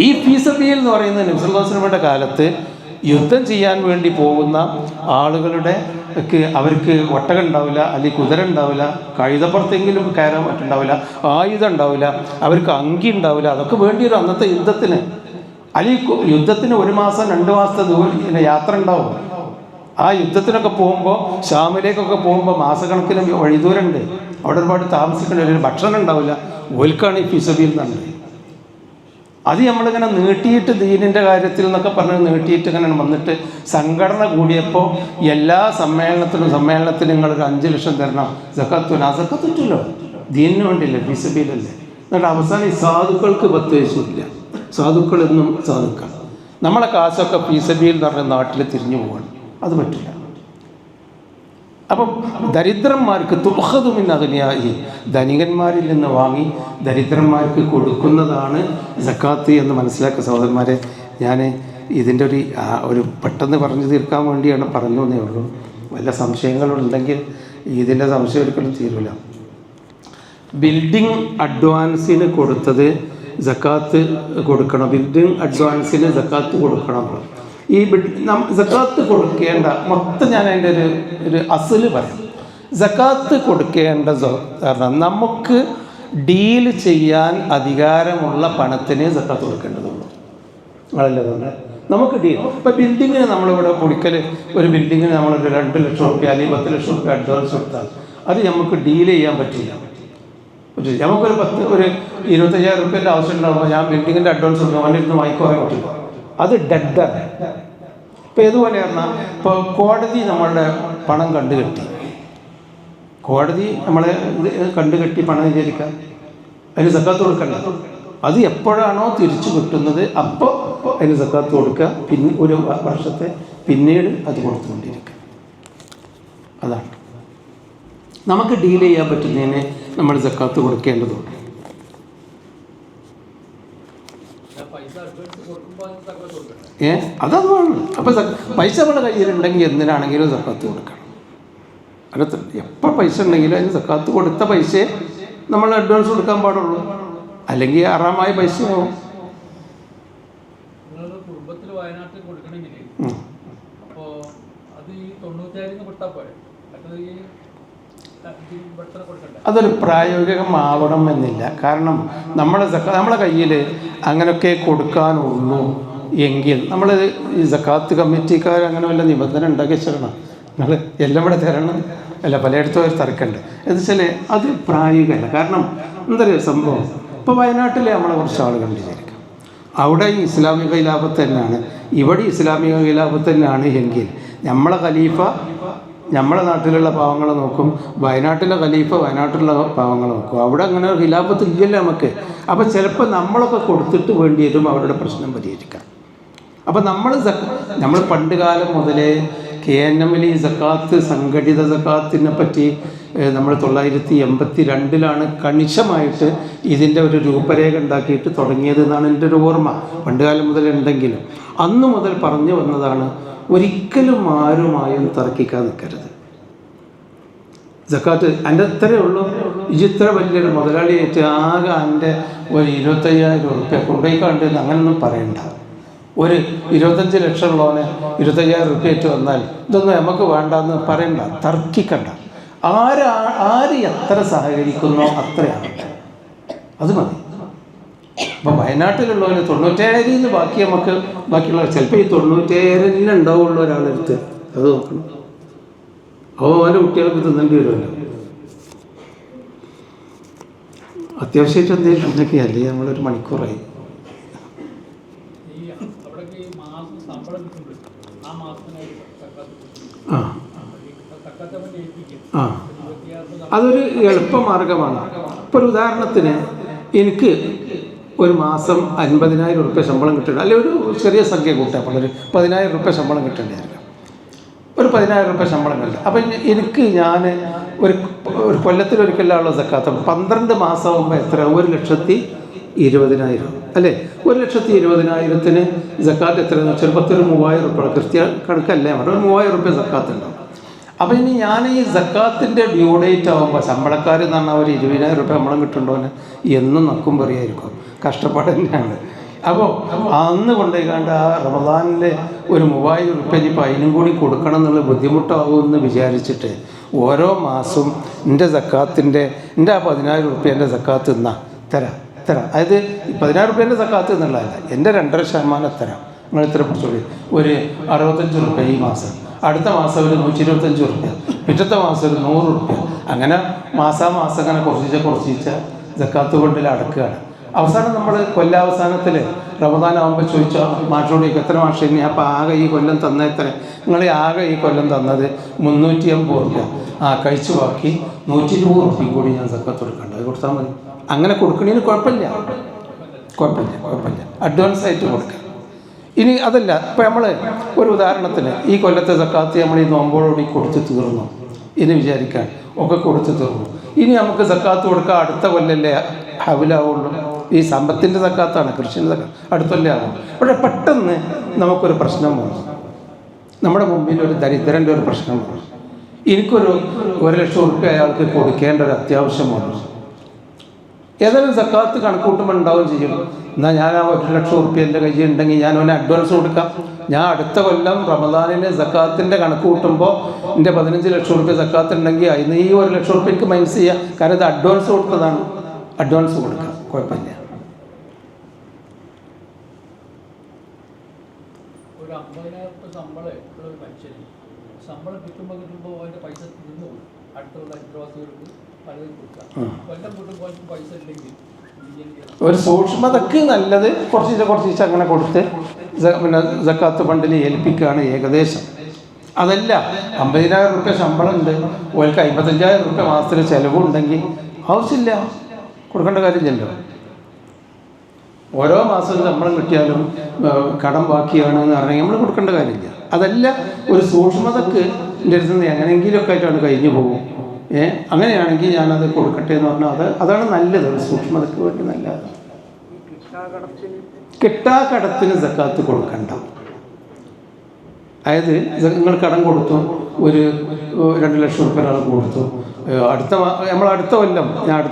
ഈ ഫീസബിയിൽ എന്ന് പറയുന്നത് നബി സല്ലല്ലാഹു അലൈഹി വസല്ലമയുടെ കാലത്ത് യുദ്ധം ചെയ്യാൻ വേണ്ടി പോകുന്ന ആളുകളുടെ അവർക്ക് ഒട്ടകം ഉണ്ടാവില്ല, അല്ലെങ്കിൽ കുതിര ഉണ്ടാവില്ല, കഴുതപ്പുറത്തെങ്കിലും കയറാൻ പറ്റുണ്ടാവില്ല, ആയുധം ഉണ്ടാവില്ല, അവർക്ക് അങ്കി ഉണ്ടാവില്ല. അതൊക്കെ വേണ്ടി വരും അന്നത്തെ യുദ്ധത്തിന്. അല്ലെങ്കിൽ യുദ്ധത്തിന് 1 മാസം 2 മാസത്തെ യാത്ര ഉണ്ടാവും. ആ യുദ്ധത്തിനൊക്കെ പോകുമ്പോൾ, ഷാമിലേക്കൊക്കെ പോകുമ്പോൾ മാസക്കണക്കിന് വഴിദൂരമുണ്ട്. അവിടെ ഒരുപാട് താമസിക്കേണ്ട ഒരു ഭക്ഷണം ഉണ്ടാവില്ല. ഓൽക്കാണ് ഈ ഫീസബിയിൽ നിന്നുണ്ട്. അത് നമ്മളിങ്ങനെ നീട്ടിയിട്ട് ദീനിൻ്റെ കാര്യത്തിൽ എന്നൊക്കെ പറഞ്ഞ് നീട്ടിയിട്ട് ഇങ്ങനെ വന്നിട്ട് സംഘടന കൂടിയപ്പോൾ എല്ലാ സമ്മേളനത്തിനും നിങ്ങളൊരു 5 ലക്ഷം തരണം, സക്കാത്തുന. ആ സക്കാത്ത് പറ്റില്ലോ, ദീനിന് വേണ്ടിയില്ലേ, ഫീസബിയിലല്ലേ. എന്നിട്ട് അവസാനം ഈ സാധുക്കൾക്ക് 10 വയസ്സില്ല. സാധുക്കളെന്നും സാധുക്കൾ. നമ്മളെ കാശൊക്കെ ഫീസബിയിൽ എന്ന് പറഞ്ഞ നാട്ടിൽ തിരിഞ്ഞു പോവാണ്. അത് പറ്റില്ല. അപ്പം ദരിദ്രന്മാർക്ക് തുഖദുമിൻ അഗ്നിയായി, ധനികന്മാരിൽ നിന്ന് വാങ്ങി ദരിദ്രന്മാർക്ക് കൊടുക്കുന്നതാണ് സക്കാത്ത് എന്ന് മനസ്സിലാക്കുക സഹോദരന്മാരെ. ഞാൻ ഇതിൻ്റെ ഒരു പെട്ടെന്ന് പറഞ്ഞു തീർക്കാൻ വേണ്ടിയാണ് പറഞ്ഞു എന്നേ ഉള്ളൂ. വല്ല സംശയങ്ങളുണ്ടെങ്കിൽ ഇതിൻ്റെ സംശയം ഒരിക്കലും തീരില്ല. ബിൽഡിംഗ് അഡ്വാൻസിന് കൊടുത്തത് സക്കാത്ത് കൊടുക്കണം. ബിൽഡിംഗ് അഡ്വാൻസിന് സക്കാത്ത് കൊടുക്കണം. ഈ സക്കാത്ത് കൊടുക്കേണ്ട മൊത്തം ഞാൻ അതിൻ്റെ ഒരു അസല് പറയാം. സക്കാത്ത് കൊടുക്കേണ്ട കാരണം നമുക്ക് ഡീൽ ചെയ്യാൻ അധികാരമുള്ള പണത്തിന് സക്കാത്ത് കൊടുക്കേണ്ടതുള്ളൂ. അതല്ലേ തന്നെ നമുക്ക് ഡീൽ. ഇപ്പോൾ ബിൽഡിങ്ങിന് നമ്മളിവിടെ പൊളിക്കൽ, ഒരു ബിൽഡിങ്ങിന് നമ്മളൊരു 2 ലക്ഷം റുപ്യ അല്ലെങ്കിൽ 10 ലക്ഷം റുപ്യ അഡ്വാൻസ് കൊടുത്താൽ അത് നമുക്ക് ഡീൽ ചെയ്യാൻ പറ്റില്ല. നമുക്കൊരു 25,000 റുപ്യൻ്റെ ആവശ്യം ഉണ്ടാകുമ്പോൾ ഞാൻ ബിൽഡിങ്ങിൻ്റെ അഡ്വാൻസ് കൊടുക്കും, അവൻ്റെ അടുത്ത് വാങ്ങിക്കുവാൻ പറ്റില്ല. അത് ഡെഡാണ്. ഇപ്പോൾ ഏതുപോലെ പറഞ്ഞാൽ, ഇപ്പോൾ കോടതി നമ്മളുടെ പണം കണ്ടുകെട്ടി, കോടതി നമ്മളെ കണ്ടുകെട്ടി പണം വിചാരിക്കുക, അതിന് സക്കാത്ത് കൊടുക്കണ്ട. അത് എപ്പോഴാണോ തിരിച്ചു കിട്ടുന്നത് അപ്പോൾ അതിന് സക്കാത്ത് കൊടുക്കുക. പിന്നെ ഒരു വർഷത്തെ പിന്നീട് അത് കൊടുത്തുകൊണ്ടിരിക്കുക. അതാണ് നമുക്ക് ഡീൽ ചെയ്യാൻ പറ്റുന്നതിന് നമ്മൾ സക്കാത്ത് കൊടുക്കേണ്ടതുണ്ട്. അതാണ്. അപ്പോൾ പൈസ നമ്മുടെ കയ്യിലുണ്ടെങ്കിൽ എന്തിനാണെങ്കിലും സക്കാത്ത് കൊടുക്കണം. അടുത്ത എപ്പോൾ പൈസ ഉണ്ടെങ്കിലും അതിന് സക്കാത്ത് കൊടുത്ത പൈസയെ നമ്മൾ അഡ്വാൻസ് കൊടുക്കാൻ പാടുള്ളൂ. അല്ലെങ്കിൽ ഹറാമായ പൈസയാവും. അതൊരു പ്രായോഗികമാവണം എന്നില്ല. കാരണം നമ്മളെ കയ്യിൽ അങ്ങനെയൊക്കെ കൊടുക്കാനുള്ളൂ എങ്കിൽ നമ്മൾ ഈ സക്കാത്ത് കമ്മിറ്റിക്കാർ അങ്ങനെ വല്ല നിബന്ധന ഉണ്ടാക്കി വെച്ചിരണം. നിങ്ങൾ എല്ലാം ഇവിടെ തരണം, അല്ല പലയിടത്തും ഒരു തർക്കമുണ്ട്. എന്ന് വെച്ചാൽ അത് പ്രായോഗികമല്ല. കാരണം എന്താ പറയുക സംഭവം, ഇപ്പോൾ വയനാട്ടിൽ നമ്മളെ കുറച്ച് ആളുകൾ വിചാരിക്കാം, അവിടെ ഈ ഇസ്ലാമിക ഖിലാഫത്ത് തന്നെയാണ്, ഇവിടെ ഇസ്ലാമിക ഖിലാഫത്ത് തന്നെയാണ് എങ്കിൽ നമ്മളെ ഖലീഫ നമ്മളെ നാട്ടിലുള്ള പാവങ്ങളെ നോക്കും, വയനാട്ടിലെ ഖലീഫ വയനാട്ടിലുള്ള പാവങ്ങളെ നോക്കും. അവിടെ അങ്ങനെ ഖിലാഫത്ത് ഇല്ലല്ലോ നമുക്ക്. അപ്പോൾ ചിലപ്പോൾ നമ്മളൊക്കെ കൊടുത്തിട്ട് വേണ്ടി വരും അവരുടെ പ്രശ്നം പരിഹരിക്കാൻ. അപ്പോൾ നമ്മൾ പണ്ട് കാലം മുതലേ KNM-ൽ ഈ സക്കാത്ത് സംഘടിത സക്കാത്തിനെ പറ്റി നമ്മൾ 1982 കണിശമായിട്ട് ഇതിൻ്റെ ഒരു രൂപരേഖ ഉണ്ടാക്കിയിട്ട് തുടങ്ങിയത് എന്നാണ് എൻ്റെ ഒരു ഓർമ്മ. പണ്ടുകാലം മുതൽ ഉണ്ടെങ്കിലും അന്ന് മുതൽ പറഞ്ഞു വന്നതാണ്, ഒരിക്കലും ആരുമായും തർക്കിക്കാൻ നിൽക്കരുത്. സക്കാത്ത് എൻ്റെ ഇത്രയേ ഉള്ളൂ, ഇത്ര വലിയൊരു മുതലാളിയായിട്ട് ആകെ എൻ്റെ ഒരു 25,000 ഉറുപ്പ്യ കൊണ്ടുപോയിക്കാണ്ട് അങ്ങനെയൊന്നും പറയണ്ട. ഒരു 25 ലക്ഷം ഉള്ളവനെ 25,000 ഉറുപ്പ്യയായിട്ട് വന്നാൽ ഇതൊന്നും നമുക്ക് വേണ്ടെന്ന് പറയണ്ട, തർക്കിക്കണ്ട. ആര് എത്ര സഹകരിക്കുന്നോ അത്രയാണ്, അത് മതി. അപ്പോൾ വയനാട്ടിലുള്ളവന് 97 ബാക്കി നമുക്ക് ബാക്കിയുള്ള ചിലപ്പോൾ ഈ 97 ഉണ്ടാവുള്ള ഒരാളെടുത്ത് അത് നോക്കണം. അപ്പോൾ ഓരോ കുട്ടികൾക്ക് തിന്നേണ്ടി വരുമല്ലോ. അത്യാവശ്യമായിട്ട് എന്തെങ്കിലും ഉണ്ടെങ്കിൽ അല്ലെങ്കിൽ നമ്മളൊരു മണിക്കൂറായി. ആ അതൊരു എളുപ്പമാർഗമാണ്. ഇപ്പോൾ ഒരു ഉദാഹരണത്തിന് എനിക്ക് ഒരു മാസം 50,000 ഉറുപ്പ്യ ശമ്പളം കിട്ടേണ്ട, അല്ലെങ്കിൽ ഒരു ചെറിയ സംഖ്യ കൂട്ടാൻ അപ്പോൾ ഒരു 10,000 ഉറുപ്പ്യ ശമ്പളം കിട്ടേണ്ടിയായിരുന്നു. ഒരു 10,000 ഉറുപ്പ്യ ശമ്പളം കിട്ടും. അപ്പം എനിക്ക് ഞാൻ ഒരു കൊല്ലത്തിലൊരിക്കലുള്ള സക്കാത്ത് 12 മാസമാകുമ്പോൾ എത്ര? 1,20,000 അല്ലേ? 1,20,000 സക്കാത്ത് എത്രയെന്ന് വെച്ചാൽ 3,000 ഉറുപ്പ്യ കൃത്യ കണക്കല്ലേ, ഒരു 3,000 ഉറുപ്പ്യ സക്കാത്ത് ഉണ്ടാവും. അപ്പം ഇനി ഞാൻ ഈ സക്കാത്തിൻ്റെ ഡ്യൂ ഡേറ്റ് ആകുമ്പോൾ ശമ്പളക്കാർ എന്ന് പറഞ്ഞാൽ ഒരു 20,000 ഉറുപ്പ്യ ശമ്പളം കിട്ടുന്നുണ്ടോന്ന് എന്നും നക്കും പറയായിരിക്കും, കഷ്ടപ്പാട് തന്നെയാണ്. അപ്പോൾ അന്ന് കൊണ്ടുപോയിക്കാണ്ട് ആ റമദാനിൽ ഒരു 3,000 ഉറുപ്പ്യ ഇനിയിപ്പോൾ അതിനും കൂടി കൊടുക്കണം എന്നുള്ള ബുദ്ധിമുട്ടാകുമെന്ന് വിചാരിച്ചിട്ട് ഓരോ മാസവും എൻ്റെ സക്കാത്തിൻ്റെ എൻ്റെ ആ 10,000 ഉറുപ്പ്യൻ്റെ സക്കാത്ത് തരാം. അതായത് 10,000 ഉറുപ്പ്യൻ്റെ സക്കാത്ത് എന്നുള്ളതല്ല, എൻ്റെ 2.5% തരാം. നിങ്ങൾ ഇത്ര പിടിച്ചോളി. ഒരു 65 ഉറുപ്പ്യ ഈ മാസം, അടുത്ത മാസം ഒരു 125 ഉറുപ്പ്യ, പിറ്റത്തെ മാസം ഒരു 100 ഉറുപ്പ്യ, അങ്ങനെ മാസാമാസം അങ്ങനെ കുറച്ചിച്ച സക്കാത്ത് കൊണ്ടിൽ അടക്കുകയാണ്. അവസാനം നമ്മൾ കൊല്ലാവസാനത്തിൽ റമദാനാകുമ്പോൾ ചോദിച്ചാൽ മാഷോട് എത്ര മാഷം ഇനി അപ്പോൾ ആകെ ഈ കൊല്ലം തന്ന എത്ര? നിങ്ങൾ ആകെ ഈ കൊല്ലം തന്നത് 350 ഉറുപ്പ്യ. കഴിച്ചു ബാക്കി 120 ഉറുപ്പ്യയും കൂടി ഞാൻ സക്കാത്ത് കൊടുക്കണ്ട, അത് കൊടുത്താൽ മതി. അങ്ങനെ കൊടുക്കണേന് കുഴപ്പമില്ല. അഡ്വാൻസ് ആയിട്ട് കൊടുക്കാം. ഇനി അതല്ല, ഇപ്പം നമ്മൾ ഒരു ഉദാഹരണത്തിന് ഈ കൊല്ലത്തെ സക്കാത്ത് നമ്മൾ ഈ നോമ്പോടുകൂടി കൊടുത്ത് തീർന്നു എന്ന് വിചാരിക്കാൻ, ഒക്കെ കൊടുത്ത് തീർന്നു. ഇനി നമുക്ക് സക്കാത്ത് കൊടുക്കാൻ അടുത്ത കൊല്ലല്ലേ ഹവിലാവുള്ളൂ. ഈ സമ്പത്തിൻ്റെ സക്കാത്താണ്, കൃഷിൻ്റെ സക്കാത്ത് അടുത്തല്ലേ ആകും. പക്ഷേ പെട്ടെന്ന് നമുക്കൊരു പ്രശ്നം വന്നു, നമ്മുടെ മുമ്പിൽ ഒരു ദരിദ്രൻ്റെ ഒരു പ്രശ്നം വന്നു. എനിക്കൊരു 1,00,000 ഉറുപ്പ്യ അയാൾക്ക് കൊടുക്കേണ്ട ഒരു അത്യാവശ്യം വന്നു. ഏതായാലും സക്കാത്ത് കണക്കൂട്ടുമ്പോൾ ഉണ്ടാവുകയും ചെയ്യും. എന്നാൽ ഞാൻ ആ 1,00,000 ഉറുപ്പ്യ എൻ്റെ കയ്യിൽ ഉണ്ടെങ്കിൽ ഞാൻ അവനെ അഡ്വാൻസ് കൊടുക്കാം. ഞാൻ അടുത്ത കൊല്ലം റമദാനിന് സക്കാത്തിൻ്റെ കണക്ക് കൂട്ടുമ്പോൾ എൻ്റെ 15 ലക്ഷം ഉറുപ്പ്യ സക്കാത്ത് ഉണ്ടെങ്കിൽ അതിന് ഈ 1,00,000 ഉറുപ്പ്യ എനിക്ക് മൈനസ് ചെയ്യാം. കാരണം ഇത് അഡ്വാൻസ് കൊടുത്തതാണ്, അഡ്വാൻസ് കൊടുക്കാം, കുഴപ്പമില്ല. ശമ്പളം കിട്ടുമ്പോൾ അതിൻ്റെ പൈസ തിന്നു അടുത്തുള്ള അയൽവാസികൾക്ക് പലതും കൊടുക്കാം. കൊല്ലം കൂട്ടുമ്പോൾ പൈസ ഇല്ലെങ്കിൽ ഒരു സൂക്ഷ്മതക്ക് നല്ലത് കുറച്ച് അങ്ങനെ കൊടുത്ത് പിന്നെ സക്കാത്ത് ഫണ്ടിൽ ഏൽപ്പിക്കുകയാണ് ഏകദേശം. അതല്ല 50,000 ഉറുപ്പ്യ ശമ്പളം ഉണ്ട്, ഓൾക്ക് 55,000 ഉറുപ്പ്യ മാസത്തിൽ ചിലവുണ്ടെങ്കിൽ ആവശ്യമില്ല, കൊടുക്കേണ്ട കാര്യമില്ലല്ലോ. ഓരോ മാസവും ശമ്പളം കിട്ടിയാലും കടം ബാക്കിയാണ് എന്ന് പറഞ്ഞാൽ നമ്മൾ കൊടുക്കേണ്ട കാര്യമില്ല. അതല്ല, ഒരു സൂക്ഷ്മതക്ക് എൻ്റെ അടുത്ത് നിന്ന് എങ്ങനെയെങ്കിലുമൊക്കെ ആയിട്ടാണ് കഴിഞ്ഞു പോകും. അങ്ങനെയാണെങ്കിൽ ഞാനത് കൊടുക്കട്ടെ എന്ന് പറഞ്ഞാൽ അതാണ് നല്ലത്, ഒരു സൂക്ഷ്മതയ്ക്ക് വേണ്ടി നല്ലത്. കിട്ടാക്കടത്തിന് സക്കാത്ത് കൊടുക്കണ്ട. അതായത് നിങ്ങൾ കടം കൊടുത്തു, ഒരു 2,00,000 ഉറുപ്പ്യ ഒരാൾ കൊടുത്തു, നമ്മൾ അടുത്ത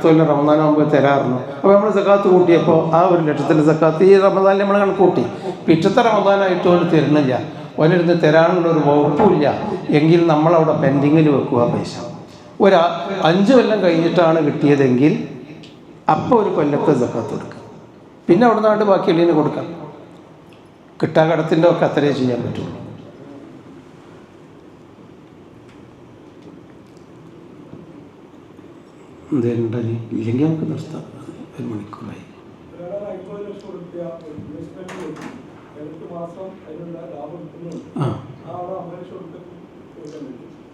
കൊല്ലം റമദാനാകുമ്പോൾ തരാറുണ്ട്. അപ്പോൾ നമ്മൾ സക്കാത്ത് കൂട്ടിയപ്പോൾ ആ 1,00,000ത്തിൻ്റെ സക്കാത്ത് ഈ റമദാനിൽ നമ്മൾ കണക്ക് കൂട്ടി. പിറ്റത്തെ റമദാനായിട്ട് അവന് തരുന്നില്ല, അവനെടുത്ത് തരാനുള്ളൊരു വകുപ്പില്ല എങ്കിൽ നമ്മളവിടെ പെൻഡിങ്ങിൽ വെക്കുക പൈസ. 5 കൊല്ലം കഴിഞ്ഞിട്ടാണ് കിട്ടിയതെങ്കിൽ അപ്പോൾ ഒരു കൊല്ലത്തെ സക്കാത്ത് കൊടുക്കുക, പിന്നെ അവിടെ നിന്നാണ്ട് ബാക്കിയുള്ളതിന് കൊടുക്കാം. കിട്ടാക്കടത്തിൻ്റെ ഒക്കെ അത്രയേ ചെയ്യാൻ പറ്റുള്ളൂ. എന്തേലുണ്ടനി ഇല്ലെങ്കിൽ നമുക്ക് നിർത്താം, 1 മണിക്കൂറായി.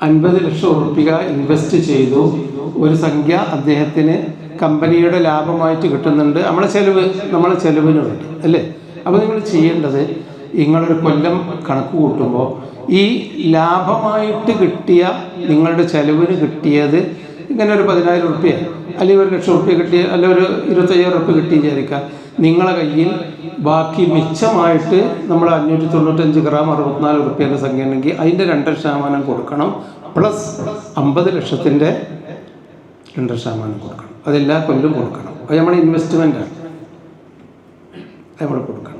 50 ലക്ഷം ഉറുപ്പിക ഇൻവെസ്റ്റ് ചെയ്തു, ഒരു സംഖ്യ അദ്ദേഹത്തിന് കമ്പനിയുടെ ലാഭമായിട്ട് കിട്ടുന്നുണ്ട്, നമ്മളെ ചെലവിന് വേണ്ടി അല്ലേ. അപ്പോൾ നിങ്ങൾ ചെയ്യേണ്ടത്, നിങ്ങളൊരു കൊല്ലം കണക്ക് കൂട്ടുമ്പോൾ ഈ ലാഭമായിട്ട് കിട്ടിയ നിങ്ങളുടെ ചെലവിന് കിട്ടിയത് ഇങ്ങനെ ഒരു 10,000 റുപ്യ അല്ലെങ്കിൽ 1,00,000 റുപ്യ കിട്ടിയ അല്ലെങ്കിൽ ഒരു 25,000 റുപ്യ കിട്ടി വിചാരിക്കുക. നിങ്ങളെ കയ്യിൽ ബാക്കി മിച്ചമായിട്ട് നമ്മൾ 595 ഗ്രാം 64 റുപ്യേൻ്റെ സംഖ്യ ഉണ്ടെങ്കിൽ അതിൻ്റെ 2% കൊടുക്കണം. പ്ലസ് 50 ലക്ഷത്തിൻ്റെ 2% കൊടുക്കണം. അതെല്ലാ കൊല്ലം കൊടുക്കണം. അത് നമ്മുടെ ഇൻവെസ്റ്റ്മെൻറ്റാണ്, നമ്മൾ കൊടുക്കണം.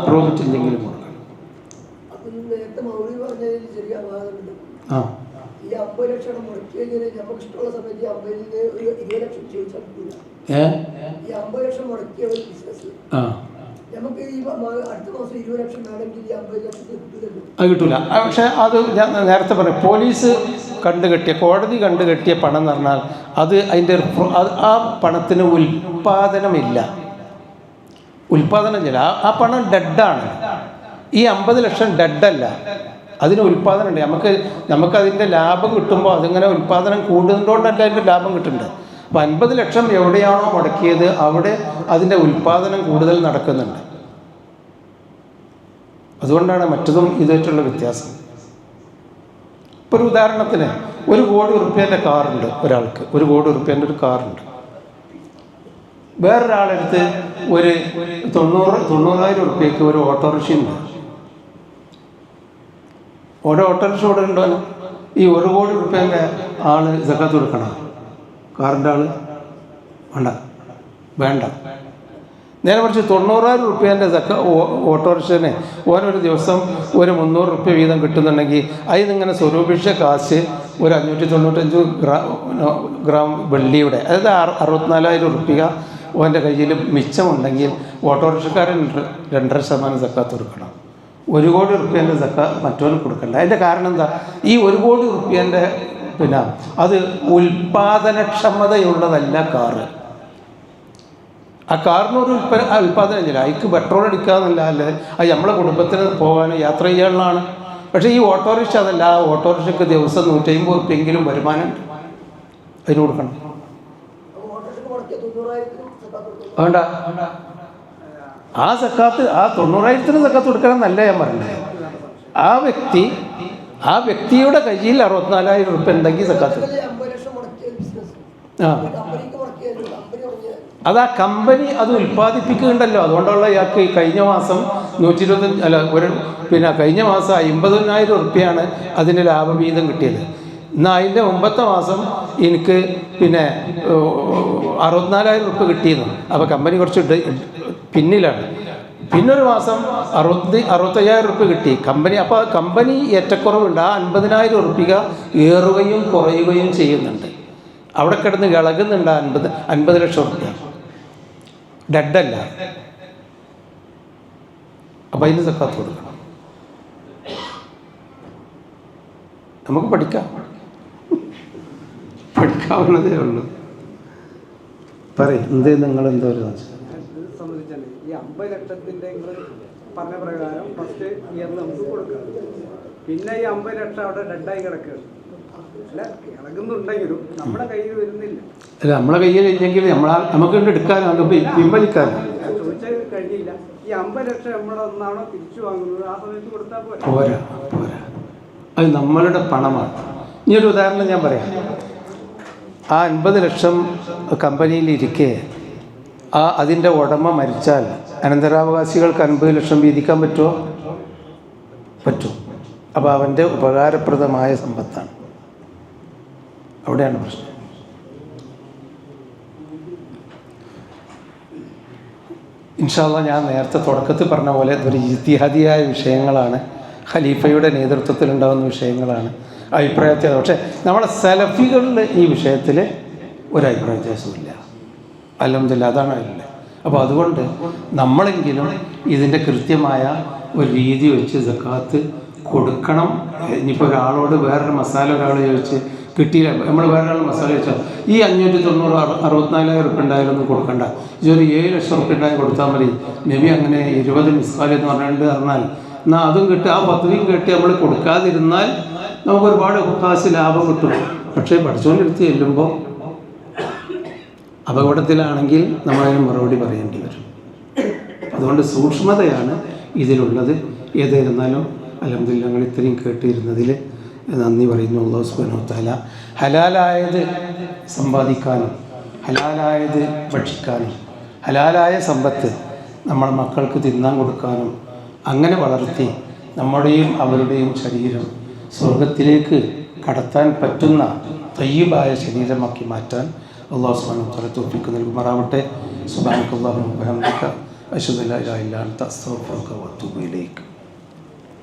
പ്രോഫിറ്റ് എന്തെങ്കിലും കൊടുക്കണം. ഈ 50 ലക്ഷം മുടക്കിയതിന് നമുക്ക് ഇഷ്ടമുള്ള സമയത്ത് 20 ലക്ഷം ചോദിച്ചാൽ ഈ 50 ലക്ഷം മുടക്കിയ ഒരു ബിസിനസ് നമുക്ക് ഈ അടുത്ത മാസം 20 ലക്ഷം വേണമെങ്കിൽ ഈ 50 ലക്ഷത്തിൽ അത് കിട്ടൂല. പക്ഷെ അത് ഞാൻ നേരത്തെ പറഞ്ഞു, പോലീസ് കണ്ടുകെട്ടിയ, കോടതി കണ്ടുകെട്ടിയ പണം എന്ന് പറഞ്ഞാൽ അത് അതിൻ്റെ ആ പണത്തിന് ഉൽപ്പാദനമില്ല, ഉൽപ്പാദനമില്ല. ആ പണം ഡെഡാണ്. ഈ 50 ലക്ഷം ഡെഡല്ല, അതിന് ഉൽപ്പാദനമുണ്ട്. നമുക്കതിൻ്റെ ലാഭം കിട്ടുമ്പോൾ അതിങ്ങനെ ഉൽപ്പാദനം കൂടുന്നതുകൊണ്ടല്ല അതിൻ്റെ ലാഭം കിട്ടുന്നുണ്ട്. അപ്പോൾ 50 ലക്ഷം എവിടെയാണോ മുടക്കിയത് അവിടെ അതിൻ്റെ ഉൽപ്പാദനം കൂടുതൽ നടക്കുന്നുണ്ട്. അതുകൊണ്ടാണ് മറ്റതും ഇതായിട്ടുള്ള വ്യത്യാസം. ഇപ്പോൾ ഒരു ഉദാഹരണത്തിന് 1 കോടി റുപ്യേൻ്റെ കാറുണ്ട് ഒരാൾക്ക്, 1 കോടി റുപ്യേൻ്റെ ഒരു കാറുണ്ട്. വേറൊരാളെടുത്ത് ഒരു 90,000 റുപ്യക്ക് ഒരു ഓട്ടോറിക്ഷ ഉണ്ട്. ഓരോ ഓട്ടോറിക്ഷ ഇവിടെ ഉണ്ടോ? ഈ 1 കോടി റുപ്യേൻ്റെ ആൾ സക്കാത്ത് കൊടുക്കണം. കാറിൻ്റെ ആൾ വേണ്ട. നേരെ മറിച്ച് 90,000 റുപ്യേൻ്റെ ഓട്ടോറിക്ഷന് ഓരോ ദിവസം ഒരു 300 റുപ്യ വീതം കിട്ടുന്നുണ്ടെങ്കിൽ അതിനിങ്ങനെ സ്വരൂപിച്ച കാശ് ഒരു 595 ഗ്രാം വെള്ളിയുടെ, അതായത് 64,000 റുപ്യ ഓൻ്റെ കയ്യിൽ മിച്ചമുണ്ടെങ്കിൽ ഓട്ടോറിക്ഷക്കാരൻ 2.5% സക്കാത്ത് കൊടുക്കണം. 1 കോടി റുപ്യേൻ്റെ സക്കാത്ത് മറ്റവന് കൊടുക്കണ്ട. അതിൻ്റെ കാരണം എന്താ? ഈ 1 കോടി റുപ്യേൻ്റെ അത് ഉൽപ്പാദനക്ഷമതയുള്ളതല്ല കാറ്. ആ കാറിനൊരു ഉൽപ്പാദനം ഇല്ല. അതിക്ക് പെട്രോൾ അടിക്കാമെന്നല്ല, അല്ലേ അത് നമ്മളെ കുടുംബത്തിന് പോകാനും യാത്ര ചെയ്യാനുള്ളതാണ്. പക്ഷേ ഈ ഓട്ടോറിക്ഷ അതല്ല. ആ ഓട്ടോറിക്ഷയ്ക്ക് ദിവസം 150 റുപ്യെങ്കിലും വരുമാനമുണ്ട്, അതിന് കൊടുക്കണം. വേണ്ട, ആ സക്കാത്ത് ആ 90,000 സക്കാത്ത് കൊടുക്കണം എന്നല്ല ഞാൻ പറഞ്ഞത്. ആ വ്യക്തിയുടെ കയ്യിൽ 64,000 റുപ്യ ഉണ്ടെങ്കിൽ സക്കാത്ത്. അത് ആ കമ്പനി അത് ഉൽപ്പാദിപ്പിക്കുന്നുണ്ടല്ലോ. അതുകൊണ്ടുള്ള ഇയാൾക്ക് കഴിഞ്ഞ മാസം 125 അല്ല കഴിഞ്ഞ മാസം 50,000 റുപ്യയാണ് അതിൻ്റെ ലാഭവീതം കിട്ടിയത്. എന്നാൽ അതിൻ്റെ മുമ്പത്തെ മാസം എനിക്ക് 64,000 റുപ്യ കിട്ടിയിരുന്നു. അപ്പോൾ കമ്പനി കുറച്ച് പിന്നിലാണ്. പിന്നൊരു മാസം 65,000 റുപ്യ കിട്ടി കമ്പനി. അപ്പോൾ കമ്പനി ഏറ്റക്കുറവുണ്ട്. ആ 50,000 റുപ്യ ഏറുകയും കുറയുകയും ചെയ്യുന്നുണ്ട്. അവിടെ കിടന്ന് ഇളകുന്നുണ്ട് 50 ലക്ഷം റുപ്യ. ഡെഡല്ല. അപ്പം അതിന് സക്കാത്ത് കൊടുക്കണം. നമുക്ക് പഠിക്കാവുന്നതേ ഉള്ളൂ. പറയും എന്തേ നിങ്ങൾ എന്തോ സംബന്ധിച്ചാണ് ഈ 50 ലക്ഷത്തിൻ്റെ നിങ്ങൾ പറഞ്ഞ പ്രകാരം ഫസ്റ്റ് ഇയറിൽ നമുക്ക് കൊടുക്കാം. പിന്നെ ഈ 50 ലക്ഷം അവിടെ ഡെഡായി കിടക്കുകയാണ്. അല്ല, ഇളകുന്നുണ്ടെങ്കിലും നമ്മുടെ കയ്യിൽ വരുന്നില്ല. അല്ല, നമ്മളെ കയ്യിൽ ഇല്ലെങ്കിൽ നമുക്ക് എടുക്കാനോ പിൻവലിക്കാനോ ചോദിച്ചാൽ കഴിയില്ല. ഈ 50 ലക്ഷം നമ്മളെ ഒന്നാണോ തിരിച്ചു വാങ്ങുന്നത്, ആ സമയത്ത് കൊടുത്താൽ പോരാ. അത് നമ്മളുടെ പണമാണ്. ഇനി ഒരു ഉദാഹരണം ഞാൻ പറയാം. ആ 50 ലക്ഷം കമ്പനിയിലിരിക്കെ അതിൻ്റെ ഉടമ മരിച്ചാൽ അനന്തരാവകാശികൾക്ക് 50 ലക്ഷം വീതിക്കാൻ പറ്റുമോ? പറ്റും. അപ്പോൾ അവൻ്റെ ഉപകാരപ്രദമായ സമ്പത്താണ്. അവിടെയാണ് പ്രശ്നം. ഇൻഷാ അല്ലാഹ് ഞാൻ നേരത്തെ തുടക്കത്തിൽ പറഞ്ഞ പോലെ ഒരു ഇജ്തിഹാദിയായ വിഷയങ്ങളാണ്, ഖലീഫയുടെ നേതൃത്വത്തിലുണ്ടാകുന്ന വിഷയങ്ങളാണ്, അഭിപ്രായത്തിൽ. പക്ഷേ നമ്മളെ സലഫികളിൽ ഈ വിഷയത്തിൽ ഒരു അഭിപ്രായ വ്യത്യാസമില്ല. അൽഹംദുലില്ലാഹ്, അതാണ് അതിൻ്റെ. അപ്പോൾ അതുകൊണ്ട് നമ്മളെങ്കിലും ഇതിൻ്റെ കൃത്യമായ ഒരു രീതി വെച്ച് സക്കാത്ത് കൊടുക്കണം. ഇനിയിപ്പോൾ ഒരാളോട് വേറൊരു മസാല ഒരാൾ ചോദിച്ച് കിട്ടിയില്ല, നമ്മൾ വേറൊരാൾ മസാല ചോദിച്ചാൽ ഈ 590 64,000 റുപ്യ ഉണ്ടായാലൊന്നും കൊടുക്കണ്ട, ഇതൊരു 7 ലക്ഷം റുപ്യ ഉണ്ടായി കൊടുത്താൽ മതി. നബി അങ്ങനെ 20 മിസ്കാൽ എന്ന് പറഞ്ഞാൽ എന്നാൽ അതും കിട്ടി, ആ പദവിയും കിട്ടി നമ്മൾ കൊടുക്കാതിരുന്നാൽ നമുക്ക് ഒരുപാട് കാശ് ലാഭം കിട്ടും. പക്ഷേ പഠിച്ചുകൊണ്ടിരുത്തി ചെല്ലുമ്പോൾ അപകടത്തിലാണെങ്കിൽ നമ്മളതിന് മറുപടി പറയേണ്ടി വരും. അതുകൊണ്ട് സൂക്ഷ്മതയാണ് ഇതിലുള്ളത്. ഏതായിരുന്നാലും അൽഹംദുലില്ലാ ഞങ്ങൾ ഇത്രയും കേട്ടിരുന്നതിൽ നന്ദി പറയുന്നു. അല്ലാഹു സുബ്ഹാനഹു വ തആല ഹലാലായത് സമ്പാദിക്കാനും ഹലാലായത് ഭക്ഷിക്കാനും ഹലാലായ സമ്പത്ത് നമ്മളെ മക്കൾക്ക് തിന്നാൻ കൊടുക്കാനും അങ്ങനെ വളർത്തി നമ്മുടെയും അവരുടെയും ശരീരം സ്വർഗത്തിലേക്ക് കടത്താൻ പറ്റുന്ന തയ്യിബായ ശരീരമാക്കി മാറ്റാൻ അല്ലാഹു സുബ്ഹാനഹു വ തആല തൗഫീഖ് നൽകുമാറാവട്ടെ. സുബ്ഹാനക്കല്ലാഹുമ്മ വബിഹംദിക അശ്ഹദു അല്ലാ ഇലാഹ ഇല്ലാ അൻത അസ്തഗ്ഫിറുക വഅത്തൂബു ഇലൈക്.